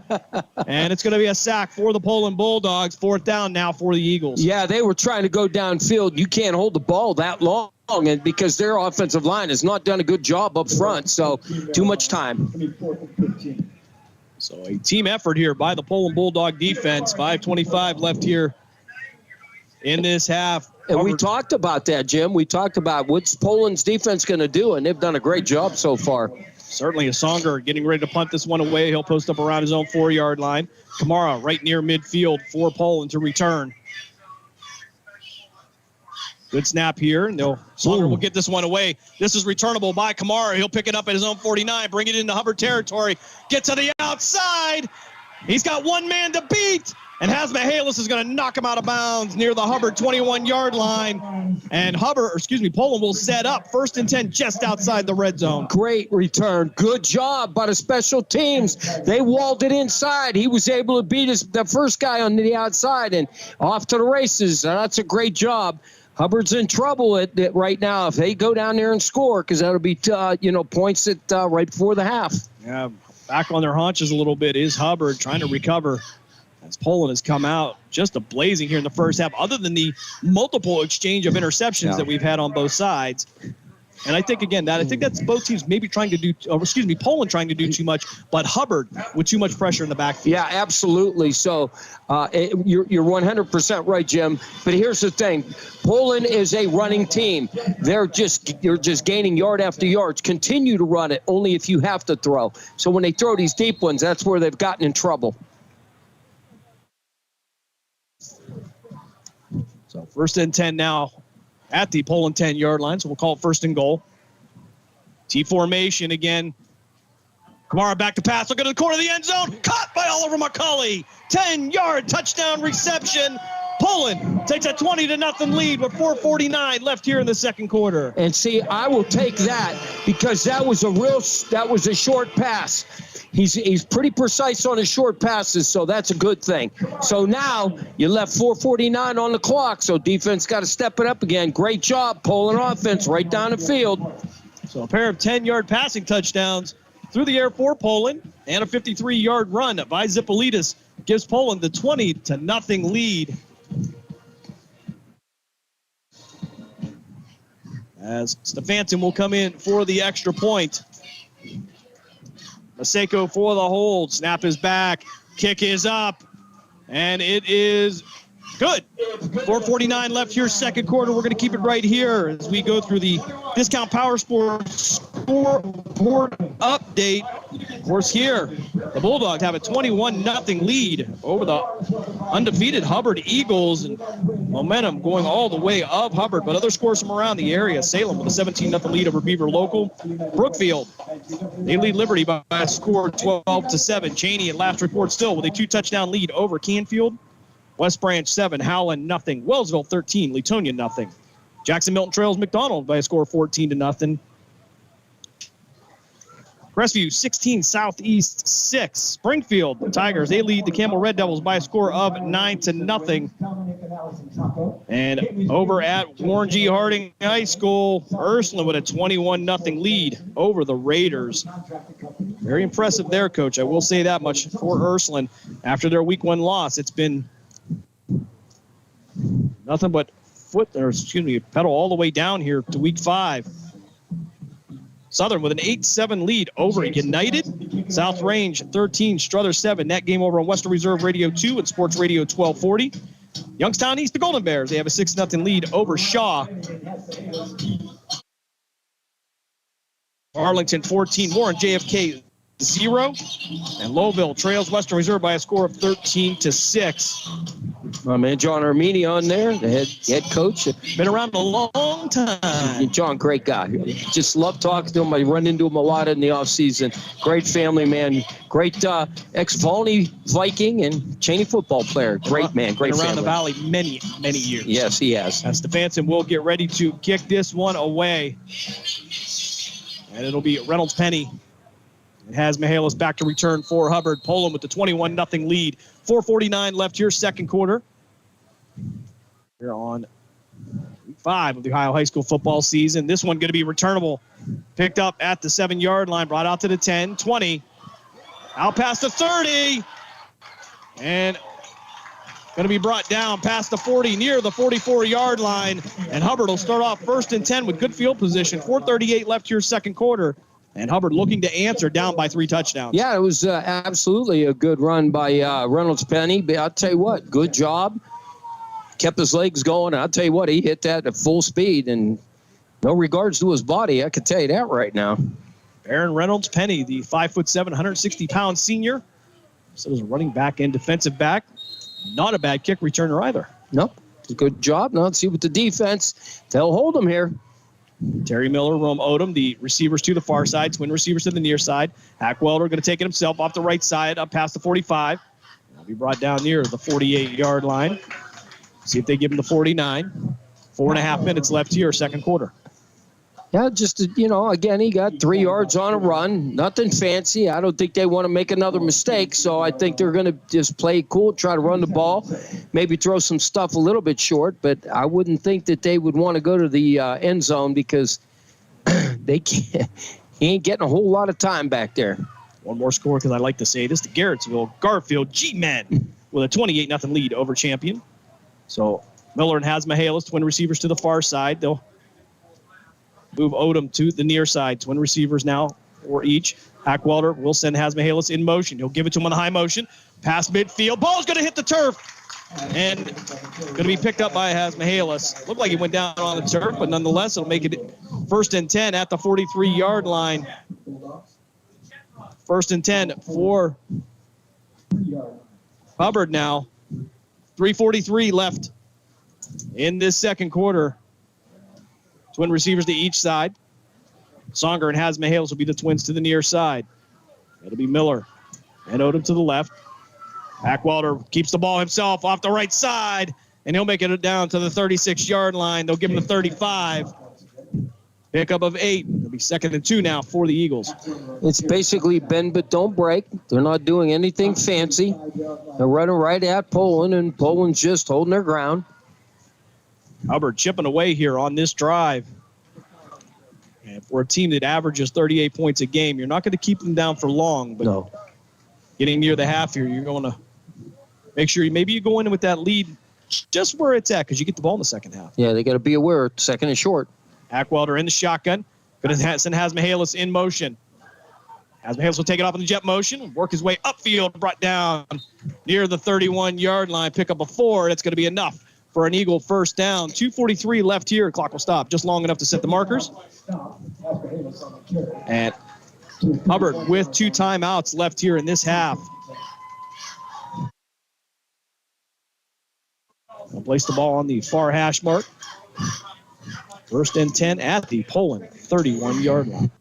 And it's going to be a sack for the Poland Bulldogs. 4th down now for the Eagles. Yeah, they were trying to go downfield. You can't hold the ball that long, and because their offensive line has not done a good job up front, so too much time. So a team effort here by the Poland Bulldog defense. 5:25 left here in this half. And we talked about that, Jim. We talked about what's Poland's defense going to do, and they've done a great job so far. Certainly a Songer getting ready to punt this one away. He'll post up around his own 4-yard line. Kamara right near midfield for Poland to return. Good snap here. No, Songer will get this one away. This is returnable by Kamara. He'll pick it up at his own 49, bring it into Hubbard territory, get to the outside. He's got one man to beat, and Mihalis is going to knock him out of bounds near the Hubbard 21-yard line. And Poland will set up 1st and 10 just outside the red zone. Great return. Good job by the special teams. They walled it inside. He was able to beat the first guy on the outside and off to the races. That's a great job. Hubbard's in trouble right now if they go down there and score, because that'll be points right before the half. Yeah, back on their haunches a little bit is Hubbard trying to recover as Poland has come out just a blazing here in the first half, other than the multiple exchange of interceptions that we've had on both sides. And I think, again, that's both teams maybe Poland trying to do too much, but Hubbard with too much pressure in the backfield. Yeah, absolutely. So you're 100% right, Jim. But here's the thing. Poland is a running team. You're just gaining yard after yard. Continue to run it, only if you have to throw. So when they throw these deep ones, that's where they've gotten in trouble. So 1st and 10 now at the Poland 10-yard line, so we'll call it 1st and goal. T formation again. Kamara back to pass. Look at the corner of the end zone. Caught by Oliver McCulley. 10-yard touchdown reception. Poland takes a 20-0 lead with 4:49 left here in the second quarter. And see, I will take that because that was a short pass. He's pretty precise on his short passes, so that's a good thing. So now you left 4:49 on the clock, so defense got to step it up again. Great job, Poland offense right down the field. So a pair of 10-yard passing touchdowns through the air for Poland, and a 53-yard run by Zipolidis gives Poland the 20-0 lead. As Stefanson will come in for the extra point. Maseko for the hold. Snap is back. Kick is up. And it is good. 4:49 left here, second quarter. We're going to keep it right here as we go through the Discount Power Sports scoreboard update. Of course, here, the Bulldogs have a 21-0 lead over the undefeated Hubbard Eagles, and momentum going all the way up Hubbard. But other scores from around the area. Salem with a 17-0 lead over Beaver Local. Brookfield, they lead Liberty by a score 12-7. Cheney at last report still with a 2-touchdown lead over Canfield. West Branch 7, Howland 0. Wellsville 13, Letonia 0. Jackson Milton trails McDonald by a score 14-0. Crestview 16, Southeast 6. Springfield, the Tigers, they lead the Campbell Red Devils by a score of 9-0. And over at Warren G. Harding High School, Ursuline with a 21-0 lead over the Raiders. Very impressive there, Coach. I will say that much for Ursuline. After their week 1 loss, it's been nothing but pedal all the way down here to week 5. Southern with an 8-7 lead over United. South Range 13, Struthers 7. That game over on Western Reserve Radio 2 and Sports Radio 1240. Youngstown East, the Golden Bears, they have a 6-0 lead over Shaw. Arlington 14, Warren JFK And Lowville trails Western Reserve by a score of 13-6. My man John Armini on there, the head coach. Been around a long time. John, great guy. Just love talking to him. I run into him a lot in the offseason. Great family man. Great ex-Volney Viking and Cheney football player. Great man. Great Been around family. the valley many, many years. Yes, he has. As Stefanson will get ready to kick this one away. And it'll be Reynolds Penny. It has Mihalis back to return for Hubbard. Poland with the 21-0 lead. 4:49 left here, second quarter. Here on week 5 of the Ohio high school football season. This one going to be returnable. Picked up at the 7-yard line, brought out to the 10, 20. Out past the 30. And going to be brought down past the 40, near the 44-yard line. And Hubbard will start off 1st and 10 with good field position. 4:38 left here, second quarter. And Hubbard looking to answer, down by 3 touchdowns. Yeah, it was absolutely a good run by Reynolds Penny. But I'll tell you what, good job. Kept his legs going. I'll tell you what, he hit that at full speed. And no regards to his body, I can tell you that right now. Aaron Reynolds Penny, the 5'7", 160-pound senior. So there's a running back and defensive back. Not a bad kick returner either. Nope. Good job. Now let's see what the defense, they'll hold him here. Terry Miller, Rome Odom, the receivers to the far side, twin receivers to the near side. Hackwelder going to take it himself off the right side, up past the 45. He'll be brought down near the 48-yard line. See if they give him the 49. 4.5 minutes left here, second quarter. Yeah, just, again, he got 3 yards on a run. Nothing fancy. I don't think they want to make another mistake, so I think they're going to just play cool, try to run the ball, maybe throw some stuff a little bit short, but I wouldn't think that they would want to go to the end zone because they can't. He ain't getting a whole lot of time back there. One more score because I like to say this to Garrettsville. Garfield G-Men with a 28-0 lead over Champion. So Miller and Hasmahalis, twin receivers to the far side. They'll move Odom to the near side. Twin receivers now for each. Hackwelder will send Hasmahalis in motion. He'll give it to him on the high motion. Pass midfield. Ball's going to hit the turf. And going to be picked up by Hasmahalis. Looked like he went down on the turf, but nonetheless, it'll make it 1st and 10 at the 43-yard line. 1st and 10 for Hubbard now. 3:43 left in this second quarter. Twin receivers to each side. Songer and Hasmahalis will be the twins to the near side. It'll be Miller and Odom to the left. Hackwelder keeps the ball himself off the right side, and he'll make it down to the 36-yard line. They'll give him the 35. Pickup of 8. It'll be 2nd and 2 now for the Eagles. It's basically bend but don't break. They're not doing anything fancy. They're running right at Poland, and Poland's just holding their ground. Hubbard chipping away here on this drive. And for a team that averages 38 points a game, you're not going to keep them down for long. But getting near the half here, you're going to make sure maybe you go in with that lead just where it's at because you get the ball in the second half. Yeah, they got to be aware. 2nd and short. Hackwelder in the shotgun. Going to send Hasmahalis in motion. Hasmahalis will take it off in the jet motion, work his way upfield, brought down near the 31-yard line, pick up a 4. That's going to be enough for an Eagle first down. 2:43 left here. Clock will stop just long enough to set the markers. And Hubbard with 2 timeouts left here in this half. He'll place the ball on the far hash mark. 1st and 10 at the Poland 31-yard line.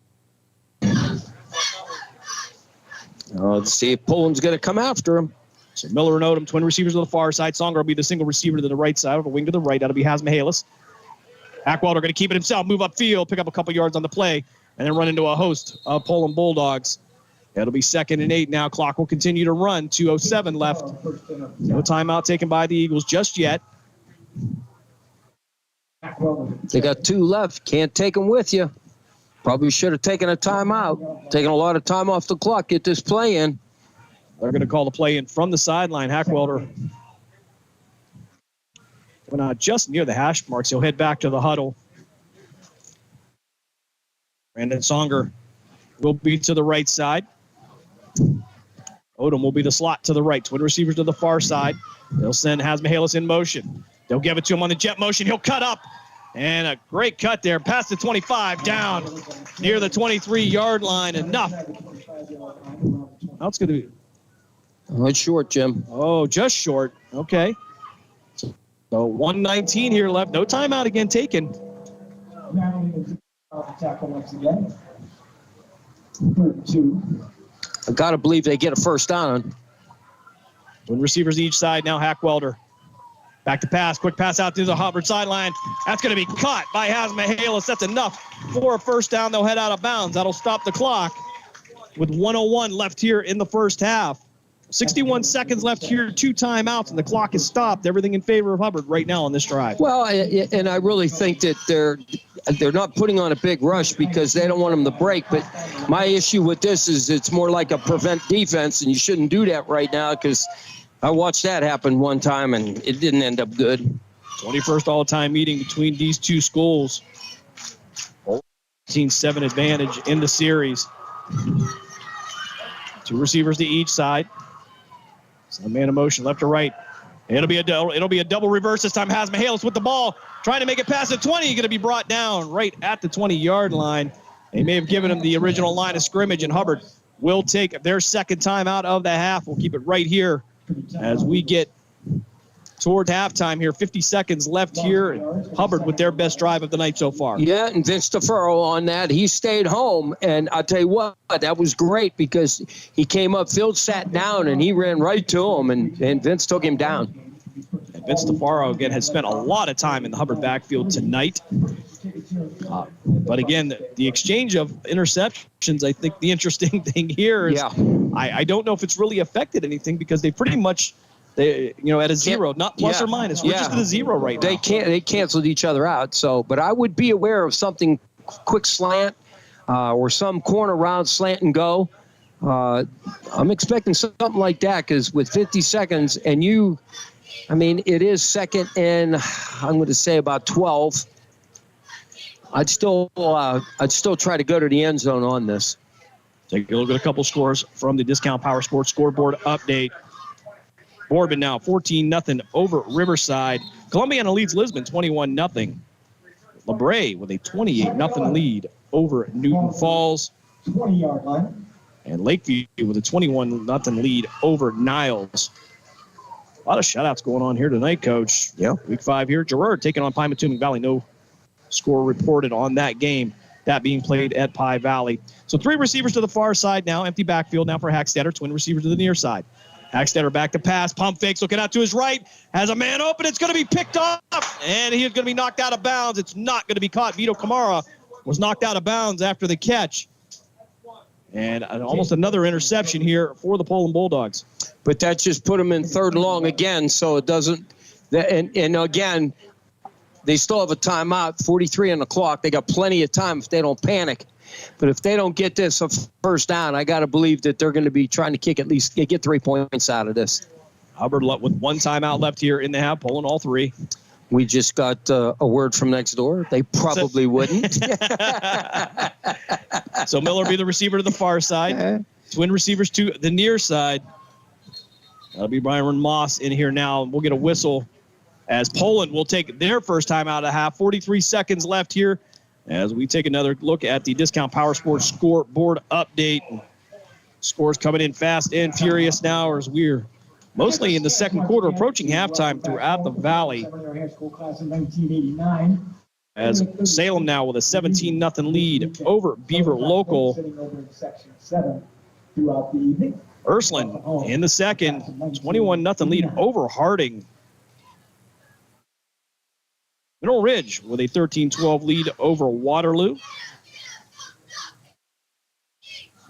Let's see if Poland's going to come after him. So Miller and Odom, twin receivers to the far side. Songer will be the single receiver to the right side, of a wing to the right. That'll be Hasmahalis. Hackwelder going to keep it himself, move upfield, pick up a couple yards on the play, and then run into a host of Poland Bulldogs. It'll be 2nd and 8 now. Clock will continue to run. 2:07 left. No timeout taken by the Eagles just yet. They got 2 left. Can't take them with you. Probably should have taken a timeout. Taking a lot of time off the clock. Get this play in. They're going to call the play in from the sideline. Hackwelder went out just near the hash marks. He'll head back to the huddle. Brandon Songer will be to the right side. Odom will be the slot to the right. Twin receivers to the far side. They'll send Hasmahalis in motion. They'll give it to him on the jet motion. He'll cut up And a great cut there, past the 25, down near the 23-yard line. Enough. Now it's going to be. Oh, it's short, Jim. Oh, just short. Okay. So 1:19 here left. No timeout again taken. Tackle once again. I got to believe they get a first down. Twin receivers each side now. Hackwelder. Back to pass. Quick pass out to the Hubbard sideline. That's going to be caught by Hasmahalis. That's enough for a first down. They'll head out of bounds. That'll stop the clock with 1:01 left here in the first half. 61 seconds left here, 2 timeouts, and the clock is stopped. Everything in favor of Hubbard right now on this drive. Well, and I really think that they're not putting on a big rush because they don't want them to break. But my issue with this is it's more like a prevent defense, and you shouldn't do that right now because I watched that happen one time, and it didn't end up good. 21st all-time meeting between these two schools. 14-7 advantage in the series. 2 receivers to each side. Some man in motion, left to right. It'll be a double reverse this time. Hasmahalis with the ball, trying to make it past the 20. Going to be brought down right at the 20-yard line. They may have given him the original line of scrimmage, and Hubbard will take their second time out of the half. We'll keep it right here as we get toward halftime here. 50 seconds left here. Hubbard with their best drive of the night so far. Yeah, and Vince DeFurro on that. He stayed home, and I'll tell you what, that was great because he came upfield, sat down, and he ran right to him, and Vince took him down. And Vince DeFurro, again, has spent a lot of time in the Hubbard backfield tonight. But again, the exchange of interceptions, I think the interesting thing here is I don't know if it's really affected anything because they pretty much – at a zero, not plus or minus. We're just at a zero right now. They canceled each other out. So, but I would be aware of something quick slant or some corner route slant and go. I'm expecting something like that because with 50 seconds and it is second and I'm going to say about 12. I'd still try to go to the end zone on this. Take a look at a couple scores from the Discount Power Sports scoreboard update. Boardman now 14-0 over Riverside. Columbiana leads Lisbon 21-0. LeBray with a 28-0 lead over Newton Falls. 20-yard line. And Lakeview with a 21-0 lead over Niles. A lot of shutouts going on here tonight, Coach. Yeah. Week 5 here. Girard taking on Pymatuning Valley. No score reported on that game. That being played at Pie Valley. So 3 receivers to the far side now. Empty backfield now for Hackstetter. Twin receivers to the near side. Hackstetter back to pass. Pump fakes, looking out to his right. Has a man open. It's going to be picked up. And he is going to be knocked out of bounds. It's not going to be caught. Vito Kamara was knocked out of bounds after the catch. And almost another interception here for the Poland Bulldogs. But that just put him in third and long again, so it doesn't. And again, they still have a timeout, 43 on the clock. They got plenty of time if they don't panic. But if they don't get this a first down, I got to believe that they're going to be trying to kick at least get 3 points out of this. Hubbard with 1 timeout left here in the half, pulling all 3. We just got a word from next door. They probably wouldn't. So Miller be the receiver to the far side. Twin receivers to the near side. That'll be Byron Moss in here now. We'll get a whistle as Poland will take their first time out of the half. 43 seconds left here as we take another look at the Discount Power Sports scoreboard update. Scores coming in fast and furious now as we're mostly in the second quarter, approaching halftime throughout the valley. As Salem now with a 17-0 lead over Beaver Local. Ursuline in the second, 21-0 lead over Harding. Mineral Ridge with a 13-12 lead over Waterloo.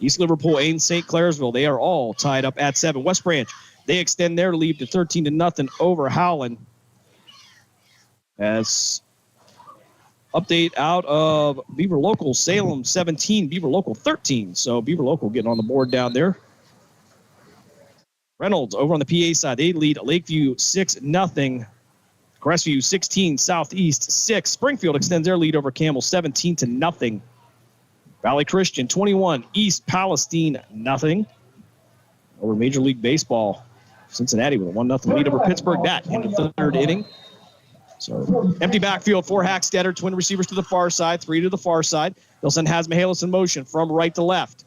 East Liverpool and St. Clairsville, they are all tied up at 7. West Branch, they extend their lead to 13-0 over Howland. As update out of Beaver Local, Salem 17, Beaver Local 13. So Beaver Local getting on the board down there. Reynolds over on the PA side, they lead Lakeview 6-0. Crestview 16, Southeast 6. Springfield extends their lead over Campbell 17-0. Valley Christian 21, East Palestine 0. Over Major League Baseball, Cincinnati with a 1-0 lead over Pittsburgh. That in the third inning. So empty backfield for Hackstetter. Twin receivers to the far side, 3 to the far side. They'll send Mihalis in motion from right to left.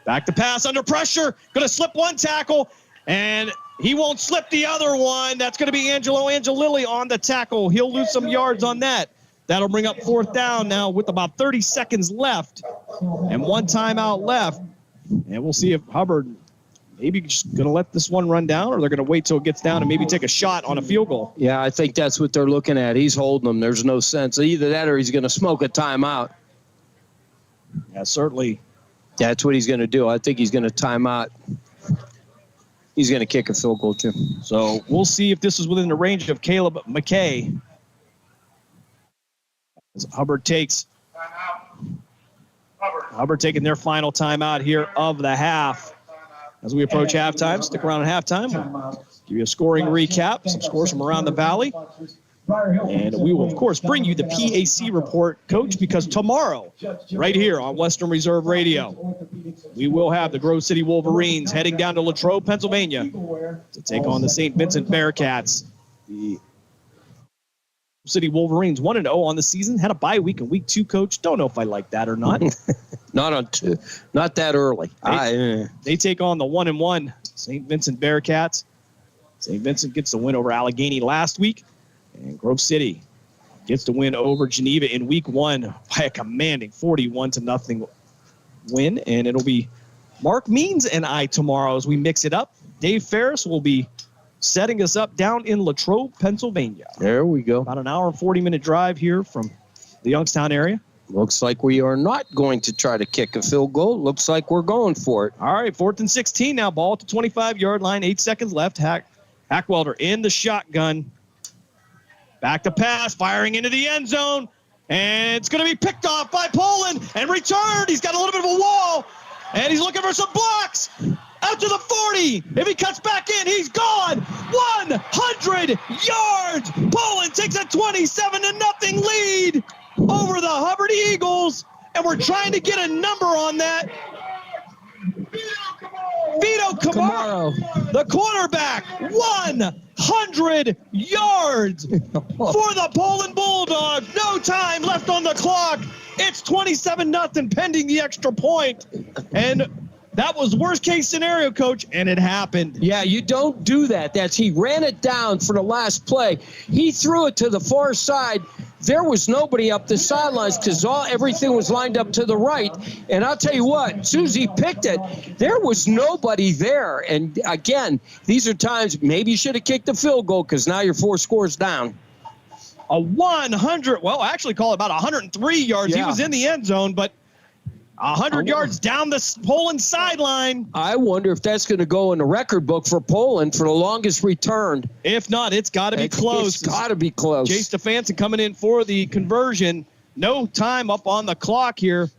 Back to pass under pressure. Going to slip one tackle, and he won't slip the other one. That's going to be Angelo Angelilli on the tackle. He'll lose some yards on that. That'll bring up 4th down now with about 30 seconds left and 1 timeout left. And we'll see if Hubbard maybe just going to let this one run down, or they're going to wait till it gets down and maybe take a shot on a field goal. Yeah, I think that's what they're looking at. He's holding them. There's no sense. Either that or he's going to smoke a timeout. Yeah, certainly. That's what he's going to do. I think he's going to time out. He's going to kick a field goal, too. So we'll see if this is within the range of Caleb McKay. As Hubbard takes. Hubbard taking their final timeout here of the half. As we approach halftime, stick around at halftime. We'll give you a scoring recap, some scores from around the valley. And we will, of course, bring you the PAC report, Coach, because tomorrow, right here on Western Reserve Radio, we will have the Grove City Wolverines heading down to Latrobe, Pennsylvania to take on the St. Vincent Bearcats. The City Wolverines 1-0 on the season, had a bye week in week 2, Coach. Don't know if I like that or not. Not that early. They take on the 1-1 St. Vincent Bearcats. St. Vincent gets the win over Allegheny last week, and Grove City gets the win over Geneva in week 1 by a commanding 41-0 win. And it'll be Mark Means and I tomorrow as we mix it up. Dave Ferris will be setting us up down in Latrobe, Pennsylvania. There we go. About an hour and 40-minute drive here from the Youngstown area. Looks like we are not going to try to kick a field goal. Looks like we're going for it. All right, 4th and 16 now. Ball at the 25-yard line. 8 seconds left. Hackwelder in the shotgun. Back to pass, firing into the end zone. And it's going to be picked off by Poland and returned. He's got a little bit of a wall, and he's looking for some blocks. Out to the 40. If he cuts back in, he's gone. 100 yards. Poland takes a 27-0 lead over the Hubbard Eagles, and we're trying to get a number on that. Vito Camaro, the quarterback, 100 yards for the Poland Bulldogs. No time left on the clock. It's 27-0 pending the extra point. And that was worst case scenario, Coach, and it happened. Yeah, you don't do that. He ran it down for the last play. He threw it to the far side. There was nobody up the sidelines because everything was lined up to the right. And I'll tell you what, Susie picked it. There was nobody there. And again, these are times maybe you should have kicked the field goal because now you're 4 scores down. A 100, well, actually call it about 103 yards. Yeah. He was in the end zone, but 100 yards down the Poland sideline. I wonder if that's going to go in the record book for Poland for the longest return. If not, it's got to be close. It's got to be close. Jay Stefanson coming in for the conversion. No time up on the clock here.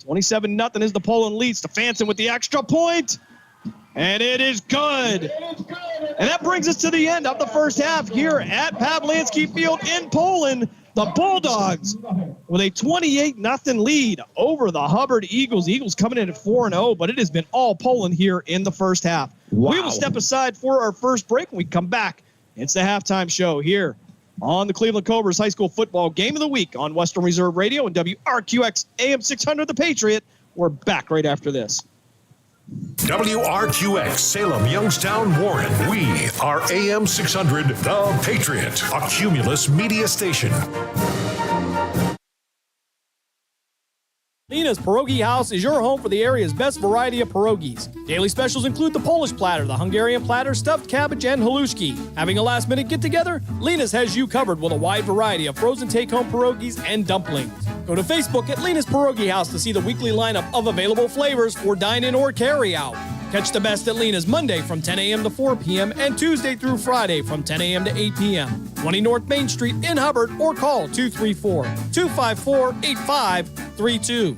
27-0 is the Poland lead. Stefanson with the extra point. And it is good. And that brings us to the end of the first half here at Pawlański Field in Poland. The Bulldogs with a 28-0 lead over the Hubbard Eagles. The Eagles coming in at 4-0, but it has been all Poland here in the first half. Wow. We will step aside for our first break. When we come back, it's the halftime show here on the Cleveland Cobras High School Football Game of the Week on Western Reserve Radio and WRQX AM 600 The Patriot. We're back right after this. WRQX, Salem, Youngstown, Warren. We are AM 600, The Patriot, a Cumulus media station. Nina's Pierogi House is your home for the area's best variety of pierogies. Daily specials include the Polish platter, the Hungarian platter, stuffed cabbage, and halushki. Having a last-minute get-together? Lena's has you covered with a wide variety of frozen take-home pierogies and dumplings. Go to Facebook at Lena's Pierogi House to see the weekly lineup of available flavors for dine-in or carry-out. Catch the best at Lena's Monday from 10 a.m. to 4 p.m. and Tuesday through Friday from 10 a.m. to 8 p.m. 20 North Main Street in Hubbard or call 234-254-8532.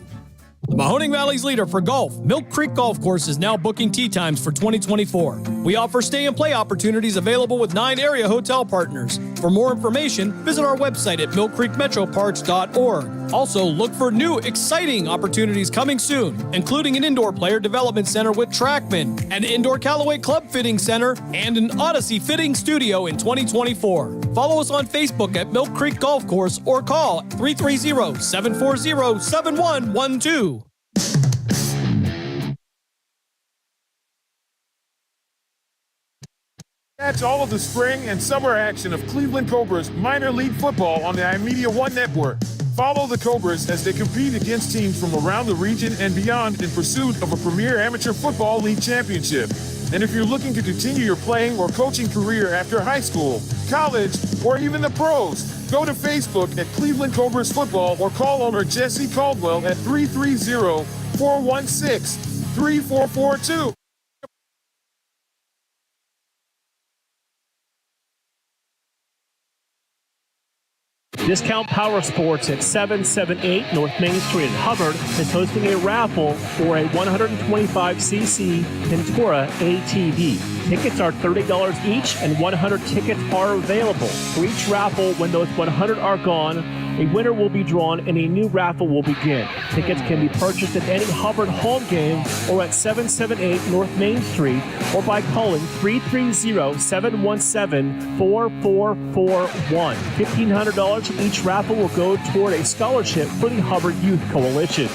The Mahoning Valley's leader for golf, Milk Creek Golf Course, is now booking tee times for 2024. We offer stay and play opportunities available with 9 area hotel partners. For For more information, visit our website at millcreekmetroparks.org. Also, look for new, exciting opportunities coming soon, including an indoor player development center with Trackman, an indoor Callaway Club Fitting Center, and an Odyssey Fitting Studio in 2024. Follow us on Facebook at Mill Creek Golf Course or call 330-740-7112. Catch all of the spring and summer action of Cleveland Cobras minor league football on the iMedia One Network. Follow the Cobras as they compete against teams from around the region and beyond in pursuit of a premier amateur football league championship. And if you're looking to continue your playing or coaching career after high school, college, or even the pros, go to Facebook at Cleveland Cobras Football or call owner Jesse Caldwell at 330-416-3442. Discount Power Sports at 778 North Main Street in Hubbard is hosting a raffle for a 125cc Ventura ATV. Tickets are $30 each, and 100 tickets are available. For each raffle, when those 100 are gone, a winner will be drawn and a new raffle will begin. Tickets can be purchased at any Hubbard home game or at 778 North Main Street or by calling 330-717-4441. $1,500 from each raffle will go toward a scholarship for the Hubbard Youth Coalition.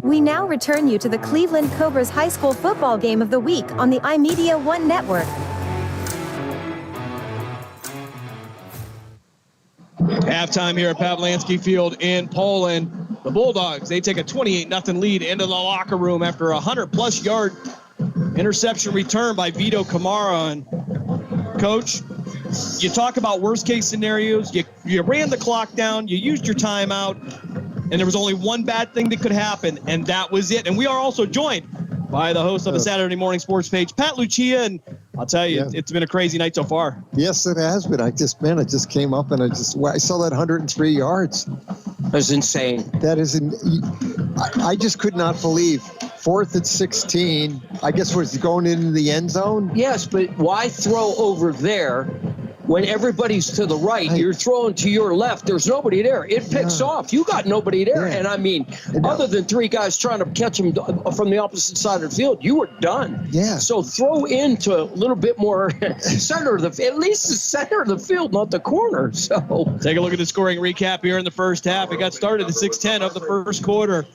We now return you to the Cleveland Cobras High School football game of the week on the iMedia One Network. Halftime here at Pavlansky Field in Poland. The Bulldogs, they take a 28-0 lead into the locker room after a 100-plus yard interception return by Vito Camara. And Coach, you talk about worst-case scenarios. You ran the clock down. You used your timeout. And there was only one bad thing that could happen, and that was it. And we are also joined by the host of the Saturday Morning Sports page, Pat Lucia. And I'll tell you, it's been a crazy night so far. Yes, it has been. It just came up, and I saw that 103 yards. That's insane. That is, I just could not believe. 4th and 16, I guess was going into the end zone? Yes, but why throw over there? When everybody's to the right, you're throwing to your left. There's nobody there. It picks off. You got nobody there. And I mean, other than three guys trying to catch him from the opposite side of the field, you were done. Yeah. So throw into a little bit more center of at least the center of the field, not the corner. So take a look at the scoring recap here in the first half. It got started at 6:10 of the first quarter,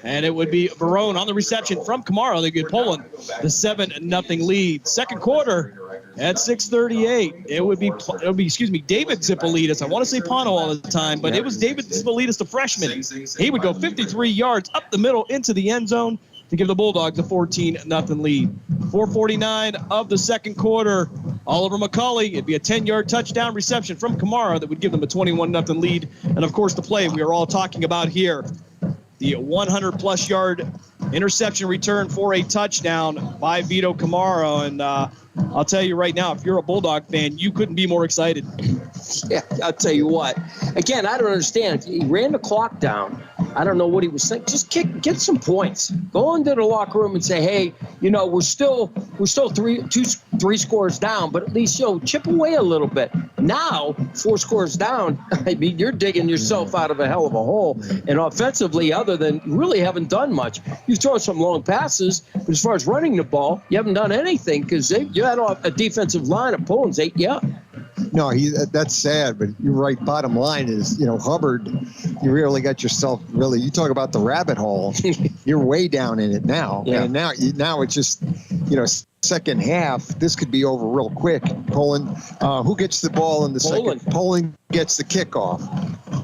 and it would be Barone on the reception from Kamara. They get Poland the 7-0 lead. Second quarter. At 6:38, it would be David Zipolidis. I want to say Pano all the time, but it was David Zipolidis, the freshman. He would go 53 yards up the middle into the end zone to give the Bulldogs a 14-0 lead. 4:49 of the second quarter. Oliver McCulley, it'd be a 10-yard touchdown reception from Kamara that would give them a 21-0 lead. And, of course, the play we are all talking about here, the 100-plus yard interception return for a touchdown by Vito Camara. And I'll tell you right now, if you're a Bulldog fan, you couldn't be more excited. Yeah, I'll tell you what. Again, I don't understand. He ran the clock down. I don't know what he was thinking. Just get some points. Go into the locker room and say, hey, we're still three scores down, but at least chip away a little bit. Now 4 scores down. I mean, you're digging yourself out of a hell of a hole. And offensively, other than really haven't done much, you throw some long passes, but as far as running the ball, you haven't done anything because you had a defensive line of Poland's 8. Yeah. No, that's sad, but you're right. Bottom line is, Hubbard, you really got yourself you talk about the rabbit hole. You're way down in it now. Yeah. And now it's just, second half, this could be over real quick. Poland, who gets the ball in the second? Poland gets the kickoff.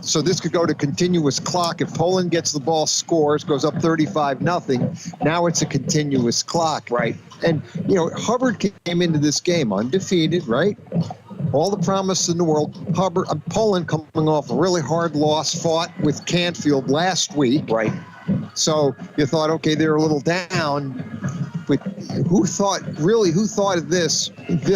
So this could go to continuous clock. If Poland gets the ball, scores, goes up 35-0. Now it's a continuous clock. Right. And, Hubbard came into this game undefeated, right? All the promise in the world. Poland coming off a really hard loss, fought with Canfield last week. Right. So you thought, okay, they're a little down. But who thought of this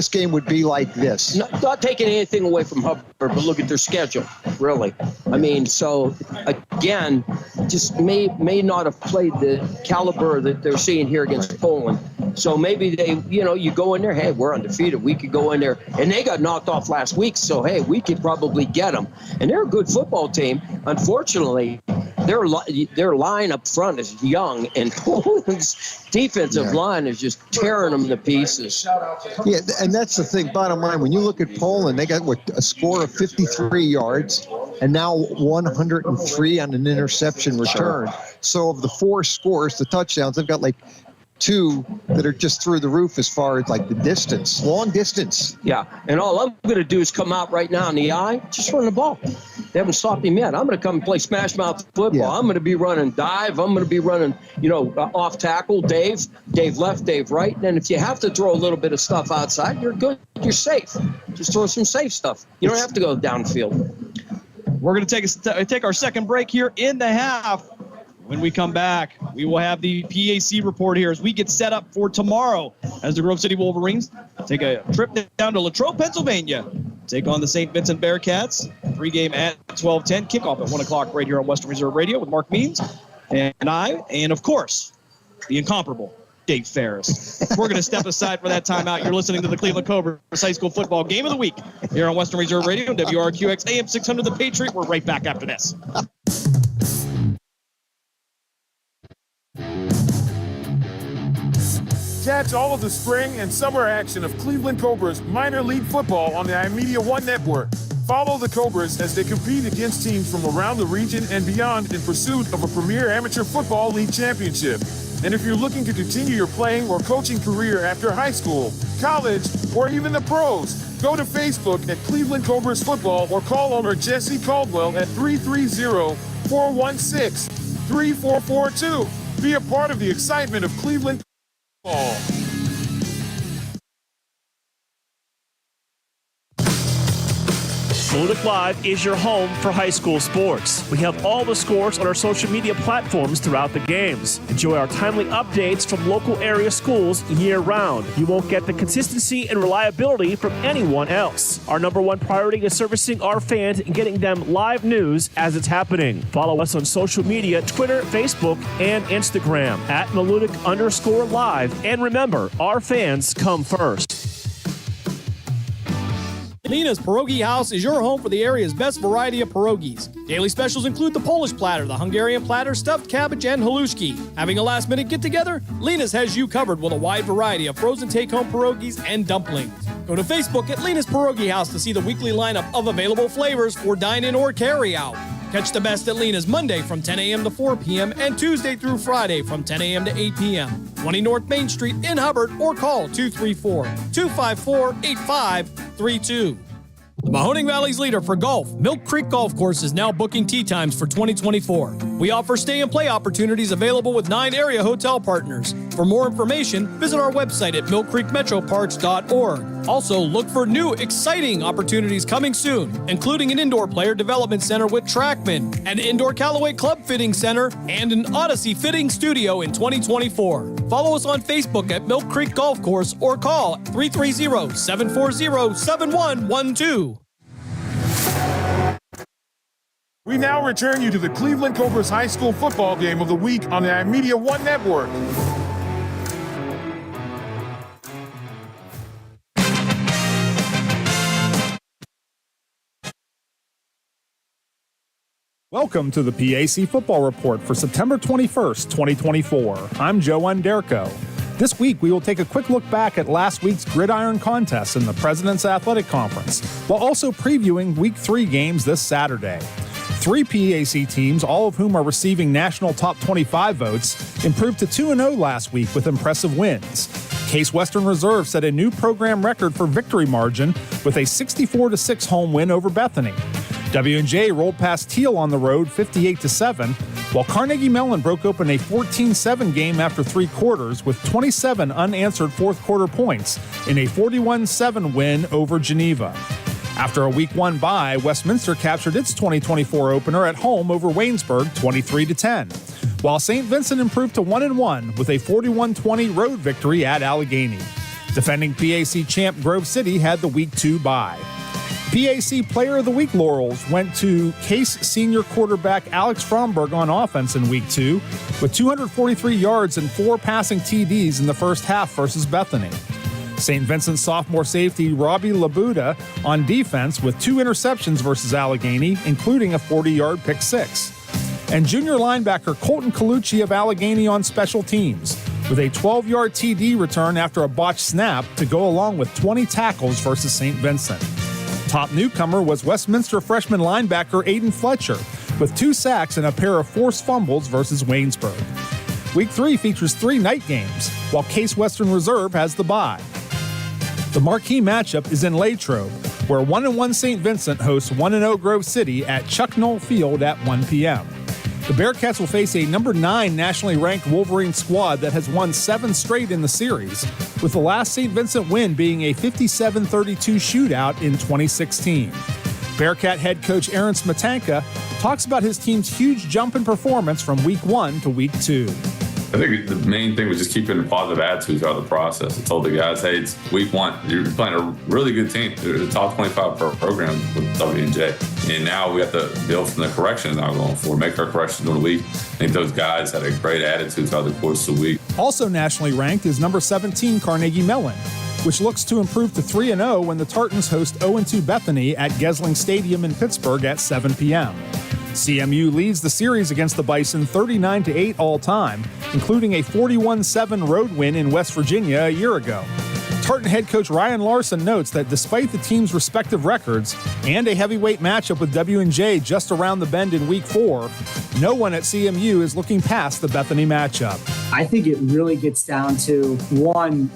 game would be like this? Not taking anything away from Hubbard, but look at their schedule, really. I mean, so, again, just may not have played the caliber that they're seeing here against Poland. So maybe they, you go in there, hey, we're undefeated. We could go in there. And they got knocked off last week, so, hey, we could probably get them. And they're a good football team. Unfortunately, their line up front is young, and Poland's defensive line is just tearing them to pieces. Yeah, and that's the thing. Bottom line, when you look at Poland, they got a score of 53 yards and now 103 on an interception return. So of the 4 scores, the touchdowns, they've got like 2 that are just through the roof as far as like the distance, long distance. Yeah, and all I'm going to do is come out right now in the eye, just run the ball. They haven't stopped him yet. I'm going to come and play smash mouth football. Yeah. I'm going to be running dive. I'm going to be running, off tackle, Dave left, Dave right. And if you have to throw a little bit of stuff outside, you're good. You're safe. Just throw some safe stuff. You don't have to go downfield. We're going to take our second break here in the half. When we come back, we will have the PAC report here as we get set up for tomorrow as the Grove City Wolverines take a trip down to Latrobe, Pennsylvania, take on the St. Vincent Bearcats. Pregame at 12:10, kickoff at 1 o'clock right here on Western Reserve Radio with Mark Means and I, and of course, the incomparable Dave Ferris. We're going to step aside for that timeout. You're listening to the Cleveland Cobras High School Football Game of the Week here on Western Reserve Radio, WRQX AM 600 The Patriot. We're right back after this. Catch all of the spring and summer action of Cleveland Cobras minor league football on the iMedia One Network. Follow the Cobras as they compete against teams from around the region and beyond in pursuit of a premier amateur football league championship. And if you're looking to continue your playing or coaching career after high school, college, or even the pros, go to Facebook at Cleveland Cobras Football or call owner Jesse Caldwell at 330-416-3442. Be a part of the excitement of Cleveland football. Bulldogs Live is your home for high school sports. We have all the scores on our social media platforms throughout the games. Enjoy our timely updates from local area schools year-round. You won't get the consistency and reliability from anyone else. Our number one priority is servicing our fans and getting them live news as it's happening. Follow us on social media, Twitter, Facebook, and Instagram at Malutic_live. And remember, our fans come first. Lena's Pierogi House is your home for the area's best variety of pierogies. Daily specials include the Polish platter, the Hungarian platter, stuffed cabbage, and halushki. Having a last-minute get-together? Lena's has you covered with a wide variety of frozen take-home pierogies and dumplings. Go to Facebook at Lena's Pierogi House to see the weekly lineup of available flavors for dine-in or carry-out. Catch the best at Lena's Monday from 10 a.m. to 4 p.m. and Tuesday through Friday from 10 a.m. to 8 p.m. 20 North Main Street in Hubbard or call 234-254-8532. The Mahoning Valley's leader for golf, Milk Creek Golf Course, is now booking tee times for 2024. We offer stay and play opportunities available with 9 area hotel partners. For more information, visit our website at millcreekmetroparks.org. Also, look for new, exciting opportunities coming soon, including an indoor player development center with Trackman, an indoor Callaway Club Fitting Center, and an Odyssey Fitting Studio in 2024. Follow us on Facebook at Milk Creek Golf Course or call 330-740-7112. We now return you to the Cleveland Cobras High School Football Game of the Week on the iMedia One Network. Welcome to the PAC Football Report for September 21st, 2024. I'm Joe Underko. This week, we will take a quick look back at last week's Gridiron contest in the President's Athletic Conference, while also previewing Week 3 games this Saturday. 3 PAC teams, all of whom are receiving national top 25 votes, improved to 2-0 last week with impressive wins. Case Western Reserve set a new program record for victory margin with a 64-6 home win over Bethany. W&J rolled past Teal on the road 58-7, while Carnegie Mellon broke open a 14-7 game after 3 quarters with 27 unanswered fourth quarter points in a 41-7 win over Geneva. After a Week 1 bye, Westminster captured its 2024 opener at home over Waynesburg 23-10, while St. Vincent improved to 1-1 with a 41-20 road victory at Allegheny. Defending PAC champ Grove City had the Week 2 bye. PAC Player of the Week laurels went to Case senior quarterback Alex Fromberg on offense in Week 2 with 243 yards and 4 passing TDs in the first half versus Bethany. St. Vincent sophomore safety Robbie Labuda on defense with 2 interceptions versus Allegheny, including a 40-yard pick six. And junior linebacker Colton Colucci of Allegheny on special teams with a 12-yard TD return after a botched snap to go along with 20 tackles versus St. Vincent. Top newcomer was Westminster freshman linebacker Aiden Fletcher with 2 sacks and a pair of forced fumbles versus Waynesburg. Week 3 features 3 night games, while Case Western Reserve has the bye. The marquee matchup is in Latrobe, where 1-1 St. Vincent hosts 1-0 Grove City at Chuck Knoll Field at 1 p.m. The Bearcats will face a number 9 nationally ranked Wolverine squad that has won 7 straight in the series, with the last St. Vincent win being a 57-32 shootout in 2016. Bearcat head coach Aaron Smetanka talks about his team's huge jump in performance from Week 1 to Week 2. I think the main thing was just keeping a positive attitude throughout the process. I told the guys, hey, it's Week 1. You're playing a really good team. They're the top 25 program with W&J. And now we have to build from the corrections now going forward, make our corrections during the week. I think those guys had a great attitude throughout the course of the week. Also nationally ranked is number 17 Carnegie Mellon, which looks to improve to 3-0 when the Tartans host 0-2 Bethany at Gesling Stadium in Pittsburgh at 7 p.m. CMU leads the series against the Bison 39-8 all-time, including a 41-7 road win in West Virginia a year ago. Tartan head coach Ryan Larson notes that despite the team's respective records and a heavyweight matchup with W&J just around the bend in Week 4, no one at CMU is looking past the Bethany matchup. I think it really gets down to one,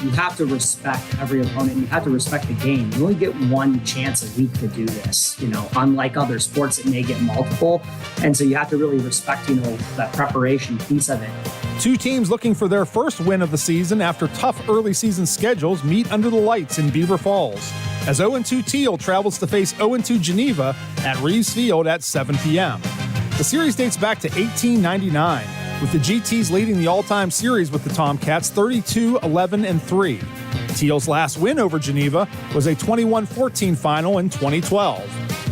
you have to respect every opponent. You have to respect the game. You only get one chance a week to do this, unlike other sports that may get multiple. And so you have to really respect, that preparation piece of it. 2 teams looking for their first win of the season after tough early season schedules meet under the lights in Beaver Falls, as 0-2 Teal travels to face 0-2 Geneva at Reeves Field at 7 p.m. The series dates back to 1899, with the GTs leading the all-time series with the Tomcats 32-11-3. Teal's last win over Geneva was a 21-14 final in 2012.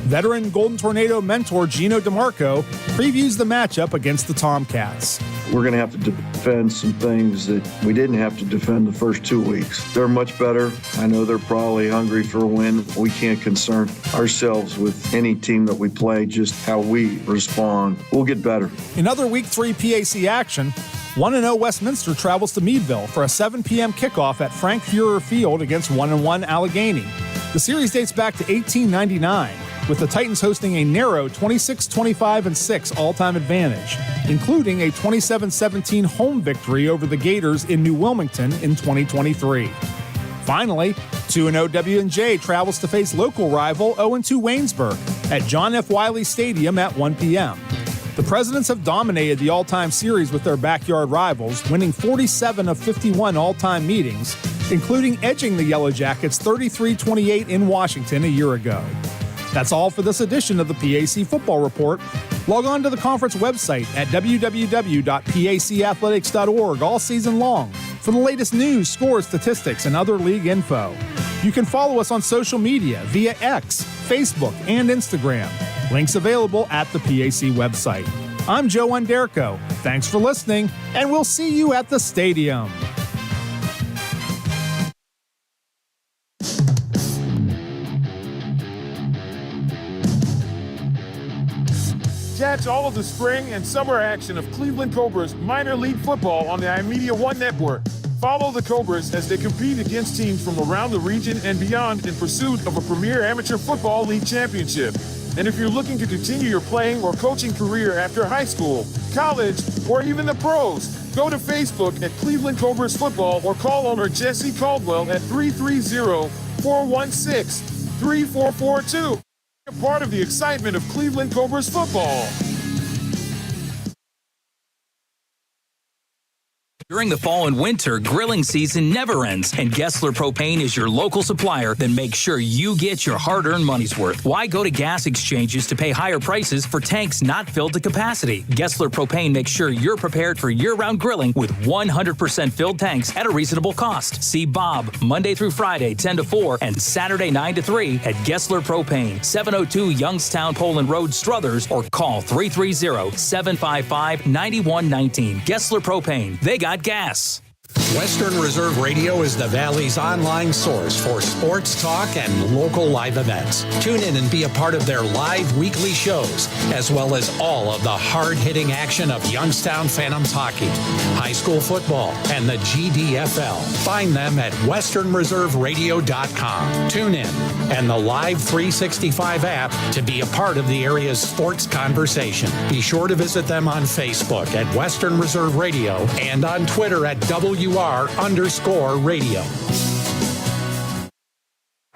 Veteran Golden Tornado mentor Gino DeMarco previews the matchup against the Tomcats. We're going to have to defend some things that we didn't have to defend the first 2 weeks. They're much better. I know they're probably hungry for a win. We can't concern ourselves with any team that we play, just how we respond. We'll get better. In other Week 3 PAC action, 1-0 Westminster travels to Meadville for a 7 p.m. kickoff at Frank Fuhrer Field against 1-1 Allegheny. The series dates back to 1899, with the Titans hosting a narrow 26-25-6 all-time advantage, including a 27-17 home victory over the Gators in New Wilmington in 2023. Finally, 2-0 W&J travels to face local rival 0-2 Waynesburg at John F. Wiley Stadium at 1 p.m. The Presidents have dominated the all-time series with their backyard rivals, winning 47 of 51 all-time meetings, including edging the Yellow Jackets 33-28 in Washington a year ago. That's all for this edition of the PAC Football Report. Log on to the conference website at www.pacathletics.org all season long for the latest news, scores, statistics, and other league info. You can follow us on social media via X, Facebook, and Instagram. Links available at the PAC website. I'm Joe Underko. Thanks for listening, and we'll see you at the stadium. Catch all of the spring and summer action of Cleveland Cobras minor league football on the iMedia One Network. Follow the Cobras as they compete against teams from around the region and beyond in pursuit of a premier amateur football league championship. And if you're looking to continue your playing or coaching career after high school, college, or even the pros, go to Facebook at Cleveland Cobras Football or call owner Jesse Caldwell at 330-416-3442. A part of the excitement of Cleveland Cobras football. During the fall and winter, grilling season never ends, and Gessler Propane is your local supplier that makes sure you get your hard-earned money's worth. Why go to gas exchanges to pay higher prices for tanks not filled to capacity? Gessler Propane makes sure you're prepared for year-round grilling with 100% filled tanks at a reasonable cost. See Bob Monday through Friday, 10 to 4, and Saturday, 9 to 3 at Gessler Propane, 702 Youngstown Poland Road, Struthers, or call 330-755-9119. Gessler Propane. They got gas. Western Reserve Radio is the Valley's online source for sports talk and local live events. Tune in and be a part of their live weekly shows, as well as all of the hard-hitting action of Youngstown Phantoms hockey, high school football, and the GDFL. Find them at westernreserveradio.com. Tune in and the Live 365 app to be a part of the area's sports conversation. Be sure to visit them on Facebook at Western Reserve Radio and on Twitter at WR_radio.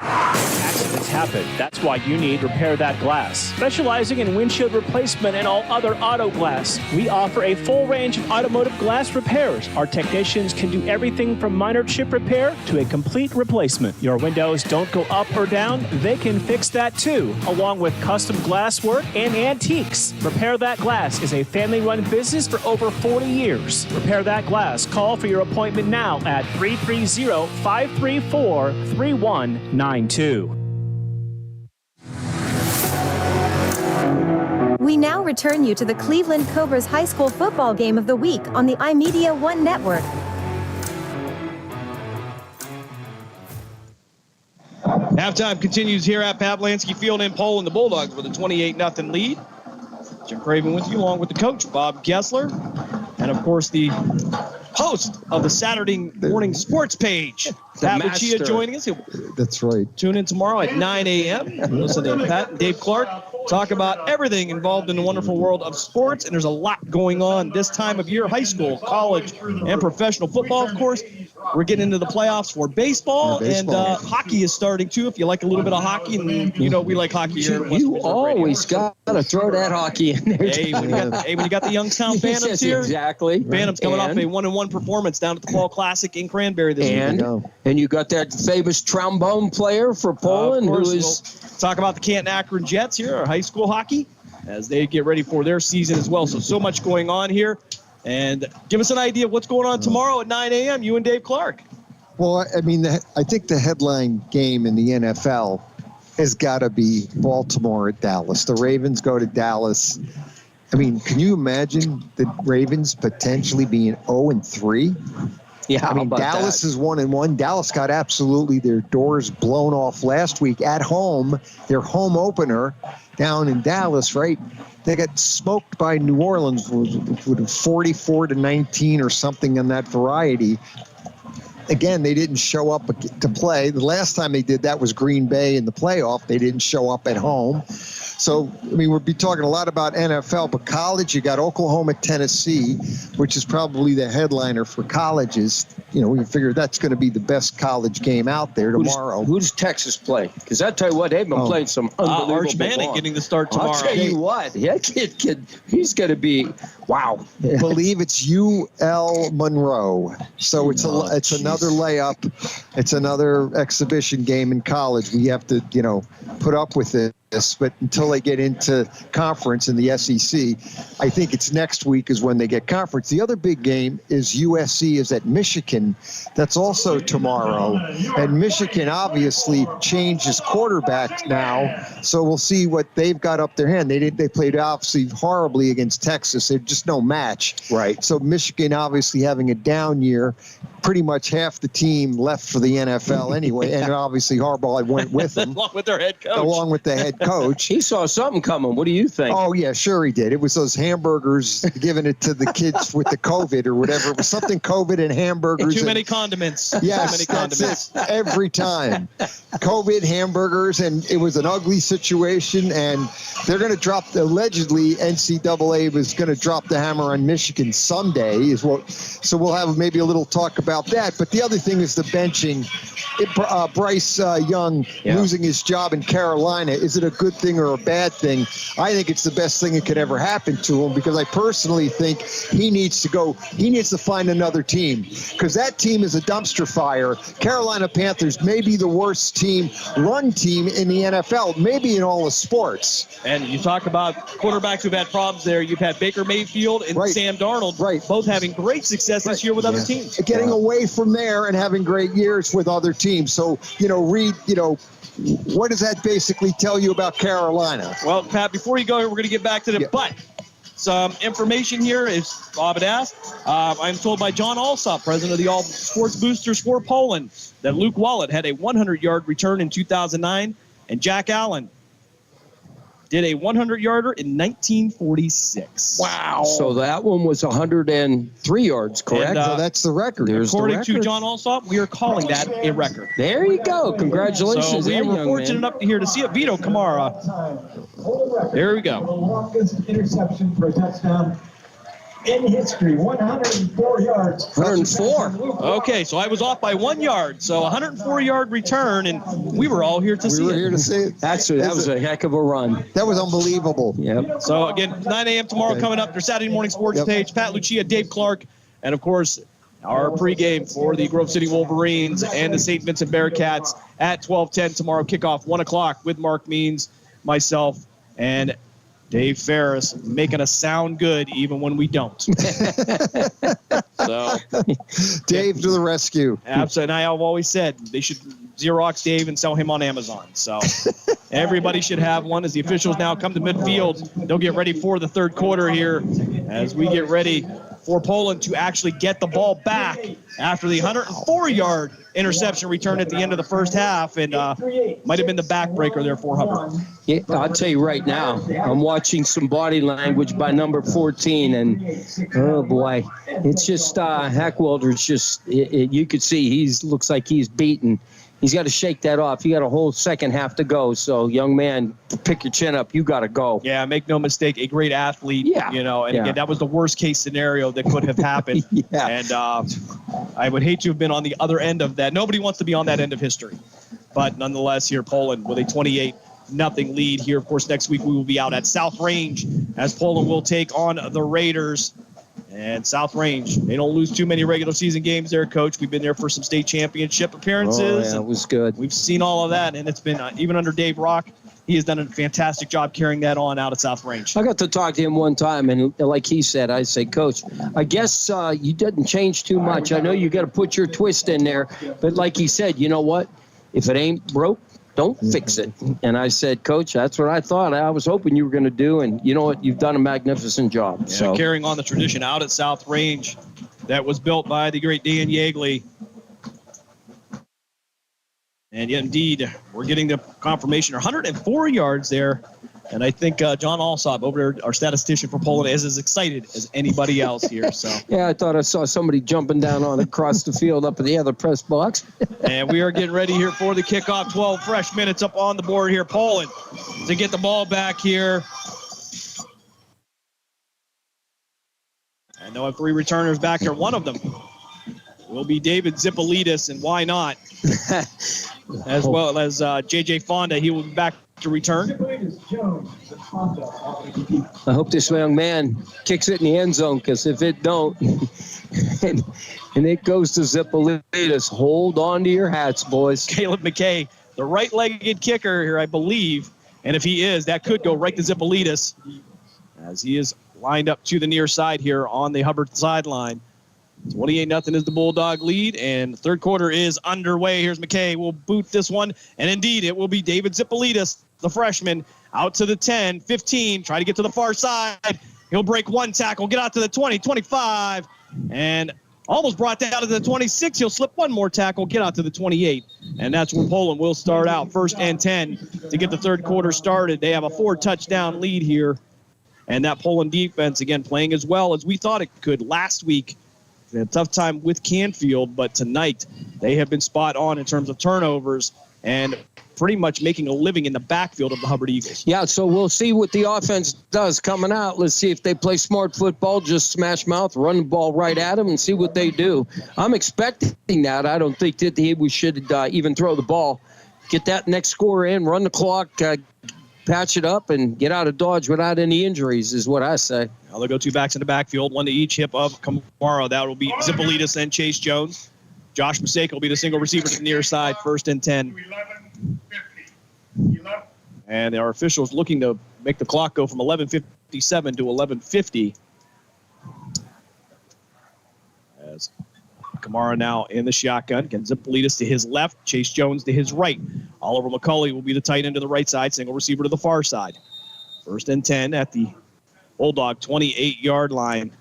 Accidents happen. That's why you need Repair That Glass. Specializing in windshield replacement and all other auto glass, we offer a full range of automotive glass repairs. Our technicians can do everything from minor chip repair to a complete replacement. Your windows don't go up or down, they can fix that too, along with custom glass work and antiques. Repair That Glass is a family-run business for over 40 years. Repair That Glass. Call for your appointment now at 330-534-3192. We now return you to the Cleveland Cobras High School Football Game of the Week on the iMedia One Network. Halftime continues here at Pavlansky Field in Poland. The Bulldogs with a 28-0 lead. Jim Craven with you, along with the coach, Bob Gessler, and, of course, the host of the Saturday morning sports page, Pat Lucia, joining us. That's right. Tune in tomorrow at 9 a.m. Listen to Pat and Dave Clark talk about everything involved in the wonderful world of sports, and there's a lot going on this time of year, high school, college, and professional football, of course. We're getting into the playoffs for baseball, and hockey is starting, too, if you like a little bit of hockey. And, you know, we like hockey here. You always got to throw that hockey in there. Hey, when you got the Youngstown Phantoms yes, here. Exactly. Phantoms coming off a 1-1 performance down at the Fall Classic in Cranberry this week. And you got that famous trombone player for Poland who is... We'll talk about the Canton Akron Jets here, our high school hockey, as they get ready for their season as well. So much going on here. And give us an idea of what's going on tomorrow at 9 a.m., you and Dave Clark. Well, I mean, I think the headline game in the NFL has got to be Baltimore at Dallas. The Ravens go to Dallas. I mean, can you imagine the Ravens potentially being 0-3? Yeah, I mean, Dallas is 1-1. Dallas got absolutely their doors blown off last week at home, their home opener down in Dallas, right? They got smoked by New Orleans with 44-19 or something in that variety. Again, they didn't show up to play. The last time they did that was Green Bay in the playoff. They didn't show up at home. So, I mean, we'll be talking a lot about NFL, but college, you got Oklahoma, Tennessee, which is probably the headliner for colleges. You know, we figure that's going to be the best college game out there tomorrow. Who does Texas play? Because I tell you what, they've been playing some unbelievable Arch Manning ball. getting the start tomorrow. I'll tell you what, that kid, he's going to be, wow. I believe it's UL Monroe. So it's another layup. It's another exhibition game in college. We have to, put up with it. But until they get into conference in the SEC, I think it's next week is when they get conference. The other big game is USC is at Michigan. That's also tomorrow. And Michigan obviously changed his quarterback now, so we'll see what they've got up their hand. They played obviously horribly against Texas. They're just no match. Right. So Michigan obviously having a down year. Pretty much half the team left for the NFL anyway, and obviously Harbaugh went with them. Along with their head coach. Along with the head coach. He saw something coming. What do you think? Oh, yeah, sure he did. It was those hamburgers, giving it to the kids with the COVID or whatever. It was something COVID and hamburgers hamburgers. Too many condiments. Yes, too many condiments. every time. COVID hamburgers, and it was an ugly situation, and they're going to drop, allegedly, NCAA was going to drop the hammer on Michigan Sunday, so we'll have maybe a little talk about that. But the other thing is the benching. Bryce Young losing his job in Carolina, is it a good thing or a bad thing? I think it's the best thing that could ever happen to him, because I personally think he needs to find another team, because that team is a dumpster fire. Carolina Panthers may be the worst run team in the NFL, maybe in all of sports. And you talk about quarterbacks who've had problems there. You've had Baker Mayfield and Sam Darnold, both having great success this year with other teams. Getting away from there and having great years with other teams. So, Reed, what does that basically tell you about Carolina? Well, Pat, before you go here, we're going to get back to the but. Some information here, as Bob had asked. I'm told by John Alsop, president of the All Sports Boosters for Poland, that Luke Wallet had a 100-yard return in 2009, and Jack Allen did a 100-yarder in 1946. Wow. So that one was 103 yards, correct? And, so that's the record. According to John Alsop, we are calling that a record. There you go. Congratulations. So we were fortunate enough to see it. Vito Kamara. There we go. Longest interception for a touchdown in history, 104 yards. 104. Okay, so I was off by 1 yard. So 104-yard return, and we were all here to see it. We were here to see it. That was a heck of a run. That was unbelievable. Yep. So, again, 9 a.m. tomorrow coming up. Their Saturday morning sports page. Pat Lucia, Dave Clark, and, of course, our pregame for the Grove City Wolverines and the St. Vincent Bearcats at 12:10 tomorrow. Kickoff 1 o'clock with Mark Means, myself, and Dave Ferris, making us sound good even when we don't. So, Dave to the rescue. Absolutely. And I have always said they should Xerox Dave and sell him on Amazon. So everybody should have one. As the officials now come to midfield, they'll get ready for the third quarter here as we get ready for Poland to actually get the ball back after the 104-yard interception return at the end of the first half, and might have been the backbreaker there for Hubbard. Yeah, I'll tell you right now, I'm watching some body language by number 14, and oh boy, it's just Hackwelder. It's just you could see he looks like he's beaten. He's got to shake that off. You got a whole second half to go. So, young man, pick your chin up. You got to go. Yeah, make no mistake, a great athlete. Yeah. And again, that was the worst case scenario that could have happened. And I would hate to have been on the other end of that. Nobody wants to be on that end of history. But nonetheless, here Poland with a 28-0 lead here. Of course, next week we will be out at South Range as Poland will take on the Raiders. And South Range, they don't lose too many regular season games there, Coach. We've been there for some state championship appearances. Oh, yeah, it was good. We've seen all of that, and it's been, even under Dave Rock, he has done a fantastic job carrying that on out at South Range. I got to talk to him one time, and like he said, I say, Coach, I guess you didn't change too much. I know you got to put your twist in there, but like he said, you know what? If it ain't broke, don't fix it. And I said, Coach, that's what I thought. I was hoping you were going to do. And you know what? You've done a magnificent job. Yeah, so carrying on the tradition out at South Range that was built by the great Dan Yeagley. And yet, indeed, we're getting the confirmation. 104 yards there. And I think John Alsop, over there, our statistician for Poland, is as excited as anybody else here. So yeah, I thought I saw somebody jumping down on across the field up in the other press box. And we are getting ready here for the kickoff. 12 fresh minutes up on the board here. Poland to get the ball back here. And they'll have three returners back here. One of them will be David Zipolidis, and why not? As well as J.J. Fonda. He will be back to return. I hope this young man kicks it in the end zone, because if it don't, and it goes to Zipolidis, hold on to your hats, boys. Caleb McKay, the right-legged kicker here, I believe. And if he is, that could go right to Zipolidis, as he is lined up to the near side here on the Hubbard sideline. 28-0 is the Bulldog lead, and the third quarter is underway. Here's McKay. We'll boot this one, and indeed, it will be David Zipolidis, the freshman, out to the 10, 15, try to get to the far side. He'll break one tackle, get out to the 20, 25, and almost brought down to the 26. He'll slip one more tackle, get out to the 28, and that's where Poland will start out. 1st and 10 to get the third quarter started. They have a 4-touchdown lead here, and that Poland defense, again, playing as well as we thought it could last week. They had a tough time with Canfield, but tonight they have been spot on in terms of turnovers and pretty much making a living in the backfield of the Hubbard Eagles. Yeah, so we'll see what the offense does coming out. Let's see if they play smart football, just smash mouth, run the ball right at them, and see what they do. I'm expecting that. I don't think that we should even throw the ball. Get that next score in, run the clock, patch it up, and get out of Dodge without any injuries is what I say. Now they'll go two backs in the backfield, one to each hip of Kamara. That will be Zipolitis and Chase Jones. Josh Maseka will be the single receiver to the near side, 1st and 10. And our officials looking to make the clock go from 11:57 to 11:50. As Kamara now in the shotgun. Again, Zipolitis to his left, Chase Jones to his right. Oliver McCulley will be the tight end to the right side, single receiver to the far side. 1st and 10 at the Bulldog 28-yard line.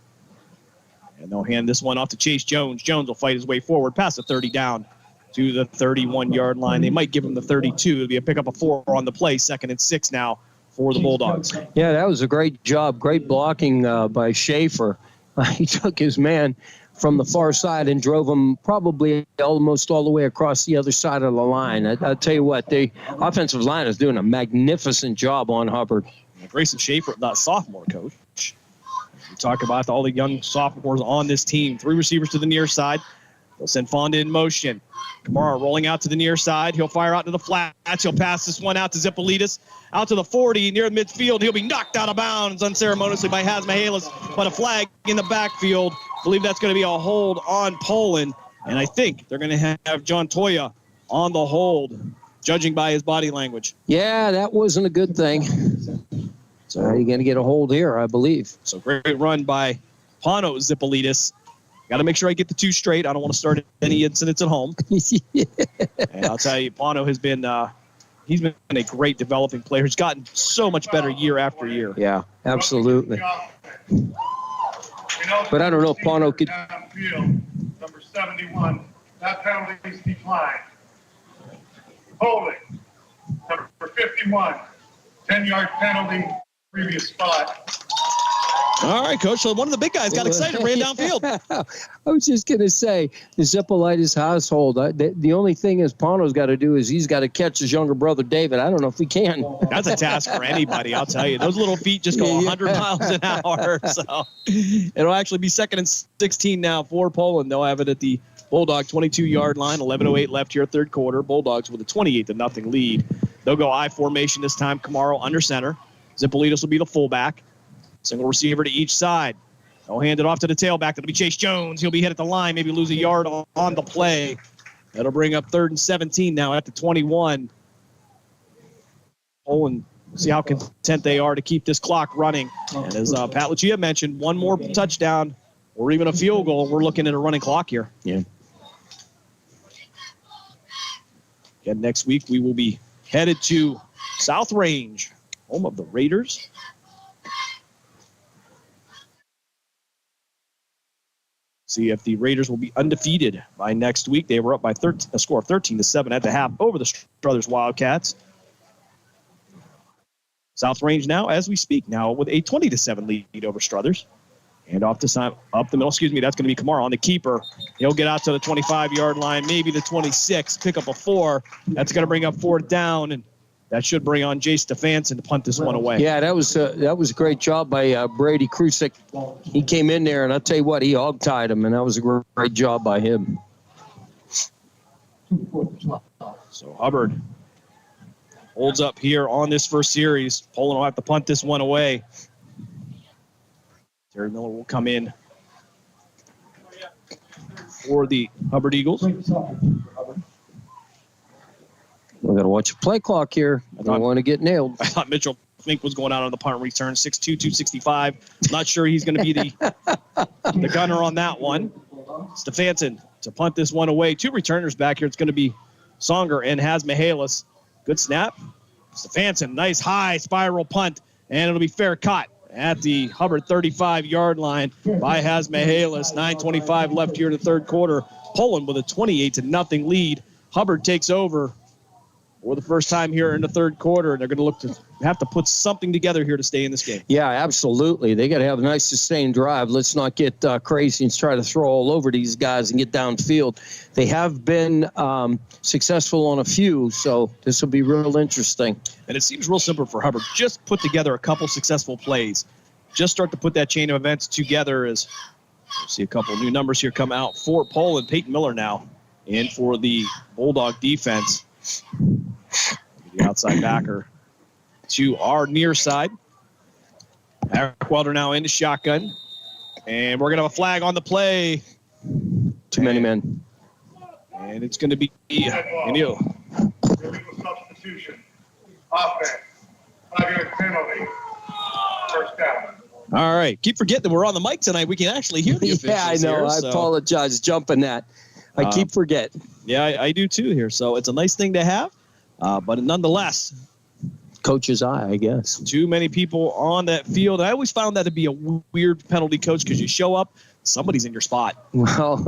And they'll hand this one off to Chase Jones. Jones will fight his way forward past the 30 down to the 31-yard line. They might give him the 32. It'll be a pick up of 4 on the play. 2nd and 6 now for the Bulldogs. Yeah, that was a great job. Great blocking by Schaefer. He took his man from the far side and drove him probably almost all the way across the other side of the line. I'll tell you what, the offensive line is doing a magnificent job on Hubbard. Grayson Schaefer, that sophomore coach. We talk about all the young sophomores on this team. 3 receivers to the near side. They'll send Fonda in motion. Kamara rolling out to the near side. He'll fire out to the flats. He'll pass this one out to Zipolitis. Out to the 40, near midfield. He'll be knocked out of bounds unceremoniously by Hasmahalis, but a flag in the backfield. I believe that's going to be a hold on Poland. And I think they're going to have John Toya on the hold, judging by his body language. Yeah, that wasn't a good thing. So you're going to get a hold here, I believe. So great run by Pano Zipolitis. Got to make sure I get the 2 straight. I don't want to start any incidents at home. Yeah. And I'll tell you, Pano has been he's been a great developing player. He's gotten so much better year after year. Yeah, absolutely. But I don't know if Pano could. Number 71, that penalty is declined. Holding, number 51, 10-yard penalty, previous spot. All right, Coach. So one of the big guys got excited, ran downfield. I was just going to say, the Zipolitis household, the only thing is Pano's got to do is he's got to catch his younger brother, David. I don't know if he can. That's a task for anybody, I'll tell you. Those little feet just go 100 miles an hour. So it'll actually be 2nd and 16 now for Poland. They'll have it at the Bulldog 22-yard line, 11:08 left here, 3rd quarter. Bulldogs with a 28-0 lead. They'll go I formation this time. Kamara under center. Zipolitis will be the fullback. Single receiver to each side. They'll hand it off to the tailback. That'll be Chase Jones. He'll be hit at the line, maybe lose a yard on the play. That'll bring up 3rd and 17 now at the 21. Poland, see how content they are to keep this clock running. And as Pat Lucia mentioned, one more touchdown or even a field goal, we're looking at a running clock here. Yeah. Again, next week we will be headed to South Range, home of the Raiders. See if the Raiders will be undefeated by next week. They were up by a score of 13-7 at the half over the Struthers Wildcats. South Range now, as we speak, now with a 20-7 lead over Struthers. And off this time, up the middle, that's going to be Kamara on the keeper. He'll get out to the 25-yard line, maybe the 26, pick up a 4. That's going to bring up 4th down, and that should bring on Jay Stefanson to punt this one away. Yeah, that was a great job by Brady Krusik. He came in there, and I'll tell you what, he hog-tied him, and that was a great job by him. So Hubbard holds up here on this first series. Poland will have to punt this one away. Terry Miller will come in for the Hubbard Eagles. We're going to watch a play clock here. I don't want to get nailed. I thought Mitchell Fink was going out on the punt return, 6'2", 265. Not sure he's going to be the gunner on that one. Stefanson to punt this one away. 2 returners back here. It's going to be Songer and Hasmahalis. Good snap. Stefanson, nice high spiral punt, and it'll be fair caught at the Hubbard 35-yard line by Hasmahalis. 9:25 left here in the 3rd quarter. Poland with a 28-0 lead. Hubbard takes over for the first time here in the 3rd quarter, and they're going to look to have to put something together here to stay in this game. Yeah, absolutely. They got to have a nice sustained drive. Let's not get crazy and try to throw all over these guys and get downfield. They have been successful on a few, so this will be real interesting. And it seems real simple for Hubbard. Just put together a couple successful plays. Just start to put that chain of events together as we'll see a couple new numbers here come out for Poland. Peyton Miller now in for the Bulldog defense. The outside backer to our near side. Welder now into shotgun. And we're going to have a flag on the play. Too many men. And it's going to be Illegal substitution. Offense. 5-yard penalty. First down. All right. Keep forgetting that we're on the mic tonight. We can actually hear the officials. Yeah, I know. Here, I apologize jumping that. I keep forgetting. Yeah, I do too here. So it's a nice thing to have. But nonetheless, coach's eye, I guess. Too many people on that field. I always found that to be a weird penalty, Coach, because you show up, somebody's in your spot. Well,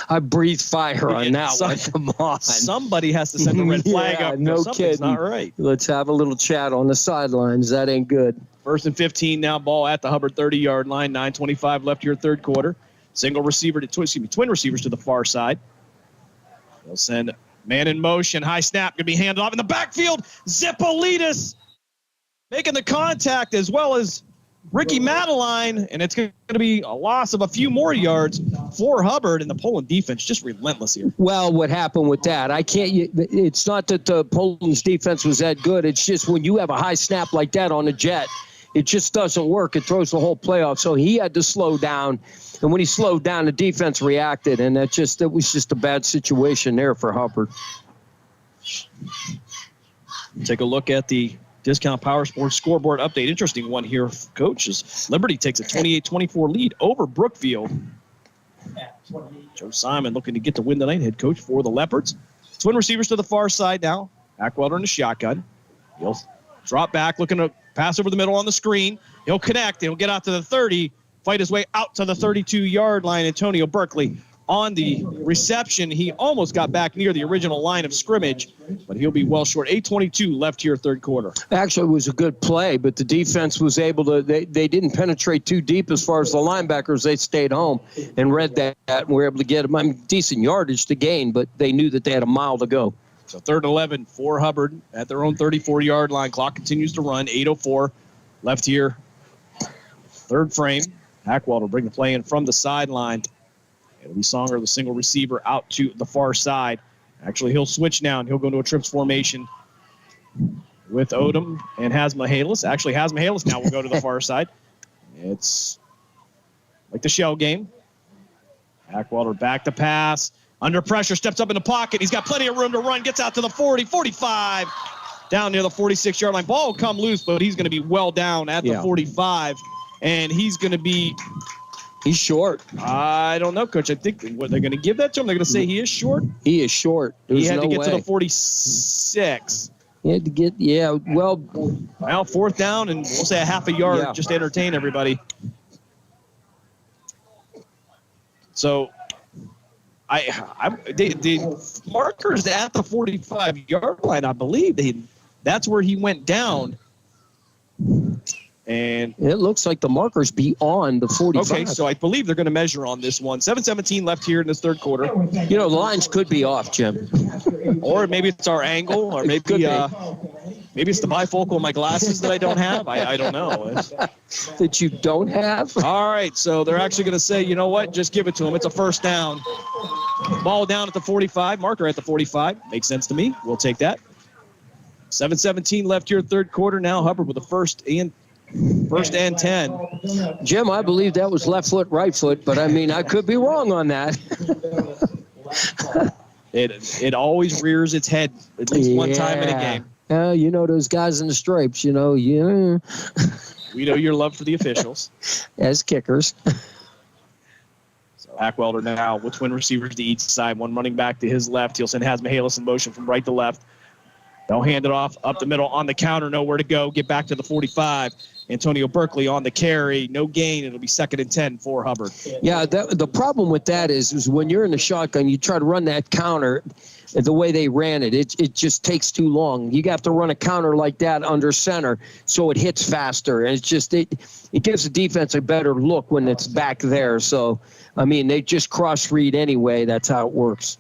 I breathe fire on that one. Come on. Somebody has to send the red flag up. No Something's kidding. not right. Let's have a little chat on the sidelines. That ain't good. 1st and 15 now, ball at the Hubbard 30-yard line. 9:25 left here, third quarter. Single receiver twin receivers to the far side. They'll send man in motion. High snap going to be handed off in the backfield. Zippolitis making the contact as well as Ricky Madeline, and it's going to be a loss of a few more yards for Hubbard, and the Poland defense just relentless here. Well, what happened with that? It's not that the Poland's defense was that good. It's just when you have a high snap like that on a jet, it just doesn't work. It throws the whole play off. So he had to slow down, and when he slowed down, the defense reacted, and it was just a bad situation there for Hubbard. Take a look at the Discount Power Sports scoreboard update. Interesting one here, coaches. Liberty takes a 28-24 lead over Brookfield. Joe Simon looking to get the win tonight, head coach for the Leopards. Twin receivers to the far side now. Ackwelder in the shotgun. He'll drop back, looking to pass over the middle on the screen. He'll connect. He'll get out to the 30, fight his way out to the 32-yard line. Antonio Berkeley on the reception. He almost got back near the original line of scrimmage, but he'll be well short. 8:22 left here, third quarter. Actually, it was a good play, but the defense was able to, they didn't penetrate too deep as far as the linebackers. They stayed home and read that and were able to get decent yardage to gain, but they knew that they had a mile to go. So 3rd and 11 for Hubbard at their own 34-yard line. Clock continues to run. 8:04 left here. Third frame. Hackwell will bring the play in from the sideline. It'll be Songer, the single receiver, out to the far side. Actually, he'll switch now, and he'll go into a trips formation with Odom and Hasmahalis. Actually, Hasmahalis now will go to the far side. It's like the shell game. Hackwelder back to pass. Under pressure, steps up in the pocket. He's got plenty of room to run. Gets out to the 40, 45. Down near the 46-yard line. Ball will come loose, but he's going to be well down at the 45. And he's going to be... He's short. I don't know, Coach. I think what they're going to give that to him. They're going to say he is short. He is short. He had to get to the 46. He had to get, well, 4th down, and we'll say a half a yard just to entertain everybody. So, the markers at the 45-yard line, I believe, that's where he went down. And it looks like the marker's beyond the 45. Okay, so I believe they're going to measure on this one. 7:17 left here in this third quarter. You know, the lines could be off, Jim. Or maybe it's our angle, or maybe it's the bifocal in my glasses that I don't have. I don't know. That you don't have? All right, so they're actually going to say, you know what, just give it to him. It's a first down. Ball down at the 45, marker at the 45. Makes sense to me. We'll take that. 7:17 left here, third quarter. Now Hubbard with the first and 10. Jim, I believe that was left foot, right foot, but I mean, I could be wrong on that. It always rears its head at least one time in a game. You know those guys in the stripes, We know your love for the officials. As kickers. So Hackwelder now with twin receivers to each side, one running back to his left. He'll send Hasmahalis in motion from right to left. They'll hand it off up the middle on the counter, nowhere to go. Get back to the 45. Antonio Berkeley on the carry, no gain. It'll be 2nd and 10 for Hubbard. Yeah, the problem with that is when you're in the shotgun, you try to run that counter the way they ran it. It just takes too long. You have to run a counter like that under center so it hits faster. And it gives the defense a better look when it's back there. So, I mean, they just cross-read anyway. That's how it works.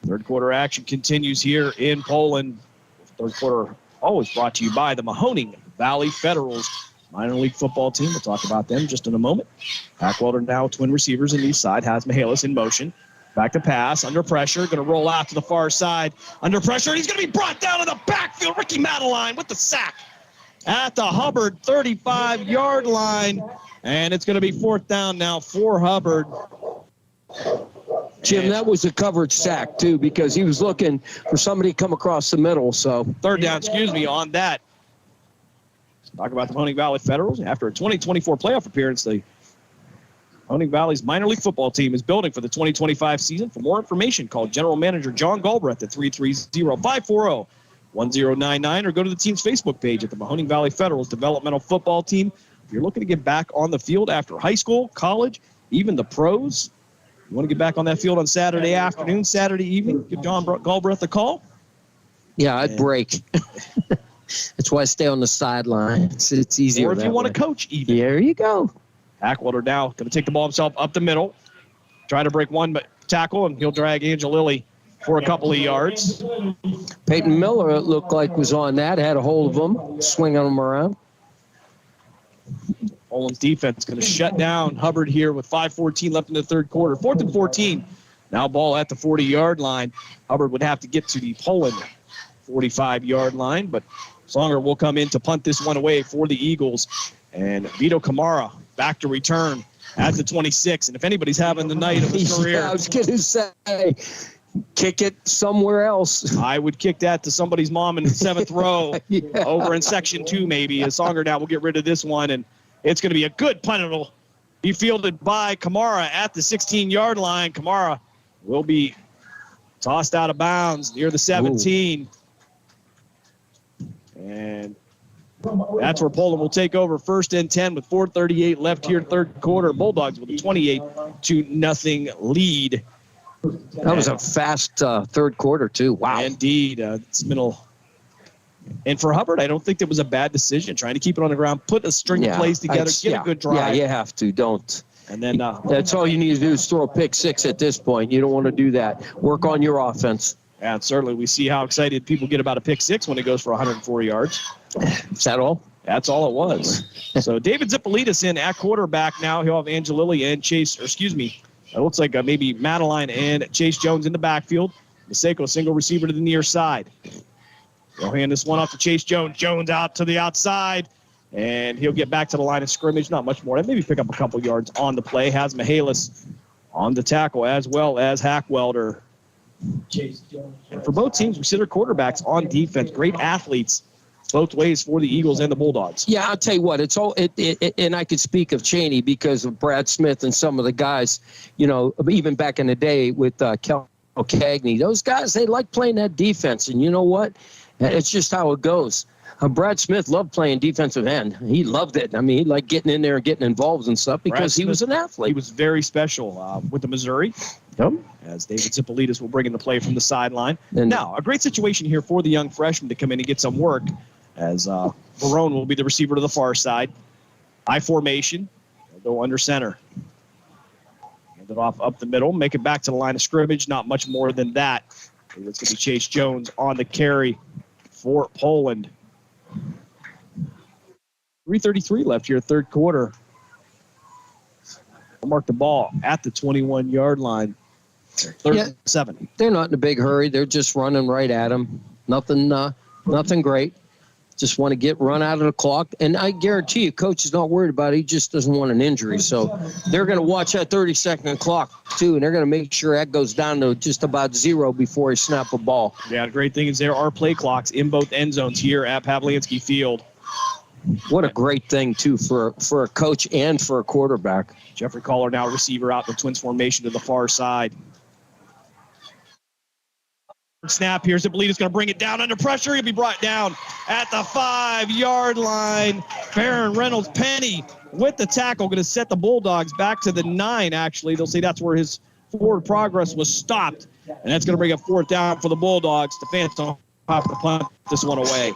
Third quarter action continues here in Poland. Third quarter always brought to you by the Mahoning Valley Federals minor league football team. We'll talk about them just in a moment. Hackwelder now twin receivers in each side. Has Mihalis in motion. Back to pass. Under pressure. Going to roll out to the far side. Under pressure. He's going to be brought down to the backfield. Ricky Madeline with the sack at the Hubbard 35-yard line. And it's going to be 4th down now for Hubbard. Jim, that was a coverage sack, too, because he was looking for somebody to come across the middle. So 3rd down, on that. Let's talk about the Mahoning Valley Federals. After a 2024 playoff appearance, the Mahoning Valley's minor league football team is building for the 2025 season. For more information, call General Manager John Galbraith at 330-540-1099 or go to the team's Facebook page at the Mahoning Valley Federals Developmental Football Team. If you're looking to get back on the field after high school, college, even the pros, you want to get back on that field on Saturday afternoon, Saturday evening, give John Galbraith a call. Yeah, I'd break. That's why I stay on the sideline. It's easier. Or if you want to coach even. There you go. Hackwelder now going to take the ball himself up the middle. Try to break one tackle, and he'll drag Angelilli for a couple of yards. Peyton Miller, it looked like, was on that, had a hold of him, swinging him around. Poland's defense going to shut down Hubbard here with 5:14 left in the third quarter. 4th and 14. Now ball at the 40-yard line. Hubbard would have to get to the Poland 45-yard line, but Songer will come in to punt this one away for the Eagles. And Vito Camara back to return at the 26. And if anybody's having the night of his career. Yeah, I was going to say, kick it somewhere else. I would kick that to somebody's mom in the 7th row over in section 2 maybe. As Songer now will get rid of this one, and it's going to be a good punt. It'll be fielded by Camara at the 16-yard line. Camara will be tossed out of bounds near the 17. Ooh. And that's where Poland will take over 1st and 10 with 4:38 left here, third quarter. Bulldogs with a 28-0 lead. That was a fast third quarter, too. Wow. Indeed. It's middle. And for Hubbard, I don't think that was a bad decision. Trying to keep it on the ground, put a string of plays together, get a good drive. Yeah, you have to. Don't. And then that's all you need to do is throw a pick six at this point. You don't want to do that. Work on your offense. And certainly we see how excited people get about a pick six when it goes for 104 yards. Is that all? That's all it was. So David Zippolitis in at quarterback now. He'll have Angelilli and Chase, or excuse me, it looks like maybe Madeline and Chase Jones in the backfield. Maseko, single receiver to the near side. They'll hand this one off to Chase Jones. Jones out to the outside, and he'll get back to the line of scrimmage. Not much more. Maybe pick up a couple yards on the play. Has Mihalis on the tackle as well as Hackwelder. And for both teams, we see their quarterbacks on defense. Great athletes both ways for the Eagles and the Bulldogs. Yeah, I'll tell you what, it's all and I could speak of Cheney because of Brad Smith and some of the guys, you know, even back in the day with Kel Cagney. Those guys, they like playing that defense, and you know what? It's just how it goes. Brad Smith loved playing defensive end. He loved it. I mean, he liked getting in there and getting involved and stuff because he was an athlete. He was very special with the Missouri. Yep. As David Zippolitis will bring in the play from the sideline. Now, a great situation here for the young freshman to come in and get some work, as Barone will be the receiver to the far side. I formation. They'll go under center. Hand it off up the middle. Make it back to the line of scrimmage. Not much more than that. It's going to be Chase Jones on the carry for Poland. 3:33 left here, third quarter. We'll mark the ball at the 21-yard line. Third and 7. They're not in a big hurry. They're just running right at him. Nothing great. Just want to get run out of the clock. And I guarantee you, coach is not worried about it. He just doesn't want an injury. So they're going to watch that 30-second clock, too, and they're going to make sure that goes down to just about 0 before he snap a ball. Yeah, the great thing is there are play clocks in both end zones here at Pavlansky Field. What a great thing, too, for a coach and for a quarterback. Jeffrey Collar now receiver out in the Twins formation to the far side. snap here. Zipolita's going to bring it down under pressure. He'll be brought down at the 5-yard line. Baron Reynolds Penny with the tackle, going to set the Bulldogs back to the 9, actually. They'll say that's where his forward progress was stopped, and that's going to bring a 4th down for the Bulldogs. Stefanson have to punt this one away.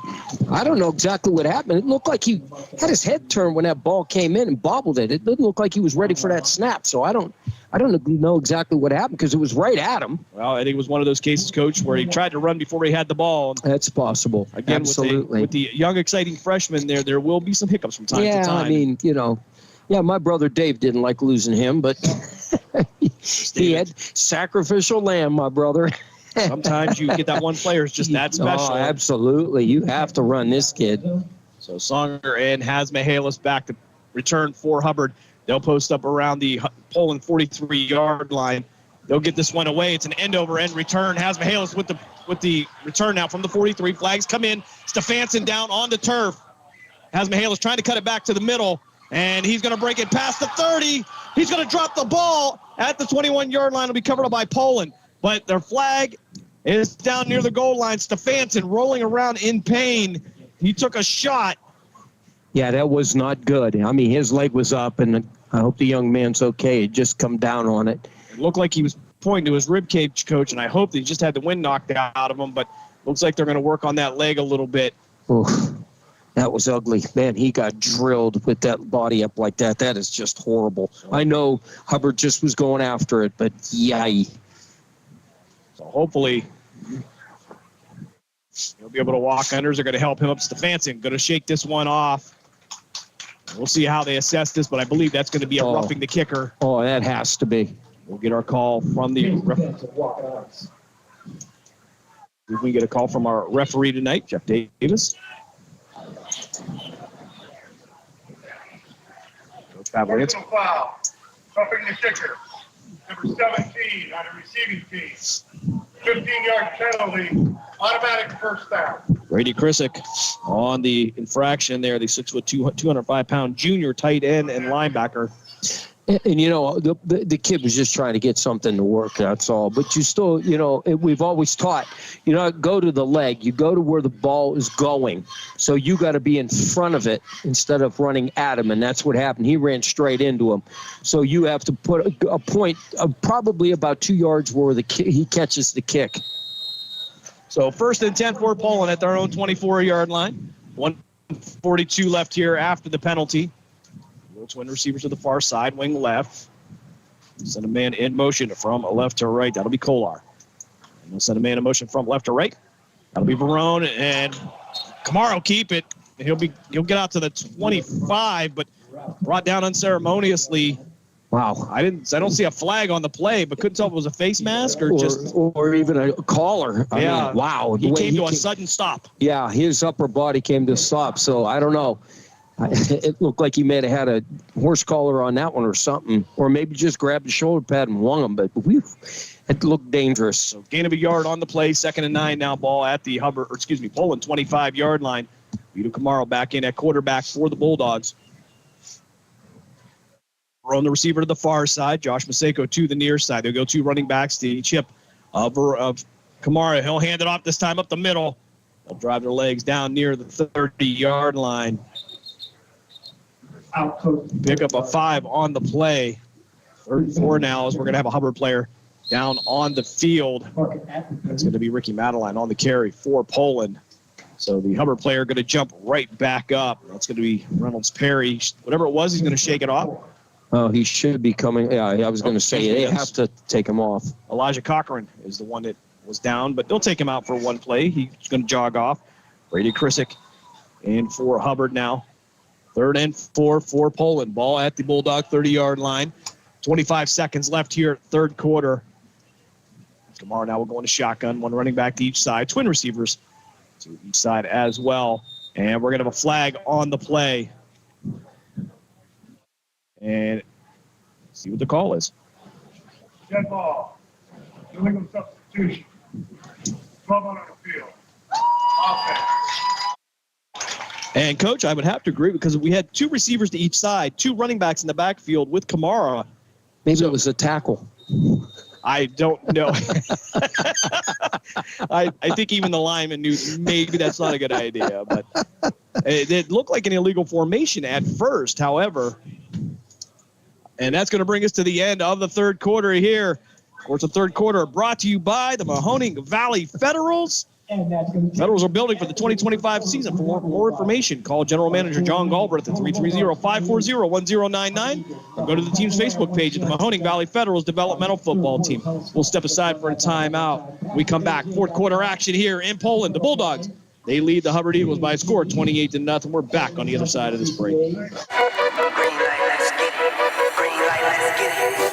I don't know exactly what happened. It looked like he had his head turned when that ball came in and bobbled it. It didn't look like he was ready for that snap, so I don't know exactly what happened because it was right at him. Well, I think it was one of those cases, Coach, where he tried to run before he had the ball. That's possible. Again, absolutely. With the young, exciting freshman there will be some hiccups from time to time. Yeah, I mean, my brother Dave didn't like losing him, but he had sacrificial lamb, my brother. Sometimes you get that one player is just that special. Oh, absolutely. You have to run this kid. So Songer and Hasmahalis back to return for Hubbard. They'll post up around the Poland 43-yard line. They'll get this one away. It's an end-over-end return. Hasmahalis with the return now from the 43. Flags come in. Stefanson down on the turf. Hasmahalis trying to cut it back to the middle, and he's going to break it past the 30. He's going to drop the ball at the 21-yard line. It'll be covered up by Poland. But their flag is down near the goal line. Stefanson rolling around in pain. He took a shot. Yeah, that was not good. I mean, his leg was up, and I hope the young man's okay. He just come down on it. It looked like he was pointing to his rib cage, Coach, and I hope that he just had the wind knocked out of him, but looks like they're going to work on that leg a little bit. Oof, that was ugly. Man, he got drilled with that body up like that. That is just horrible. I know Hubbard just was going after it, but yay. So hopefully he'll be able to walk. Unders are going to help him up. Stefanson going to shake this one off. We'll see how they assess this, but I believe that's going to be a roughing the kicker. Oh, that has to be. We'll get our call from the referee. If we get a call from our referee tonight, Jeff Davis. Personal foul. Roughing the kicker. Number 17 on the receiving team. 15-yard penalty. Automatic first down. Brady Krissick on the infraction there. The 6'2", 205-pound junior tight end and linebacker. And the kid was just trying to get something to work, that's all. But you still, we've always taught, go to the leg. You go to where the ball is going. So you got to be in front of it instead of running at him. And that's what happened. He ran straight into him. So you have to put a point of probably about 2 yards where he catches the kick. So 1st and 10 for Poland at their own 24-yard line. 1:42 left here after the penalty. Twin receivers to the far side, wing left. Send a man in motion from left to right. That'll be Kolar. And they'll send a man in motion from left to right. That'll be Barone, and Kamara will keep it. He'll get out to the 25, but brought down unceremoniously. Wow. I don't see a flag on the play, but couldn't tell if it was a face mask or even a collar. I mean, wow. He came to a sudden stop. Yeah, his upper body came to a stop, so I don't know. It looked like he may have had a horse collar on that one or something, or maybe just grabbed the shoulder pad and wung him, but it looked dangerous. So gain of a yard on the play, 2nd and 9 now, ball at the Poland 25-yard line. Vito Camaro back in at quarterback for the Bulldogs. We're on the receiver to the far side. Josh Maseko to the near side. They'll go 2 running backs. The chip of Kamara. He'll hand it off this time up the middle. They'll drive their legs down near the 30-yard line. Pick up a 5 on the play. 3rd and 4 now as we're going to have a Hubbard player down on the field. It's going to be Ricky Madeline on the carry for Poland. So the Hubbard player going to jump right back up. That's going to be Reynolds Perry. Whatever it was, he's going to shake it off. Oh, he should be coming. Yeah, I was going to say they have to take him off. Elijah Cochran is the one that was down, but they'll take him out for one play. He's going to jog off. Brady Krissick in for Hubbard now. 3rd and 4 for Poland. Ball at the Bulldog 30-yard line. 25 seconds left here, 3rd quarter. Kamara now will go into shotgun. 1 running back to each side. Twin receivers to each side as well. And we're going to have a flag on the play. And see what the call is. Dead ball. Illegal substitution. 12 on the field. Offense. And, Coach, I would have to agree because we had 2 receivers to each side, 2 running backs in the backfield with Kamara. Maybe it was a tackle. I don't know. I think even the lineman knew maybe that's not a good idea, but it looked like an illegal formation at first, however. And that's going to bring us to the end of the third quarter here. Of course, the third quarter brought to you by the Mahoning Valley Federals. Federals are building for the 2025 season. For more information, call General Manager John Galbraith at 330-540-1099 or go to the team's Facebook page at the Mahoning Valley Federals Developmental Football Team. We'll step aside for a timeout. We come back. Fourth quarter action here in Poland. The Bulldogs, they lead the Hubbard Eagles by a score 28-0. We're back on the other side of this break. Green light, let's get it. Green light, let's get it.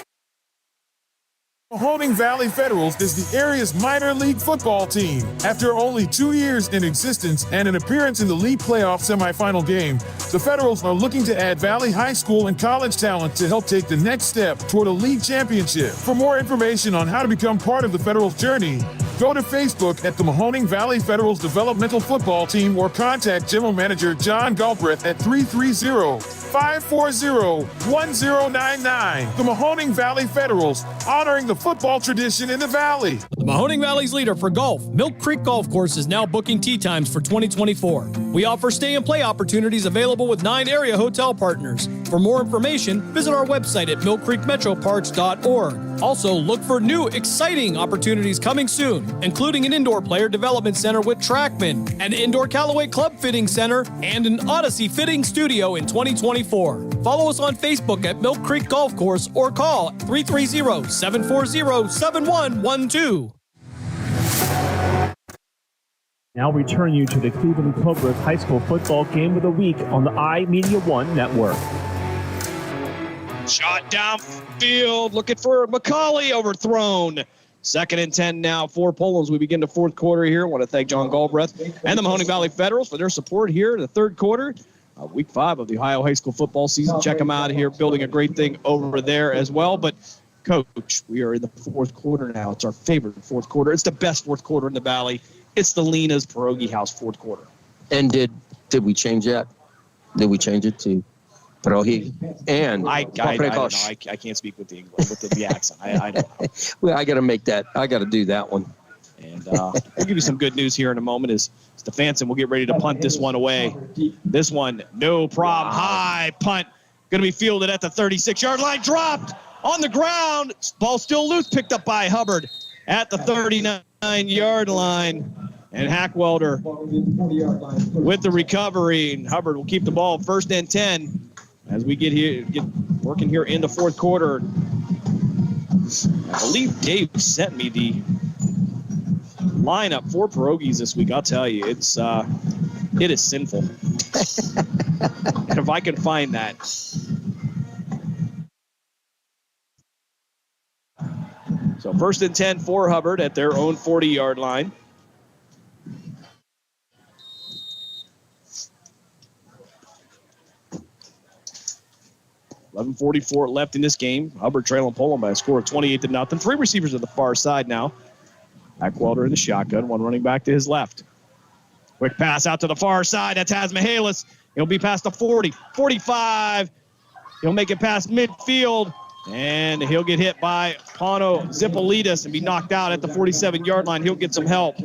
Mahoning Valley Federals is the area's minor league football team. After only 2 years in existence and an appearance in the league playoff semifinal game, the Federals are looking to add Valley High School and college talent to help take the next step toward a league championship. For more information on how to become part of the Federals' journey, go to Facebook at the Mahoning Valley Federals Developmental Football Team or contact General Manager John Galbraith at 330-540-1099. The Mahoning Valley Federals, honoring the football tradition in the Valley. The Mahoning Valley's leader for golf, Milk Creek Golf Course, is now booking tee times for 2024. We offer stay and play opportunities available with 9 area hotel partners. For more information, visit our website at millcreekmetroparks.org. Also, look for new, exciting opportunities coming soon, including an indoor player development center with Trackman, an indoor Callaway Club Fitting Center, and an Odyssey Fitting Studio in 2024. Follow us on Facebook at Milk Creek Golf Course or call 330-740-7112. Now return you to the Cleveland Cobras High School Football Game of the Week on the iMedia One Network. Shot downfield, looking for McCauley, overthrown. 2nd and 10 now for Poland. We begin the fourth quarter here. I want to thank John Galbraith and the Mahoning Valley Federals for their support here in the third quarter. Week 5 of the Ohio high school football season. Check them out here, building a great thing over there as well. But, Coach, we are in the fourth quarter now. It's our favorite fourth quarter. It's the best fourth quarter in the Valley. It's the Lena's Pierogi House fourth quarter. And did we change that? Did we change it to Pierogi? And I don't know. I can't speak with the English, with the accent. I don't know. Well, I got to make that. I got to do that one. And we'll give you some good news here in a moment as Stefanson will get ready to punt this one away. This one, no problem. High punt. Going to be fielded at the 36-yard line. Dropped on the ground. Ball still loose. Picked up by Hubbard at the 39-yard line. And Hackwelder with the recovery. And Hubbard will keep the ball 1st and 10 as we get working here in the fourth quarter. I believe Dave sent me the lineup for pierogies this week. I'll tell you, it is sinful. And if I can find that. So 1st and 10 for Hubbard at their own 40-yard line. .44 left in this game. Hubbard trailing Poland by a score of 28-0. 3 receivers at the far side now. Hackwelder in the shotgun, 1 running back to his left. Quick pass out to the far side. That's Mihalis. He'll be past the 40, 45. He'll make it past midfield, and he'll get hit by Pano Zipolidis and be knocked out at the 47-yard line. He'll get some help.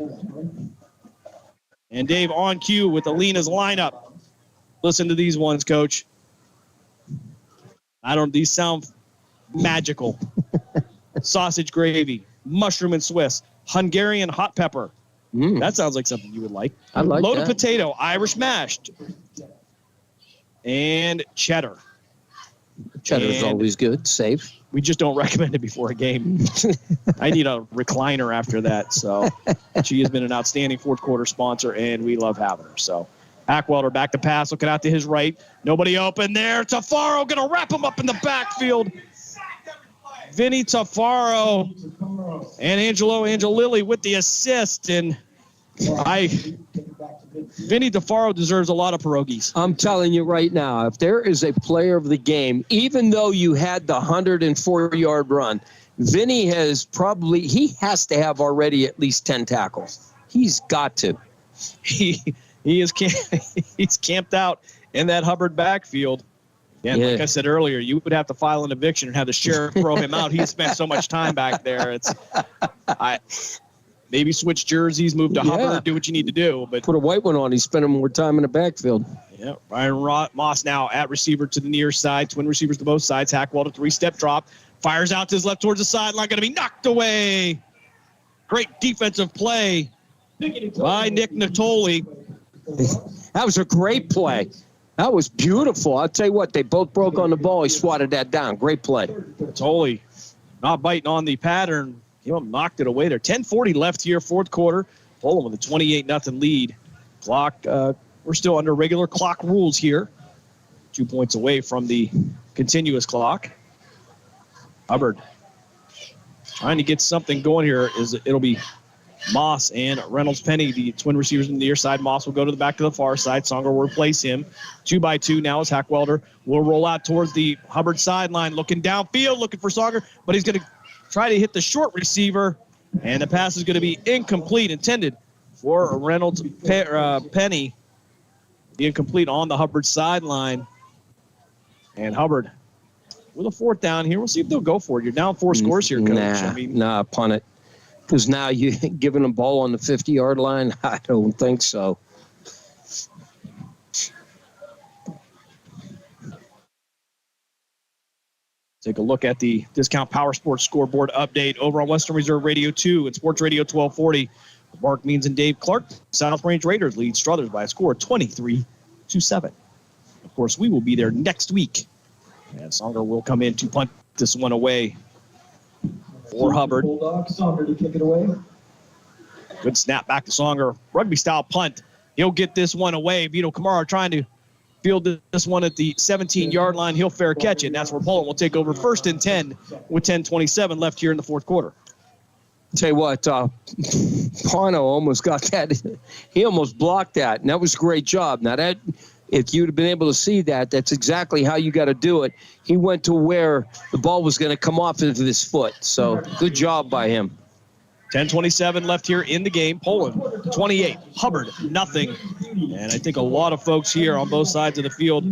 And Dave on cue with the Lena's lineup. Listen to these ones, Coach. These sound magical. Sausage gravy, mushroom and Swiss, Hungarian hot pepper. That sounds like something you would like. I like Loaded that. potato, Irish mashed, and cheddar. Cheddar's always good, safe. We just don't recommend it before a game. I need a recliner after that. So she has been an outstanding fourth quarter sponsor, and we love having her. So Hackwelder back to pass, looking out to his right. Nobody open there. Tafaro going to wrap him up in the backfield. Vinny Tafaro and Angelo Angelilli with the assist. And Vinny Tafaro deserves a lot of pierogies. I'm telling you right now, if there is a player of the game, even though you had the 104-yard run, Vinny has he has to have already at least 10 tackles. He's got to. He's camped out in that Hubbard backfield. Yeah, like I said earlier, you would have to file an eviction and have the sheriff throw him out. He spent so much time back there. Maybe switch jerseys, move to Hubbard, do what you need to do. But put a white one on. He's spending more time in the backfield. Yeah, Ryan Moss now at receiver to the near side. Twin receivers to both sides. Hackwell to 3-step drop. Fires out to his left towards the sideline. Going to be knocked away. Great defensive play by Nick Natoli. That was a great play. That was beautiful. I'll tell you what, they both broke on the ball. He swatted that down. Great play. Natoli not biting on the pattern. He knocked it away there. 10:40 left here, fourth quarter. Poland with a 28-0 lead. Clock, we're still under regular clock rules here. 2 points away from the continuous clock. Hubbard trying to get something going here. It'll be Moss and Reynolds Penny, the twin receivers on the near side. Moss will go to the back to the far side. Songer will replace him. 2-by-2 now as Hackwelder will roll out towards the Hubbard sideline, looking downfield, looking for Songer, but he's going to try to hit the short receiver, and the pass is going to be incomplete, intended for Reynolds Penny. Incomplete on the Hubbard sideline. And Hubbard with a fourth down here. We'll see if they'll go for it. You're down 4 scores here, Coach. Punt it. Because now you're giving them ball on the 50-yard line? I don't think so. Take a look at the Discount Power Sports scoreboard update over on Western Reserve Radio 2 and Sports Radio 1240. Mark Means and Dave Clark. South Range Raiders lead Struthers by a score of 23-7. Of course, we will be there next week. And Songer will come in to punt this one away for Hubbard. Bulldogs, Songer to kick it away. Good snap back to Songer. Rugby-style punt. He'll get this one away. Vito Kamara trying to field this one at the 17-yard line. He'll fair catch it, and that's where Poland will take over 1st and 10 with 10:27 left here in the fourth quarter. Tell you what, Parno almost got that. He almost blocked that, and that was a great job. Now, that if you'd have been able to see that, that's exactly how you got to do it. He went to where the ball was going to come off of his foot, so good job by him. 10:27 left here in the game. Poland 28, Hubbard nothing. And I think a lot of folks here on both sides of the field,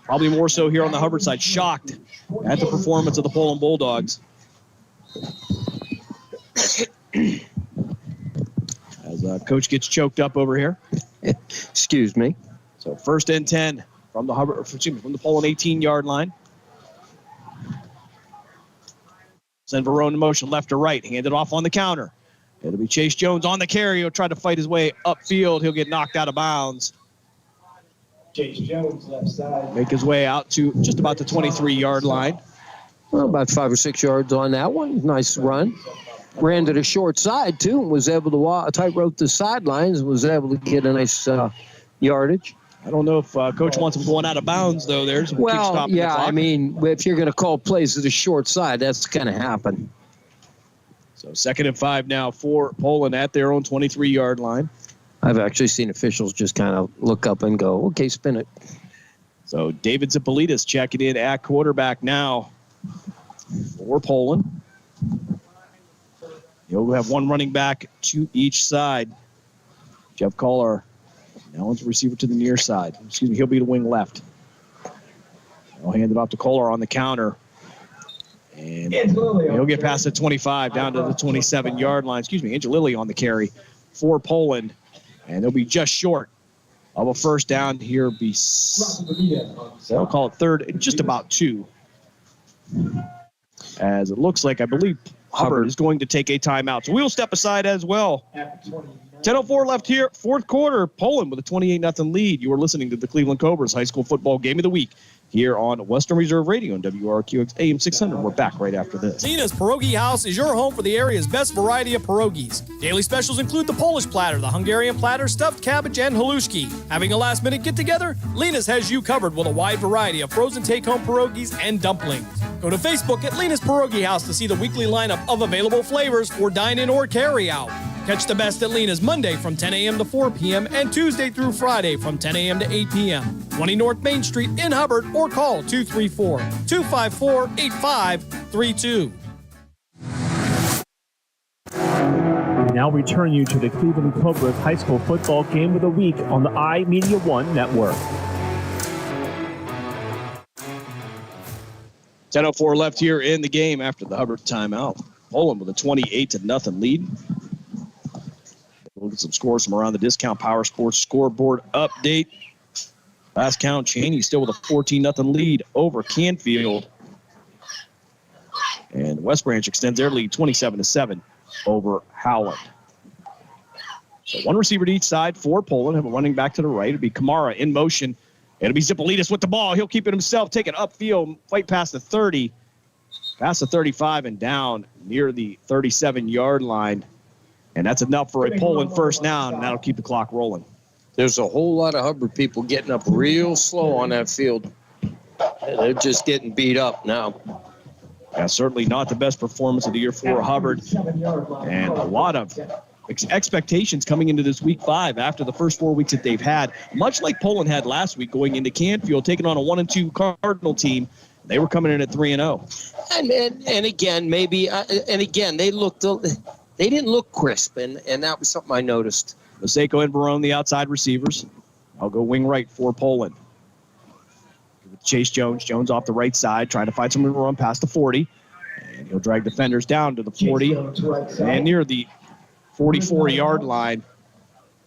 probably more so here on the Hubbard side, shocked at the performance of the Poland Bulldogs. As Coach gets choked up over here. Excuse me. So 1st and 10 from the from the Poland 18-yard line. Send Verone in motion left to right. Hand it off on the counter. It'll be Chase Jones on the carry. He'll try to fight his way upfield. He'll get knocked out of bounds. Chase Jones left side. Make his way out to just about the 23-yard line. Well, about 5 or 6 yards on that one. Nice run. Ran to the short side, too, and was able to tightrope the sidelines and was able to get a nice yardage. I don't know if Coach wants him going out of bounds, though. Well, yeah, I mean, if you're going to call plays to the short side, that's going to happen. So 2nd and 5 now for Poland at their own 23-yard line. I've actually seen officials just kind of look up and go, okay, spin it. So David Zipolitis checking in at quarterback now for Poland. You'll have one running back to each side. Jeff Kohler now on the receiver to the near side. He'll be the wing left. I'll hand it off to Kohler on the counter. And he'll get past the 25 down to the 27-yard line. Angelilli on the carry for Poland. And they'll be just short of a first down here. They'll call it 3rd, just about 2. As it looks like, I believe, Hubbard is going to take a timeout. So we'll step aside as well. 10:04 left here, fourth quarter. Poland with a 28-0 lead. You are listening to the Cleveland Cobras High School Football Game of the Week here on Western Reserve Radio and WRQX AM 600. We're back right after this. Lena's Pierogi House is your home for the area's best variety of pierogies. Daily specials include the Polish platter, the Hungarian platter, stuffed cabbage, and halushki. Having a last-minute get-together? Lena's has you covered with a wide variety of frozen take-home pierogies and dumplings. Go to Facebook at Lena's Pierogi House to see the weekly lineup of available flavors for dine-in or carry-out. Catch the best at Lena's Monday from 10 a.m. to 4 p.m. and Tuesday through Friday from 10 a.m. to 8 p.m. 20 North Main Street in Hubbard or call 234-254-8532. We now return you to the Cleveland Cobras High School Football Game of the Week on the iMedia One Network. 10:04 left here in the game after the Hubbard timeout. Poland with a 28-0 lead. Look at some scores from around the Discount Power Sports scoreboard update. Last count, Cheney still with a 14-0 lead over Canfield. And West Branch extends their lead 27-7 over Howland. So one receiver to each side for Poland. Have a running back to the right. It'll be Kamara in motion. It'll be Zipolidis with the ball. He'll keep it himself, take it upfield, fight past the 30, past the 35 and down near the 37-yard line. And that's enough for a Poland first down, and that'll keep the clock rolling. There's a whole lot of Hubbard people getting up real slow on that field. They're just getting beat up now. Yeah, certainly not the best performance of the year for Hubbard. And a lot of expectations coming into this week 5 after the first 4 weeks that they've had. Much like Poland had last week going into Canfield, taking on a 1-2 Cardinal team. They were coming in at 3-0. And again, they didn't look crisp, and that was something I noticed. Maseko and Barone, the outside receivers. I'll go wing right for Poland. Chase Jones. Jones off the right side, trying to find someone to run past the 40. And he'll drag defenders down to the 40 and near the 44-yard line.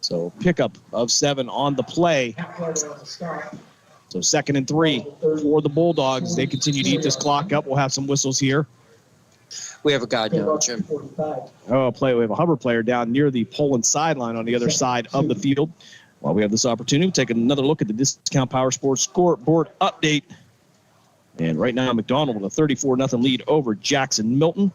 So pickup of 7 on the play. So 2nd and 3 for the Bulldogs. They continue to eat this clock up. We'll have some whistles here. We have a guy down, Jim. We have a Hubbard player down near the Poland sideline on the other side of the field. While we have this opportunity, we'll take another look at the Discount Power Sports scoreboard update. And right now, McDonald with a 34-0 lead over Jackson Milton.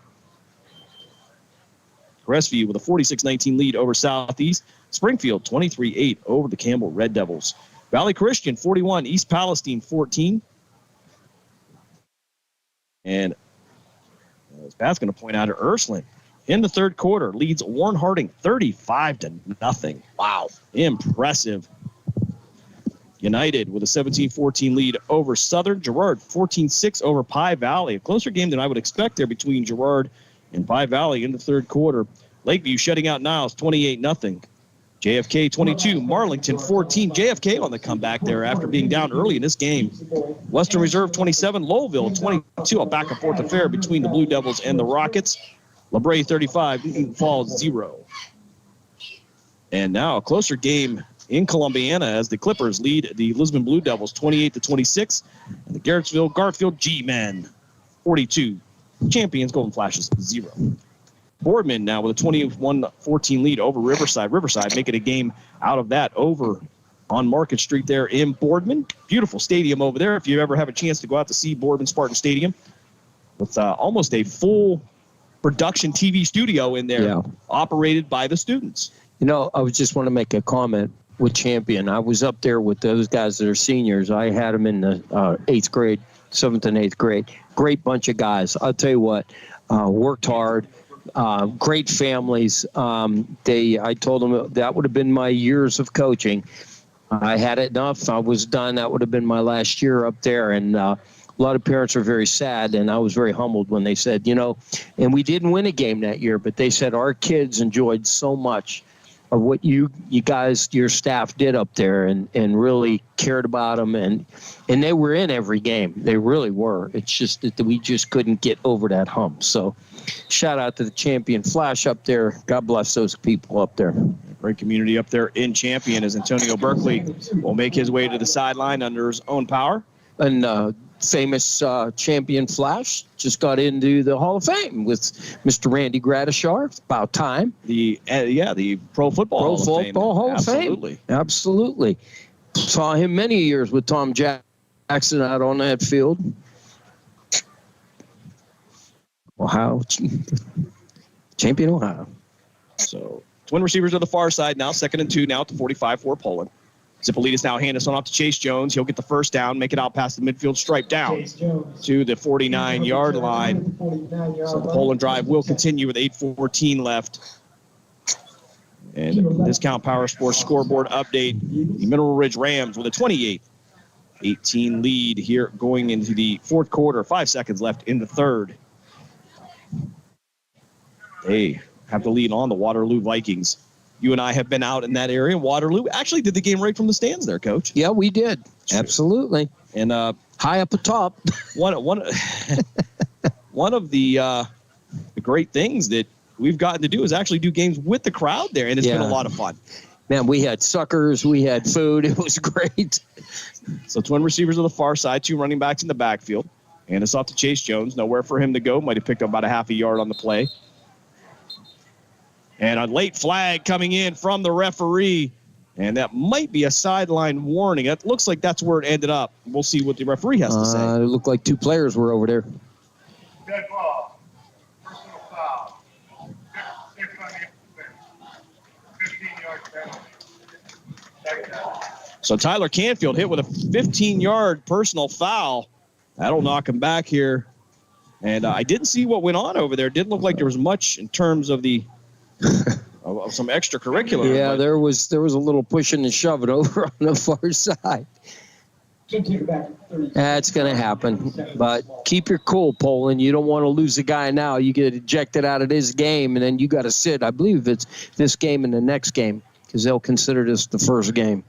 Crestview with a 46-19 lead over Southeast. Springfield 23-8 over the Campbell Red Devils. Valley Christian 41, East Palestine 14. And as Pat's going to point out, Ursuline in the third quarter leads Warren Harding 35-0. Wow, impressive. United with a 17-14 lead over Southern. Girard 14-6 over Pie Valley. A closer game than I would expect there between Girard and Pie Valley in the third quarter. Lakeview shutting out Niles 28-0. JFK 22, Marlington 14. JFK on the comeback there after being down early in this game. Western Reserve 27, Lowellville 22. A back and forth affair between the Blue Devils and the Rockets. LeBray 35, Newton Falls 0. And now a closer game in Columbiana as the Clippers lead the Lisbon Blue Devils 28-26. And the Garfield G-Men 42. Champions Golden Flashes 0. Boardman now with a 21-14 lead over Riverside. Riverside making a game out of that over on Market Street there in Boardman. Beautiful stadium over there if you ever have a chance to go out to see Boardman Spartan Stadium. With almost a full production TV studio in there, operated by the students. You know, I just want to make a comment with Champion. I was up there with those guys that are seniors. I had them in the 8th grade, 7th and 8th grade. Great bunch of guys. I'll tell you what, worked hard. Great families. I told them that would have been my years of coaching. I had enough. I was done. That would have been my last year up there. And a lot of parents were very sad, and I was very humbled when they said, and we didn't win a game that year, but they said our kids enjoyed so much of what you guys, your staff did up there and really cared about them. And they were in every game. They really were. It's just that we just couldn't get over that hump. So shout out to the Champion Flash up there. God bless those people up there. Great community up there in Champion as Antonio Berkeley will make his way to the sideline under his own power. And famous Champion Flash just got into the Hall of Fame with Mr. Randy Gradishar. It's about time. The Pro Football Hall of Fame. Absolutely. Saw him many years with Tom Jackson out on that field. Ohio. Champion Ohio. So twin receivers to the far side now, 2nd and 2 now at the 45 for Poland. Zipolidis now hand this one off to Chase Jones. He'll get the first down, make it out past the midfield stripe down to the 49-yard line. So the Poland drive will continue with 8:14 left. And Discount Power Sports scoreboard update. The Mineral Ridge Rams with a 28-18 lead here going into the fourth quarter. 5 seconds left in the third. They have the lead on the Waterloo Vikings. You and I have been out in that area in Waterloo. Actually did the game right from the stands there, Coach. Yeah, we did. Absolutely. And high up atop. One of the great things that we've gotten to do is actually do games with the crowd there, and it's been a lot of fun. Man, we had suckers, we had food. It was great. So twin receivers on the far side, 2 running backs in the backfield. And it's off to Chase Jones. Nowhere for him to go. Might have picked up about a half a yard on the play. And a late flag coming in from the referee. And that might be a sideline warning. It looks like that's where it ended up. We'll see what the referee has to say. It looked like 2 players were over there. Dead ball. Personal foul. 6 on the 15-yard penalty. So Tyler Canfield hit with a 15-yard personal foul. That'll knock him back here. And I didn't see what went on over there. Didn't look like there was much in terms of the of some extracurricular. Yeah, there was a little pushing and shoving over on the far side. That's going to happen. But keep your cool, Poland. You don't want to lose a guy now. You get ejected out of this game, and then you got to sit. I believe it's this game and the next game because they'll consider this the first game.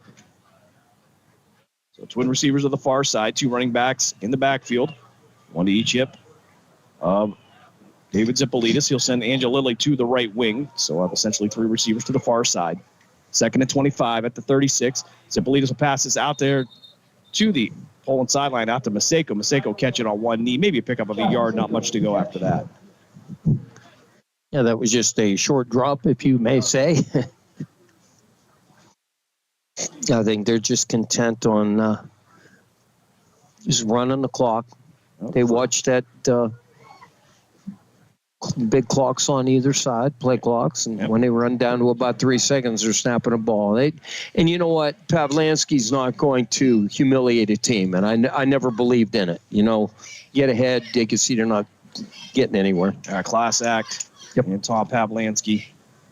So twin receivers on the far side, 2 running backs in the backfield, 1 to each hip. David Zippolitis, he'll send Angelilli to the right wing. So we'll have essentially 3 receivers to the far side. 2nd and 25 at the 36. Zippolitis will pass this out there to the Poland sideline, out to Maseko. Maseko catch it on one knee, maybe a pickup of a yard, not much to go after that. Yeah, that was just a short drop, if you may say. I think they're just content on just running the clock. They watch that big clocks on either side, play clocks, and when they run down to about 3 seconds, they're snapping a ball. And you know what? Pavlansky's not going to humiliate a team, and I never believed in it. You know, get ahead, they can see they're not getting anywhere. Class act and Tom Pavlansky.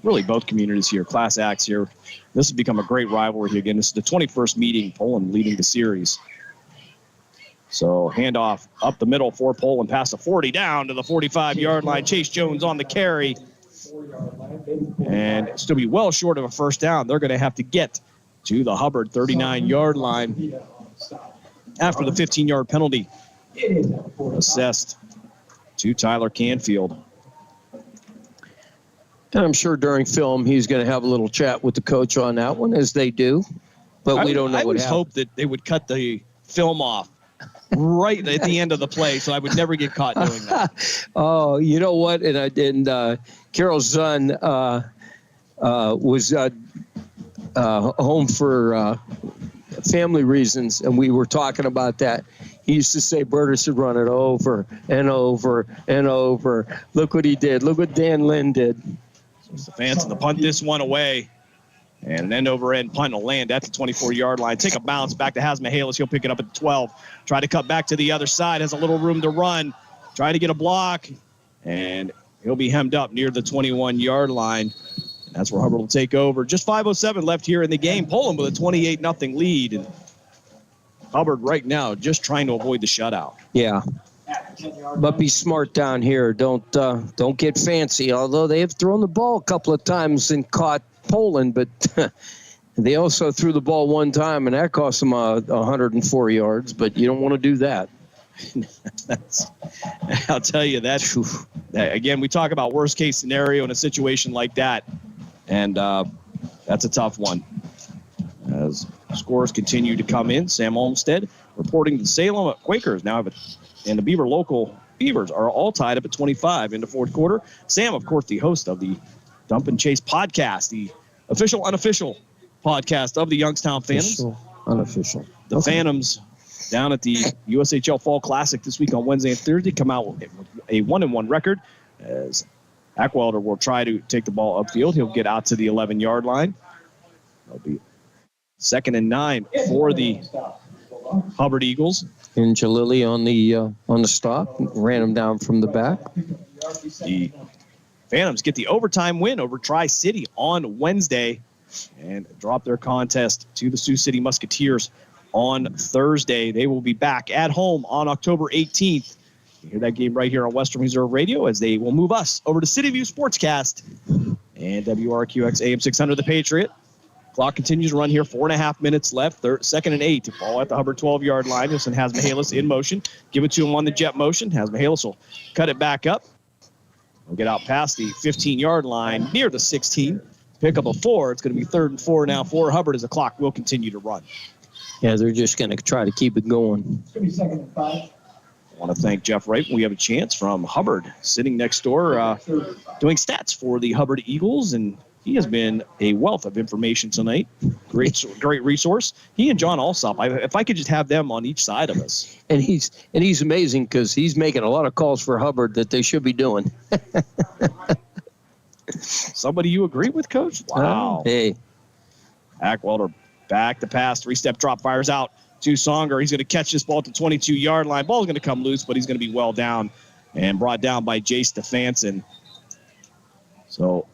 Really, both communities here. Class acts here. This has become a great rivalry again. This is the 21st meeting, Poland leading the series. So handoff up the middle for Poland, past the 40 down to the 45-yard line. Chase Jones on the carry. And still be well short of a first down. They're going to have to get to the Hubbard 39-yard line after the 15-yard penalty assessed to Tyler Canfield. And I'm sure during film he's going to have a little chat with the coach on that one, as they do. But we don't know what happened. I always hope that they would cut the film off right at the end of the play, so I would never get caught doing that. Oh, you know what? And Carol Zunn was home for family reasons, and we were talking about that. He used to say Bertus should run it over and over and over. Look what he did. Look what Dan Lynn did. So Stefanson to punt this one away. And an end-over-end punt will land at the 24-yard line. Take a bounce back to Hasmahalis. He'll pick it up at the 12. Try to cut back to the other side. Has a little room to run. Try to get a block. And he'll be hemmed up near the 21-yard line. That's where Hubbard will take over. Just 5:07 left here in the game. Poland with a 28-0 lead. And Hubbard right now just trying to avoid the shutout. Yeah. But be smart down here. Don't get fancy. Although they have thrown the ball a couple of times and caught Poland, but they also threw the ball one time, and that cost them 104 yards. But you don't want to do that. I'll tell you that. Again, we talk about worst case scenario in a situation like that, and that's a tough one. As scores continue to come in, Sam Olmstead reporting the Salem Quakers now have and the Beaver local Beavers are all tied up at 25 in the fourth quarter. Sam, of course, the host of the Dump and Chase podcast, the official, unofficial podcast of the Youngstown Phantoms. Unofficial. The Phantoms down at the USHL Fall Classic this week on Wednesday and Thursday come out with a 1-1 record as Ackwelder will try to take the ball upfield. He'll get out to the 11-yard line. That'll be 2nd and 9 for the Hubbard Eagles. And Jalili on the stop, ran him down from the back. The Phantoms get the overtime win over Tri-City on Wednesday and drop their contest to the Sioux City Musketeers on Thursday. They will be back at home on October 18th. You hear that game right here on Western Reserve Radio as they will move us over to City View Sportscast And WRQX AM 600, the Patriot. Clock continues to run here. 4.5 minutes left. Second and 8. Ball at the Hubbard 12-yard line. This one has Mihalis in motion. Give it to him on the jet motion. Has Mihalis will cut it back up. We'll get out past the 15-yard line near the 16. Pick up a 4. It's going to be 3rd and 4 now for Hubbard as the clock will continue to run. Yeah, they're just going to try to keep it going. It's going to be 2nd and 5. I want to thank Jeff Wright. We have a chance from Hubbard sitting next door doing stats for the Hubbard Eagles, and he has been a wealth of information tonight. Great resource. He and John Alsop, if I could just have them on each side of us. And he's amazing because he's making a lot of calls for Hubbard that they should be doing. Somebody you agree with, Coach? Wow. Hey. Ackwelder back to pass. 3-step drop, fires out to Songer. He's going to catch this ball at the 22-yard line. Ball's going to come loose, but he's going to be well down and brought down by Jay Stefanson. So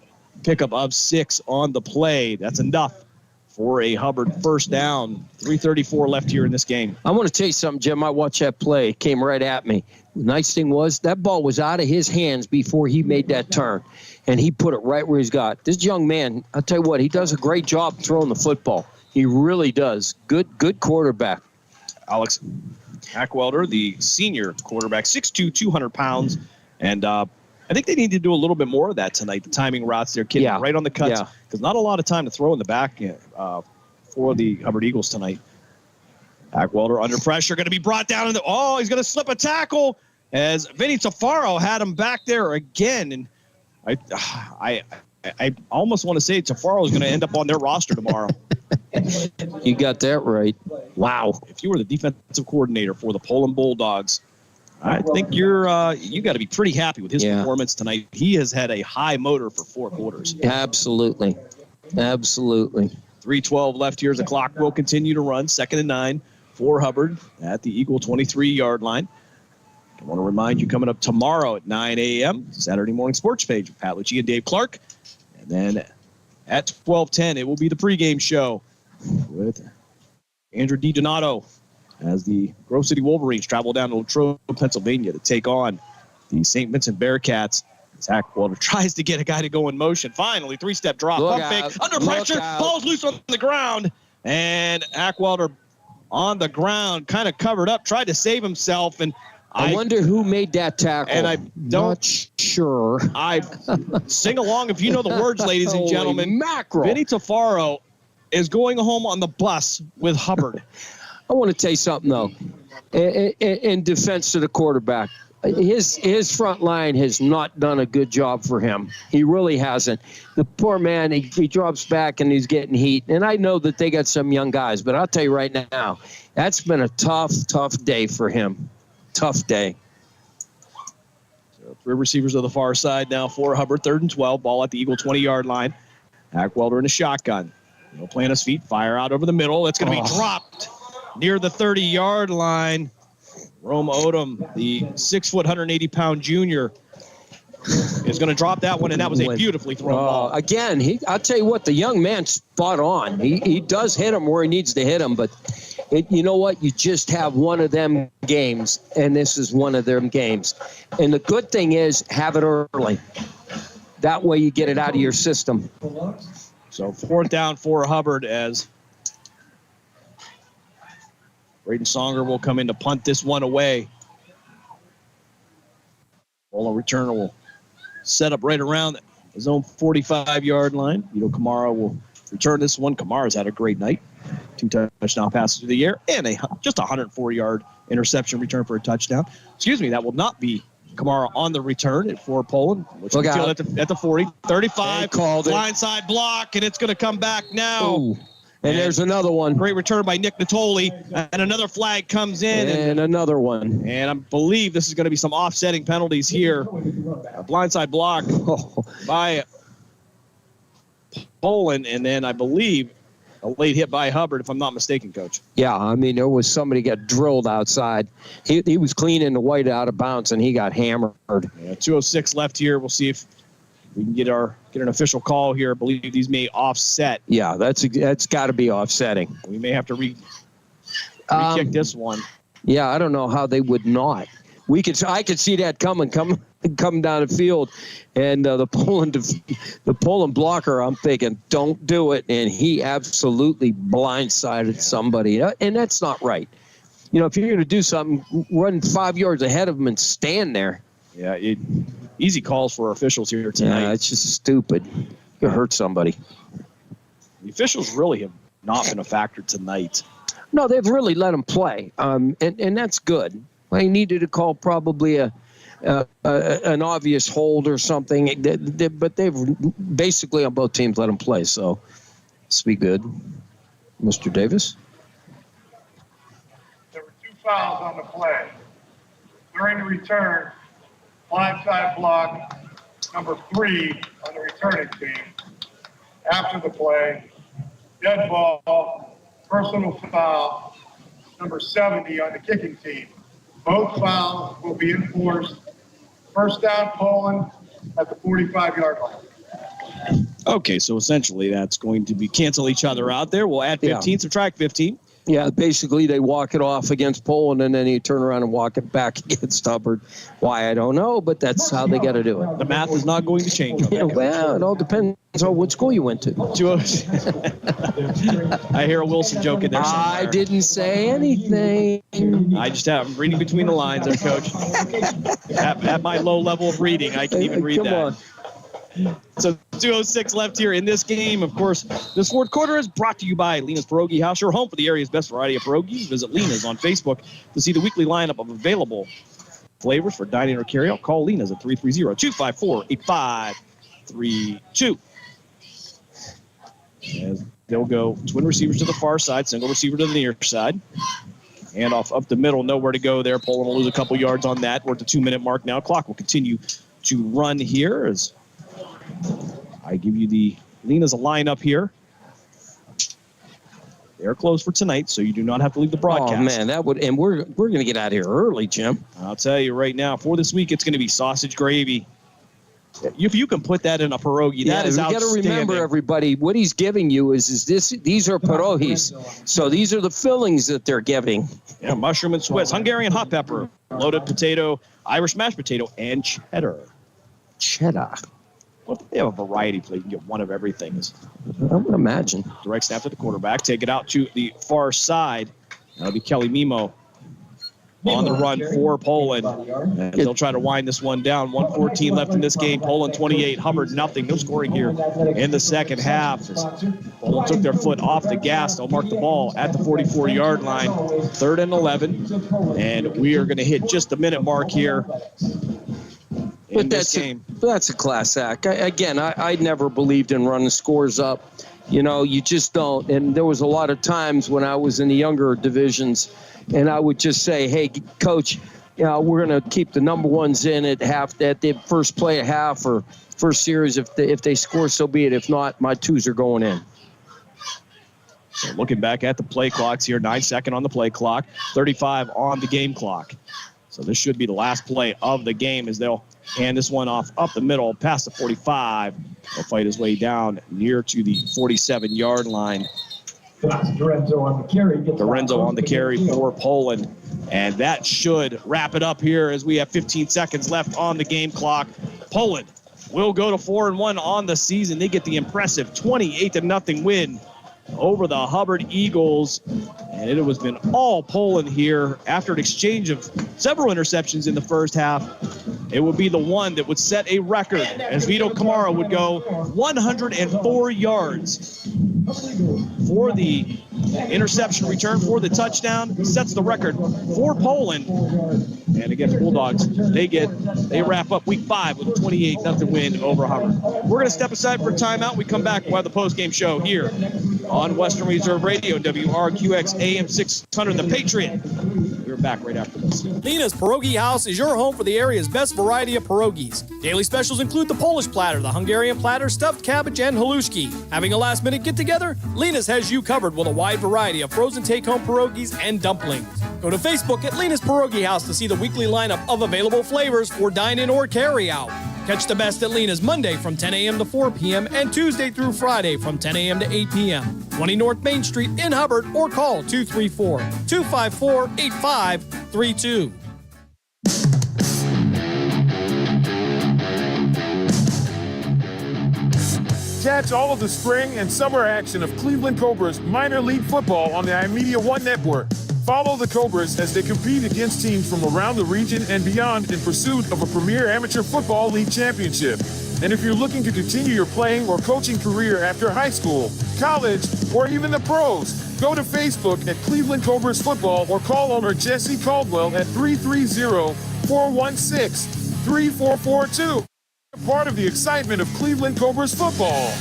pickup of 6 on the play. That's enough for a Hubbard first down. 3:34 left here in this game. I want to tell you something, Jim. I watched that play. It came right at me. The nice thing was that ball was out of his hands before he made that turn, and he put it right where he's got. This young man, I'll tell you what, he does a great job throwing the football. He really does. Good quarterback. Alex Ackwelder, the senior quarterback, 6'2", 200 pounds. And I think they need to do a little bit more of that tonight. The timing routes, they're getting right on the cuts. Because not a lot of time to throw in the back for the Hubbard Eagles tonight. Ackwelder under pressure, going to be brought down. He's going to slip a tackle as Vinny Tafaro had him back there again. And I almost want to say Tafaro is going to end up on their roster tomorrow. You got that right. Wow. If you were the defensive coordinator for the Poland Bulldogs, I think you got to be pretty happy with his performance tonight. He has had a high motor for 4 quarters. Absolutely. 3:12 left here as the clock will continue to run. 2nd and 9 for Hubbard at the Eagle 23-yard line. I want to remind you, coming up tomorrow at 9 a.m., Saturday morning sports page with Pat Lucci and Dave Clark. And then at 12:10, it will be the pregame show with Andrew DiDonato as the Grove City Wolverines travel down to Latrobe, Pennsylvania to take on the St. Vincent Bearcats. Zach Walter tries to get a guy to go in motion. Finally, 3-step drop, pump fake, under pressure, ball's loose on the ground, and Ackwelder on the ground, kind of covered up, tried to save himself, and I wonder who made that tackle. And I'm not sure. I sing along if you know the words, ladies and gentlemen. Holy mackerel. Vinny Tafaro is going home on the bus with Hubbard. I want to tell you something, though. In defense to the quarterback, his front line has not done a good job for him. He really hasn't. The poor man, he drops back and he's getting heat. And I know that they got some young guys, but I'll tell you right now, that's been a tough day for him. Tough day. So 3 receivers on the far side now for Hubbard. 3rd and 12. Ball at the Eagle 20-yard line. Ackwelder in a shotgun. He'll plant his feet. Fire out over the middle. It's going to be dropped near the 30-yard line. Rome Odom, the 6', 180-pound junior, is going to drop that one, and that was a beautifully thrown ball. Again, I'll tell you what, the young man's spot on. He does hit him where he needs to hit him, but you know what? You just have one of them games, and this is one of them games. And the good thing is have it early. That way you get it out of your system. So 4th down for Hubbard as Braden Songer will come in to punt this one away. Ball returner will set up right around his own 45-yard line. Kamara will return this one. Kamara's had a great night. 2 touchdown passes through the air and just a 104-yard interception return for a touchdown. Excuse me, that will not be Kamara on the return for Poland, which will at the 40, 35, blindside block, and it's going to come back now. Ooh. And there's another one. Great return by Nick Natoli, and another flag comes in. And another one. And I believe this is going to be some offsetting penalties here. A blindside block by Poland, and then I believe a late hit by Hubbard, if I'm not mistaken, Coach. Yeah, I mean, there was somebody got drilled outside. He was cleaning the white out of bounds, and he got hammered. Yeah, 2:06 left here. We'll see if we can get an official call here. I believe these may offset. Yeah, that's got to be offsetting. We may have to re-kick this one. Yeah, I don't know how they would not. I could see that coming coming down the field, and the Poland blocker, I'm thinking, don't do it, and he absolutely blindsided somebody, and that's not right. You know, if you're going to do something, run 5 yards ahead of him and stand there. Yeah, easy calls for officials here tonight. Yeah, it's just stupid. You could hurt somebody. The officials really have not been a factor tonight. No, they've really let him play, and that's good. They needed to call probably an obvious hold or something, but they've basically on both teams let him play, so let's be good. Mr. Davis? There were 2 fouls on the play. During the return, blindside block number 3 on the returning team. After the play, dead ball, personal foul, number 70 on the kicking team. Both fouls will be enforced. First down, Poland at the 45-yard line. Okay, so essentially that's going to be cancel each other out there. We'll add 15, subtract 15. Yeah, basically they walk it off against Poland, and then you turn around and walk it back against Hubbard. Why, I don't know, but that's how they got to do it. The math is not going to change. Yeah, well, it all depends on what school you went to. I hear a Wilson joke in there somewhere. I didn't say anything. I'm reading between the lines there, Coach. At my low level of reading, I can even read that. On. So 2:06 left here in this game. Of course, this fourth quarter is brought to you by Lena's Pierogi House, your home for the area's best variety of pierogies. Visit Lena's on Facebook to see the weekly lineup of available flavors for dining or carry-out. Call Lena's at 330-254-8532. As they'll go twin receivers to the far side, single receiver to the near side. Handoff up the middle, nowhere to go there. Poland will lose a couple yards on that. We're at the 2-minute mark now. Clock will continue to run here as I give you the Lena's a lineup here. They're closed for tonight, so you do not have to leave the broadcast. Oh man, that would, and we're going to get out of here early, Jim. I'll tell you right now, for this week, it's going to be sausage gravy. If you can put that in a pierogi, that is outstanding. You got to remember, everybody, what he's giving you is this. These are pierogis, so these are the fillings that they're giving. Yeah, mushroom and Swiss, Hungarian hot pepper, loaded potato, Irish mashed potato, and cheddar. Cheddar. Well, they have a variety plate. You can get one of everything. I would imagine. Direct snap to the quarterback. Take it out to the far side. That'll be Kelly Mimo on the run for Poland. And they'll try to wind this one down. 1:14 left in this game. Poland 28, Hubbard nothing. No scoring here in the second half. Poland took their foot off the gas. They'll mark the ball at the 44-yard line. 3rd and 11. And we are going to hit just the minute mark here. But that's a class act. I never believed in running scores up. You know, you just don't. And there was a lot of times when I was in the younger divisions, and I would just say, "Hey, coach, you know, we're going to keep the number ones in at half, at the first play at half or first series. If they score, so be it. If not, my 2s are going in." So looking back at the play clocks here, 9 seconds on the play clock, 35 on the game clock. So this should be the last play of the game as they'll hand this one off up the middle, past the 45. He'll fight his way down near to the 47-yard line. Dorenzo on the carry for Poland. And that should wrap it up here as we have 15 seconds left on the game clock. Poland will go to 4-1 on the season. They get the impressive 28-0 win over the Hubbard Eagles. And it has been all Poland here after an exchange of several interceptions in the first half. It would be the one that would set a record as Vito Kamara would go 104 yards for the interception return for the touchdown. Sets the record for Poland. And against Bulldogs, they wrap up week 5 with a 28-0 win over Hubbard. We're going to step aside for a timeout. We come back, we'll have the post-game show here on Western Reserve Radio, WRQX AM 600, The Patriot. We're back right after this. Lena's Pierogi House is your home for the area's best variety of pierogies. Daily specials include the Polish platter, the Hungarian platter, stuffed cabbage, and halushki. Having a last-minute get-together? Lena's has you covered with a wide variety of frozen take-home pierogies and dumplings. Go to Facebook at Lena's Pierogi House to see the weekly lineup of available flavors for dine-in or carry-out. Catch the best at Lena's Monday from 10 a.m. to 4 p.m. and Tuesday through Friday from 10 a.m. to 8 p.m. 20 North Main Street in Hubbard or call 234-254-8532. Catch all of the spring and summer action of Cleveland Cobras minor league football on the iMedia One Network. Follow the Cobras as they compete against teams from around the region and beyond in pursuit of a premier amateur football league championship. And if you're looking to continue your playing or coaching career after high school, college, or even the pros, go to Facebook at Cleveland Cobras Football or call owner Jesse Caldwell at 330-416-3442. Part of the excitement of Cleveland Cobras football.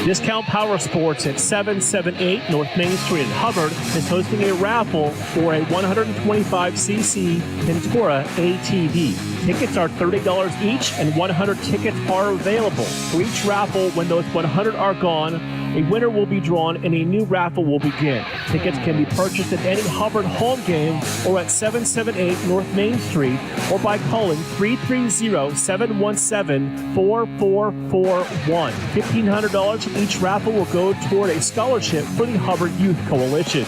Discount Power Sports at 778 North Main Street in Hubbard is hosting a raffle for a 125cc Ventura ATV. Tickets are $30 each and 100 tickets are available. For each raffle, when those 100 are gone, a winner will be drawn and a new raffle will begin. Tickets can be purchased at any Hubbard home game or at 778 North Main Street or by calling 330-717-4441. $1,500 from each raffle will go toward a scholarship for the Hubbard Youth Coalition.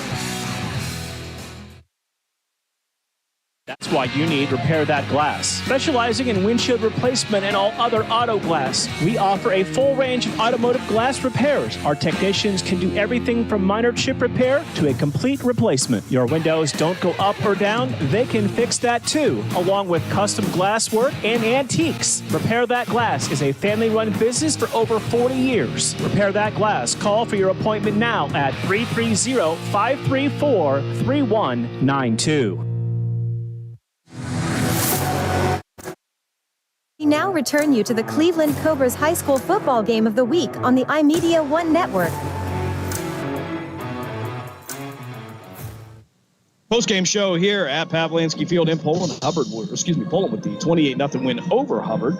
That's why you need Repair That Glass. Specializing in windshield replacement and all other auto glass, we offer a full range of automotive glass repairs. Our technicians can do everything from minor chip repair to a complete replacement. Your windows don't go up or down, they can fix that too, along with custom glass work and antiques. Repair That Glass is a family-run business for over 40 years. Repair That Glass. Call for your appointment now at 330-534-3192. We now return you to the Cleveland Cobras High School Football Game of the Week on the iMedia One Network. Post-game show here at Pavlansky Field in Poland. Poland with the 28-0 win over Hubbard.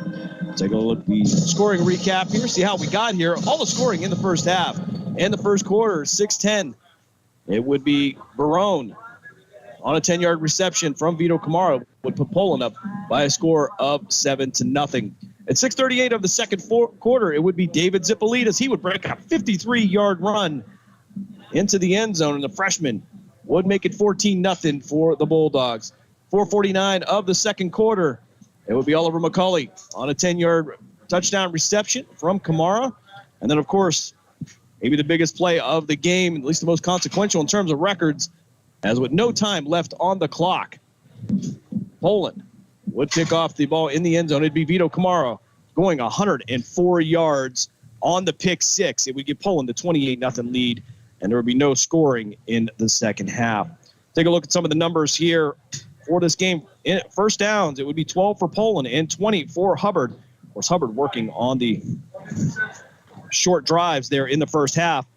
Take a look at the scoring recap here, see how we got here. All the scoring in the first half. In the first quarter, 6-10. It would be Barone on a 10-yard reception from Vito Camaro would put Poland up by a score of 7-0. At 6:38 of the second quarter, it would be David Zippolitas. He would break a 53-yard run into the end zone, and the freshman would make it 14-0 for the Bulldogs. 4:49 of the second quarter, it would be Oliver McCauley on a 10-yard touchdown reception from Camara. And then, of course, maybe the biggest play of the game, at least the most consequential in terms of records, as with no time left on the clock, Poland would kick off the ball in the end zone. It'd be Vito Camaro going 104 yards on the pick six. It would give Poland the 28-0 lead, and there would be no scoring in the second half. Take a look at some of the numbers here for this game. In first downs, it would be 12 for Poland and 20 for Hubbard. Of course, Hubbard working on the short drives there in the first half.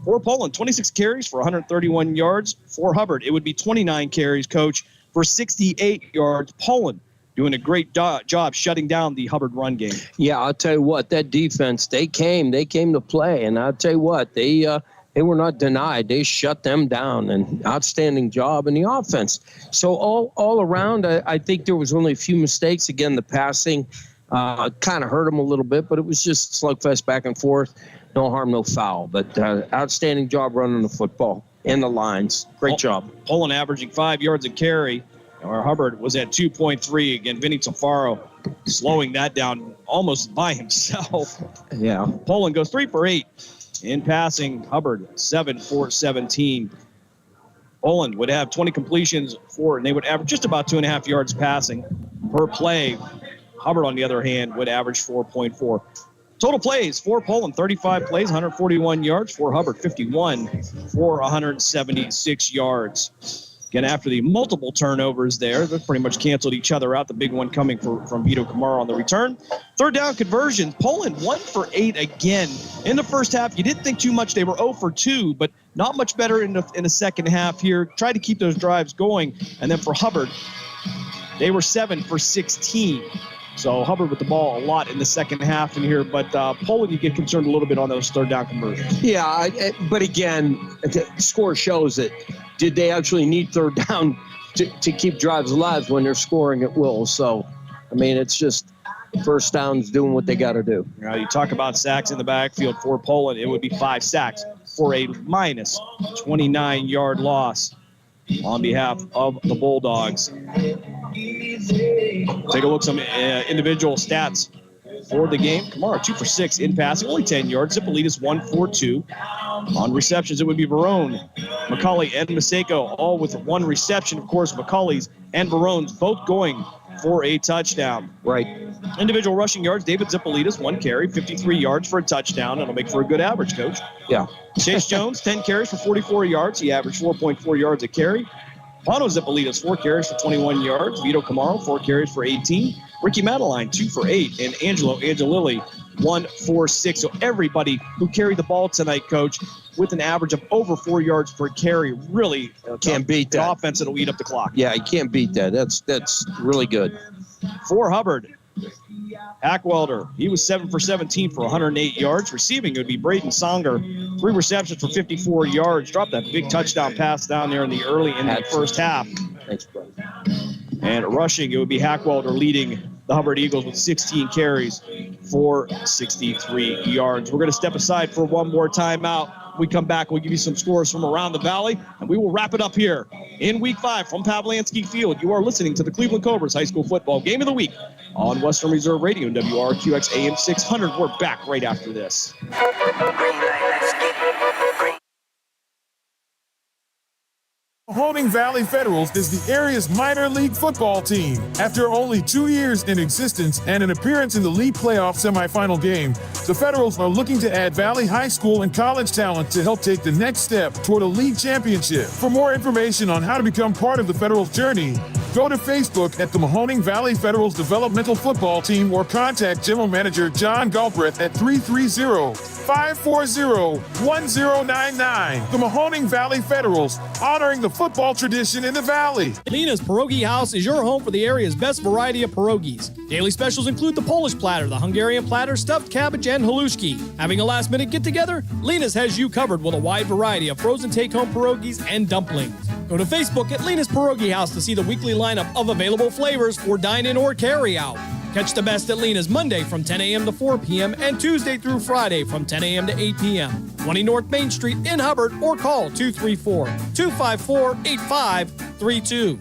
For Poland, 26 carries for 131 yards. For Hubbard, it would be 29 carries, Coach, for 68 yards. Poland doing a great job shutting down the Hubbard run game. Yeah, I'll tell you what, that defense, they came to play, and I'll tell you what, they were not denied. They shut them down, and outstanding job in the offense. So all around, I think there was only a few mistakes. Again, the passing kind of hurt them a little bit, but it was just slugfest back and forth. No harm, no foul. But outstanding job running the football in the lines. Great job. Poland averaging 5 yards a carry, where Hubbard was at 2.3. Again, Vinny Tafaro slowing that down almost by himself. Yeah. Poland goes 3 for 8 in passing. Hubbard 7 for 17. Poland would have 20 completions and they would average just about 2.5 yards passing per play. Hubbard, on the other hand, would average 4.4. Total plays for Poland, 35 plays, 141 yards. For Hubbard, 51 for 176 yards. Again, after the multiple turnovers there, they pretty much canceled each other out. The big one coming from Vito Camaro on the return. Third down conversion, Poland 1 for 8 again. In the first half, you didn't think too much. They were 0 for 2, but not much better in the second half here. Tried to keep those drives going. And then for Hubbard, they were 7 for 16. So Hubbard with the ball a lot in the second half in here, but Poland, you get concerned a little bit on those third down conversions. Yeah, but again, the score shows that did they actually need third down to keep drives alive when they're scoring at will? So, I mean, it's just first downs doing what they got to do. Now, you talk about sacks in the backfield for Poland, it would be 5 sacks for a minus 29-yard loss. on behalf of the Bulldogs. Take a look at some individual stats for the game. Kamara 2 for 6 in passing, only 10 yards. Zipolitas 1 for 2. On receptions, it would be Barone, McCauley, and Maseko, all with 1 reception. Of course, McCauley's and Barone's both going for a touchdown. Right. Individual rushing yards, David Zipolitas, 1 carry, 53 yards for a touchdown. That'll make for a good average, Coach. Yeah. Chase Jones, 10 carries for 44 yards. He averaged 4.4 yards a carry. Pano Zipolitas, 4 carries for 21 yards. Vito Camaro, 4 carries for 18. Ricky Madeline, 2 for 8. And Angelo Angelilli, 1 for 6. So everybody who carried the ball tonight, Coach, with an average of over 4 yards per carry, really can't beat that. Offense that'll eat up the clock. Yeah, you can't beat that. That's really good. For Hubbard, Ackwelder, he was 7 for 17 for 108 yards. Receiving, it would be Braden Songer, 3 receptions for 54 yards. Dropped that big touchdown pass down there in the first half. Thanks, brother. And rushing, it would be Hackwelder leading the Hubbard Eagles with 16 carries for 63 yards. We're going to step aside for one more timeout. When we come back, we'll give you some scores from around the valley, and we will wrap it up here in Week 5 from Pavlansky Field. You are listening to the Cleveland Cobras High School Football Game of the Week on Western Reserve Radio and WRQX AM 600. We're back right after this. Green light, let's get it. Green. Mahoning Valley Federals is the area's minor league football team. After only 2 years in existence and an appearance in the league playoff semifinal game, the Federals are looking to add Valley High School and college talent to help take the next step toward a league championship. For more information on how to become part of the Federals' journey, go to Facebook at the Mahoning Valley Federals Developmental Football Team or contact General Manager John Galbraith at 330-540-1099. The Mahoning Valley Federals, honoring the football tradition in the Valley. Lena's Pierogi House is your home for the area's best variety of pierogies. Daily specials include the Polish platter, the Hungarian platter, stuffed cabbage, and halushki. Having a last-minute get-together? Lena's has you covered with a wide variety of frozen take-home pierogies and dumplings. Go to Facebook at Lena's Pierogi House to see the weekly lineup of available flavors for dine-in or carry-out. Catch the best at Lena's Monday from 10 a.m. to 4 p.m. and Tuesday through Friday from 10 a.m. to 8 p.m. 20 North Main Street in Hubbard or call 234-254-8532.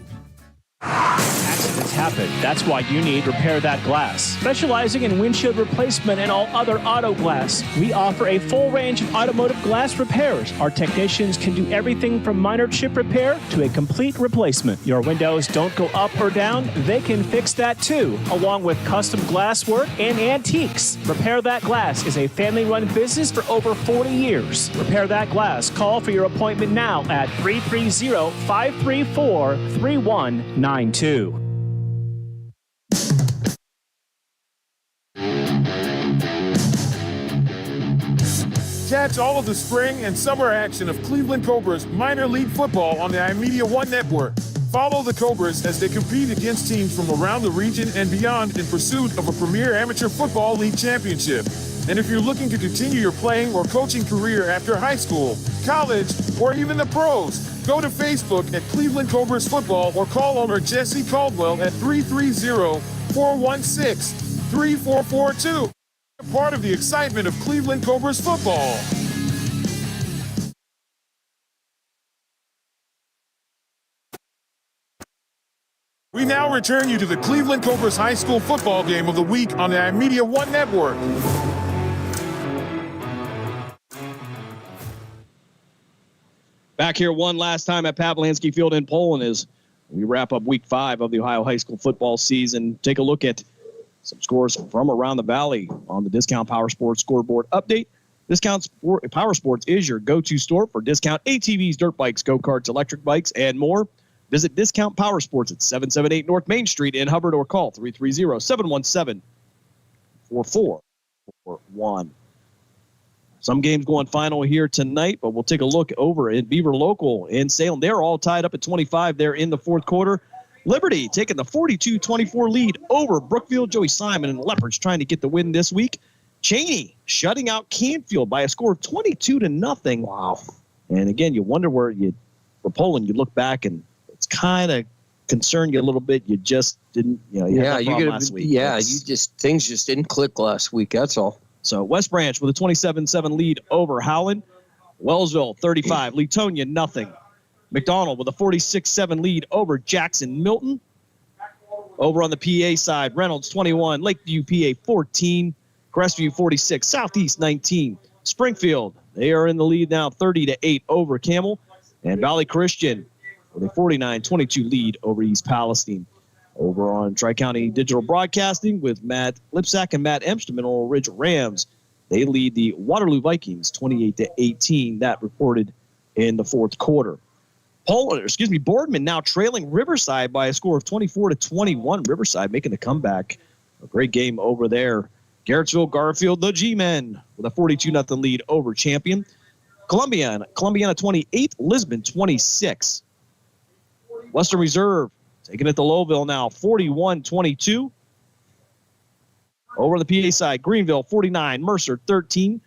Accidents happen. That's why you need Repair That Glass. Specializing in windshield replacement and all other auto glass, we offer a full range of automotive glass repairs. Our technicians can do everything from minor chip repair to a complete replacement. Your windows don't go up or down, they can fix that too, along with custom glass work and antiques. Repair That Glass is a family-run business for over 40 years. Repair That Glass. Call for your appointment now at 330-534-3192. Catch all of the spring and summer action of Cleveland Cobras minor league football on the iMedia One Network. Follow the Cobras as they compete against teams from around the region and beyond in pursuit of a premier amateur football league championship. And if you're looking to continue your playing or coaching career after high school, college, or even the pros, go to Facebook at Cleveland Cobras Football or call owner Jesse Caldwell at 330-416-3442. Part of the excitement of Cleveland Cobras football. We now return you to the Cleveland Cobras High School Football Game of the Week on the iMedia One Network. Back here one last time at Pavlansky Field in Poland as we wrap up Week 5 of the Ohio High School football season. Take a look at some scores from around the valley on the Discount Power Sports scoreboard update. Discount Power Sports is your go-to store for discount ATVs, dirt bikes, go-karts, electric bikes, and more. Visit Discount Power Sports at 778 North Main Street in Hubbard or call 330-717-4441. Some games going final here tonight, but we'll take a look over at Beaver Local in Salem. They're all tied up at 25 there in the fourth quarter. Liberty taking the 42-24 lead over Brookfield. Joey Simon and the Leopards trying to get the win this week. Cheney shutting out Canfield by a score of 22-0. Wow. And again, you wonder where for Poland, you look back and it's kind of concerned you a little bit. You just didn't, last week. Yeah, things just didn't click last week. That's all. So West Branch with a 27-7 lead over Howland. Wellsville 35, Leetonia 0. McDonald with a 46-7 lead over Jackson Milton. Over on the PA side, Reynolds 21, Lakeview PA 14, Crestview 46, Southeast 19. Springfield, they are in the lead now 30-8 over Camel. And Valley Christian with a 49-22 lead over East Palestine. Over on Tri-County Digital Broadcasting with Matt Lipsack and Matt Emster, Mineral Ridge Rams. They lead the Waterloo Vikings 28-18. That reported in the fourth quarter. Boardman now trailing Riverside by a score of 24-21. Riverside making the comeback. A great game over there. Garrettsville Garfield, the G-Men, with a 42-0 lead over Champion. Columbiana 28, Lisbon 26. Western Reserve taking it to Lowville now, 41-22. Over on the PA side, Greenville 49, Mercer 13.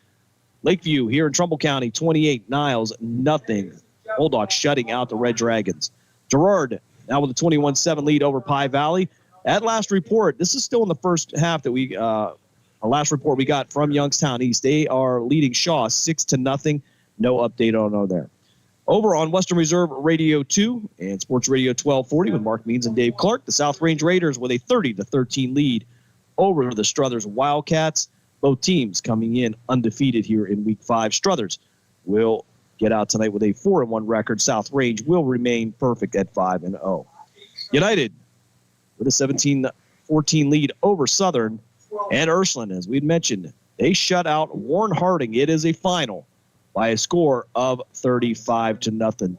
Lakeview here in Trumbull County 28, Niles nothing. Bulldogs shutting out the Red Dragons. Girard now with a 21-7 lead over Pie Valley. At last report, this is still in the first half that our last report we got from Youngstown East. They are leading Shaw 6-0. No update on there. Over on Western Reserve Radio 2 and Sports Radio 1240 with Mark Means and Dave Clark, the South Range Raiders with a 30-13 lead over the Struthers Wildcats. Both teams coming in undefeated here in Week 5. Struthers will get out tonight with a 4-1 record. South Range will remain perfect at 5-0. United with a 17-14 lead over Southern. And Ursuline, as we'd mentioned, they shut out Warren Harding. It is a final by a score of 35-0.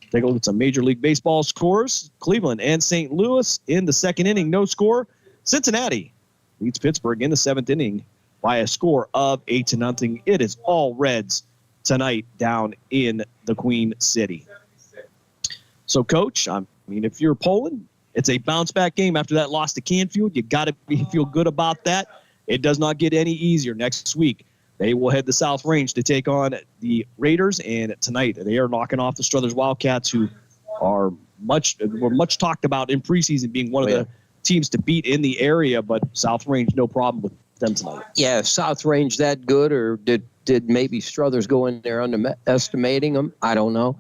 Take a look at some Major League Baseball scores. Cleveland and St. Louis in the second inning, no score. Cincinnati leads Pittsburgh in the seventh inning by a score of 8-0. It is all Reds tonight down in the Queen City. So, Coach, I mean, if you're Poland, it's a bounce-back game after that loss to Canfield. You got to feel good about that. It does not get any easier next week. They will head to South Range to take on the Raiders, and tonight they are knocking off the Struthers Wildcats, who were much talked about in preseason being one of the teams to beat in the area, but South Range, no problem with them tonight. Yeah, South Range that good, or did maybe Struthers go in there underestimating them? I don't know.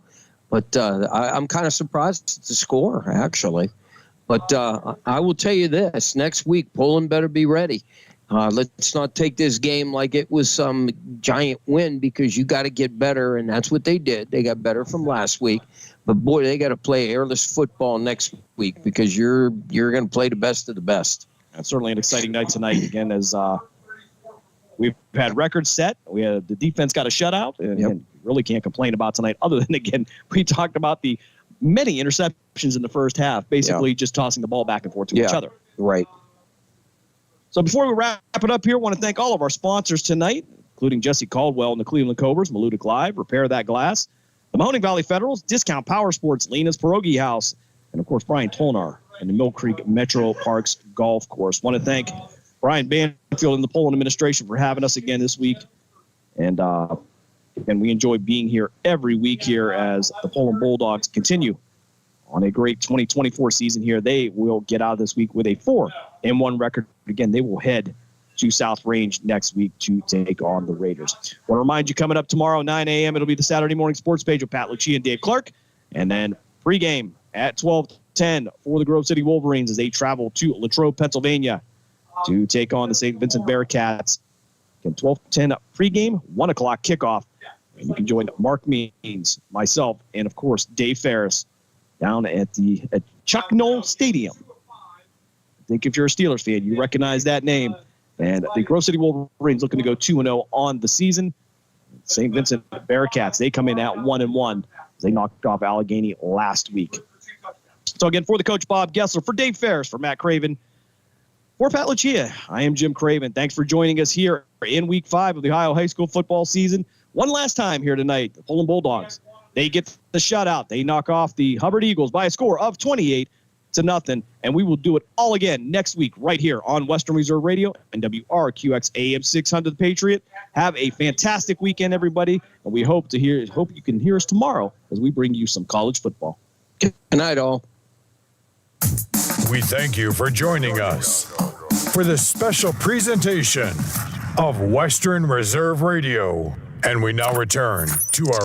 But I'm kind of surprised at the score, actually. But I will tell you this. Next week, Poland better be ready. Let's not take this game like it was some giant win, because you got to get better, and that's what they did. They got better from last week. But, boy, they got to play airless football next week, because you're going to play the best of the best. That's certainly an exciting night tonight, again, as we've had records set. The defense got a shutout, and really can't complain about tonight, other than, again, we talked about the many interceptions in the first half, basically just tossing the ball back and forth to each other. Right. So before we wrap it up here, I want to thank all of our sponsors tonight, including Jesse Caldwell and the Cleveland Cobras, Malutic Live, Repair That Glass, the Mahoning Valley Federals, Discount Power Sports, Lena's Pierogi House, and, of course, Brian Tolnar and the Mill Creek Metro Parks Golf Course. Want to thank Brian Banfield and the Poland administration for having us again this week. And we enjoy being here every week here as the Poland Bulldogs continue on a great 2024 season here. They will get out this week with a 4-1 record. Again, they will head to South Range next week to take on the Raiders. I want to remind you, coming up tomorrow, 9 a.m., it'll be the Saturday Morning Sports page with Pat Lucci and Dave Clark. And then pregame at 12:10 for the Grove City Wolverines as they travel to Latrobe, Pennsylvania to take on the St. Vincent Bearcats. Again, 12:10 pregame, 1 o'clock kickoff. And you can join Mark Means, myself, and, of course, Dave Ferris down at Chuck Noll Stadium. I think if you're a Steelers fan, you recognize that name. And the Grove City Wolverines looking to go 2-0 on the season. St. Vincent Bearcats, they come in at 1-1. They knocked off Allegheny last week. So, again, for the coach, Bob Gessler, for Dave Ferris, for Matt Craven, for Pat Lucia, I am Jim Craven. Thanks for joining us here in Week 5 of the Ohio High School football season. One last time here tonight, the Poland Bulldogs, they get the shutout. They knock off the Hubbard Eagles by a score of 28-0. And we will do it all again next week right here on Western Reserve Radio and WRQX AM 600 The Patriot. Have a fantastic weekend, everybody. And we hope you can hear us tomorrow as we bring you some college football. Good night, all. We thank you for joining us for this special presentation of Western Reserve Radio. And we now return to our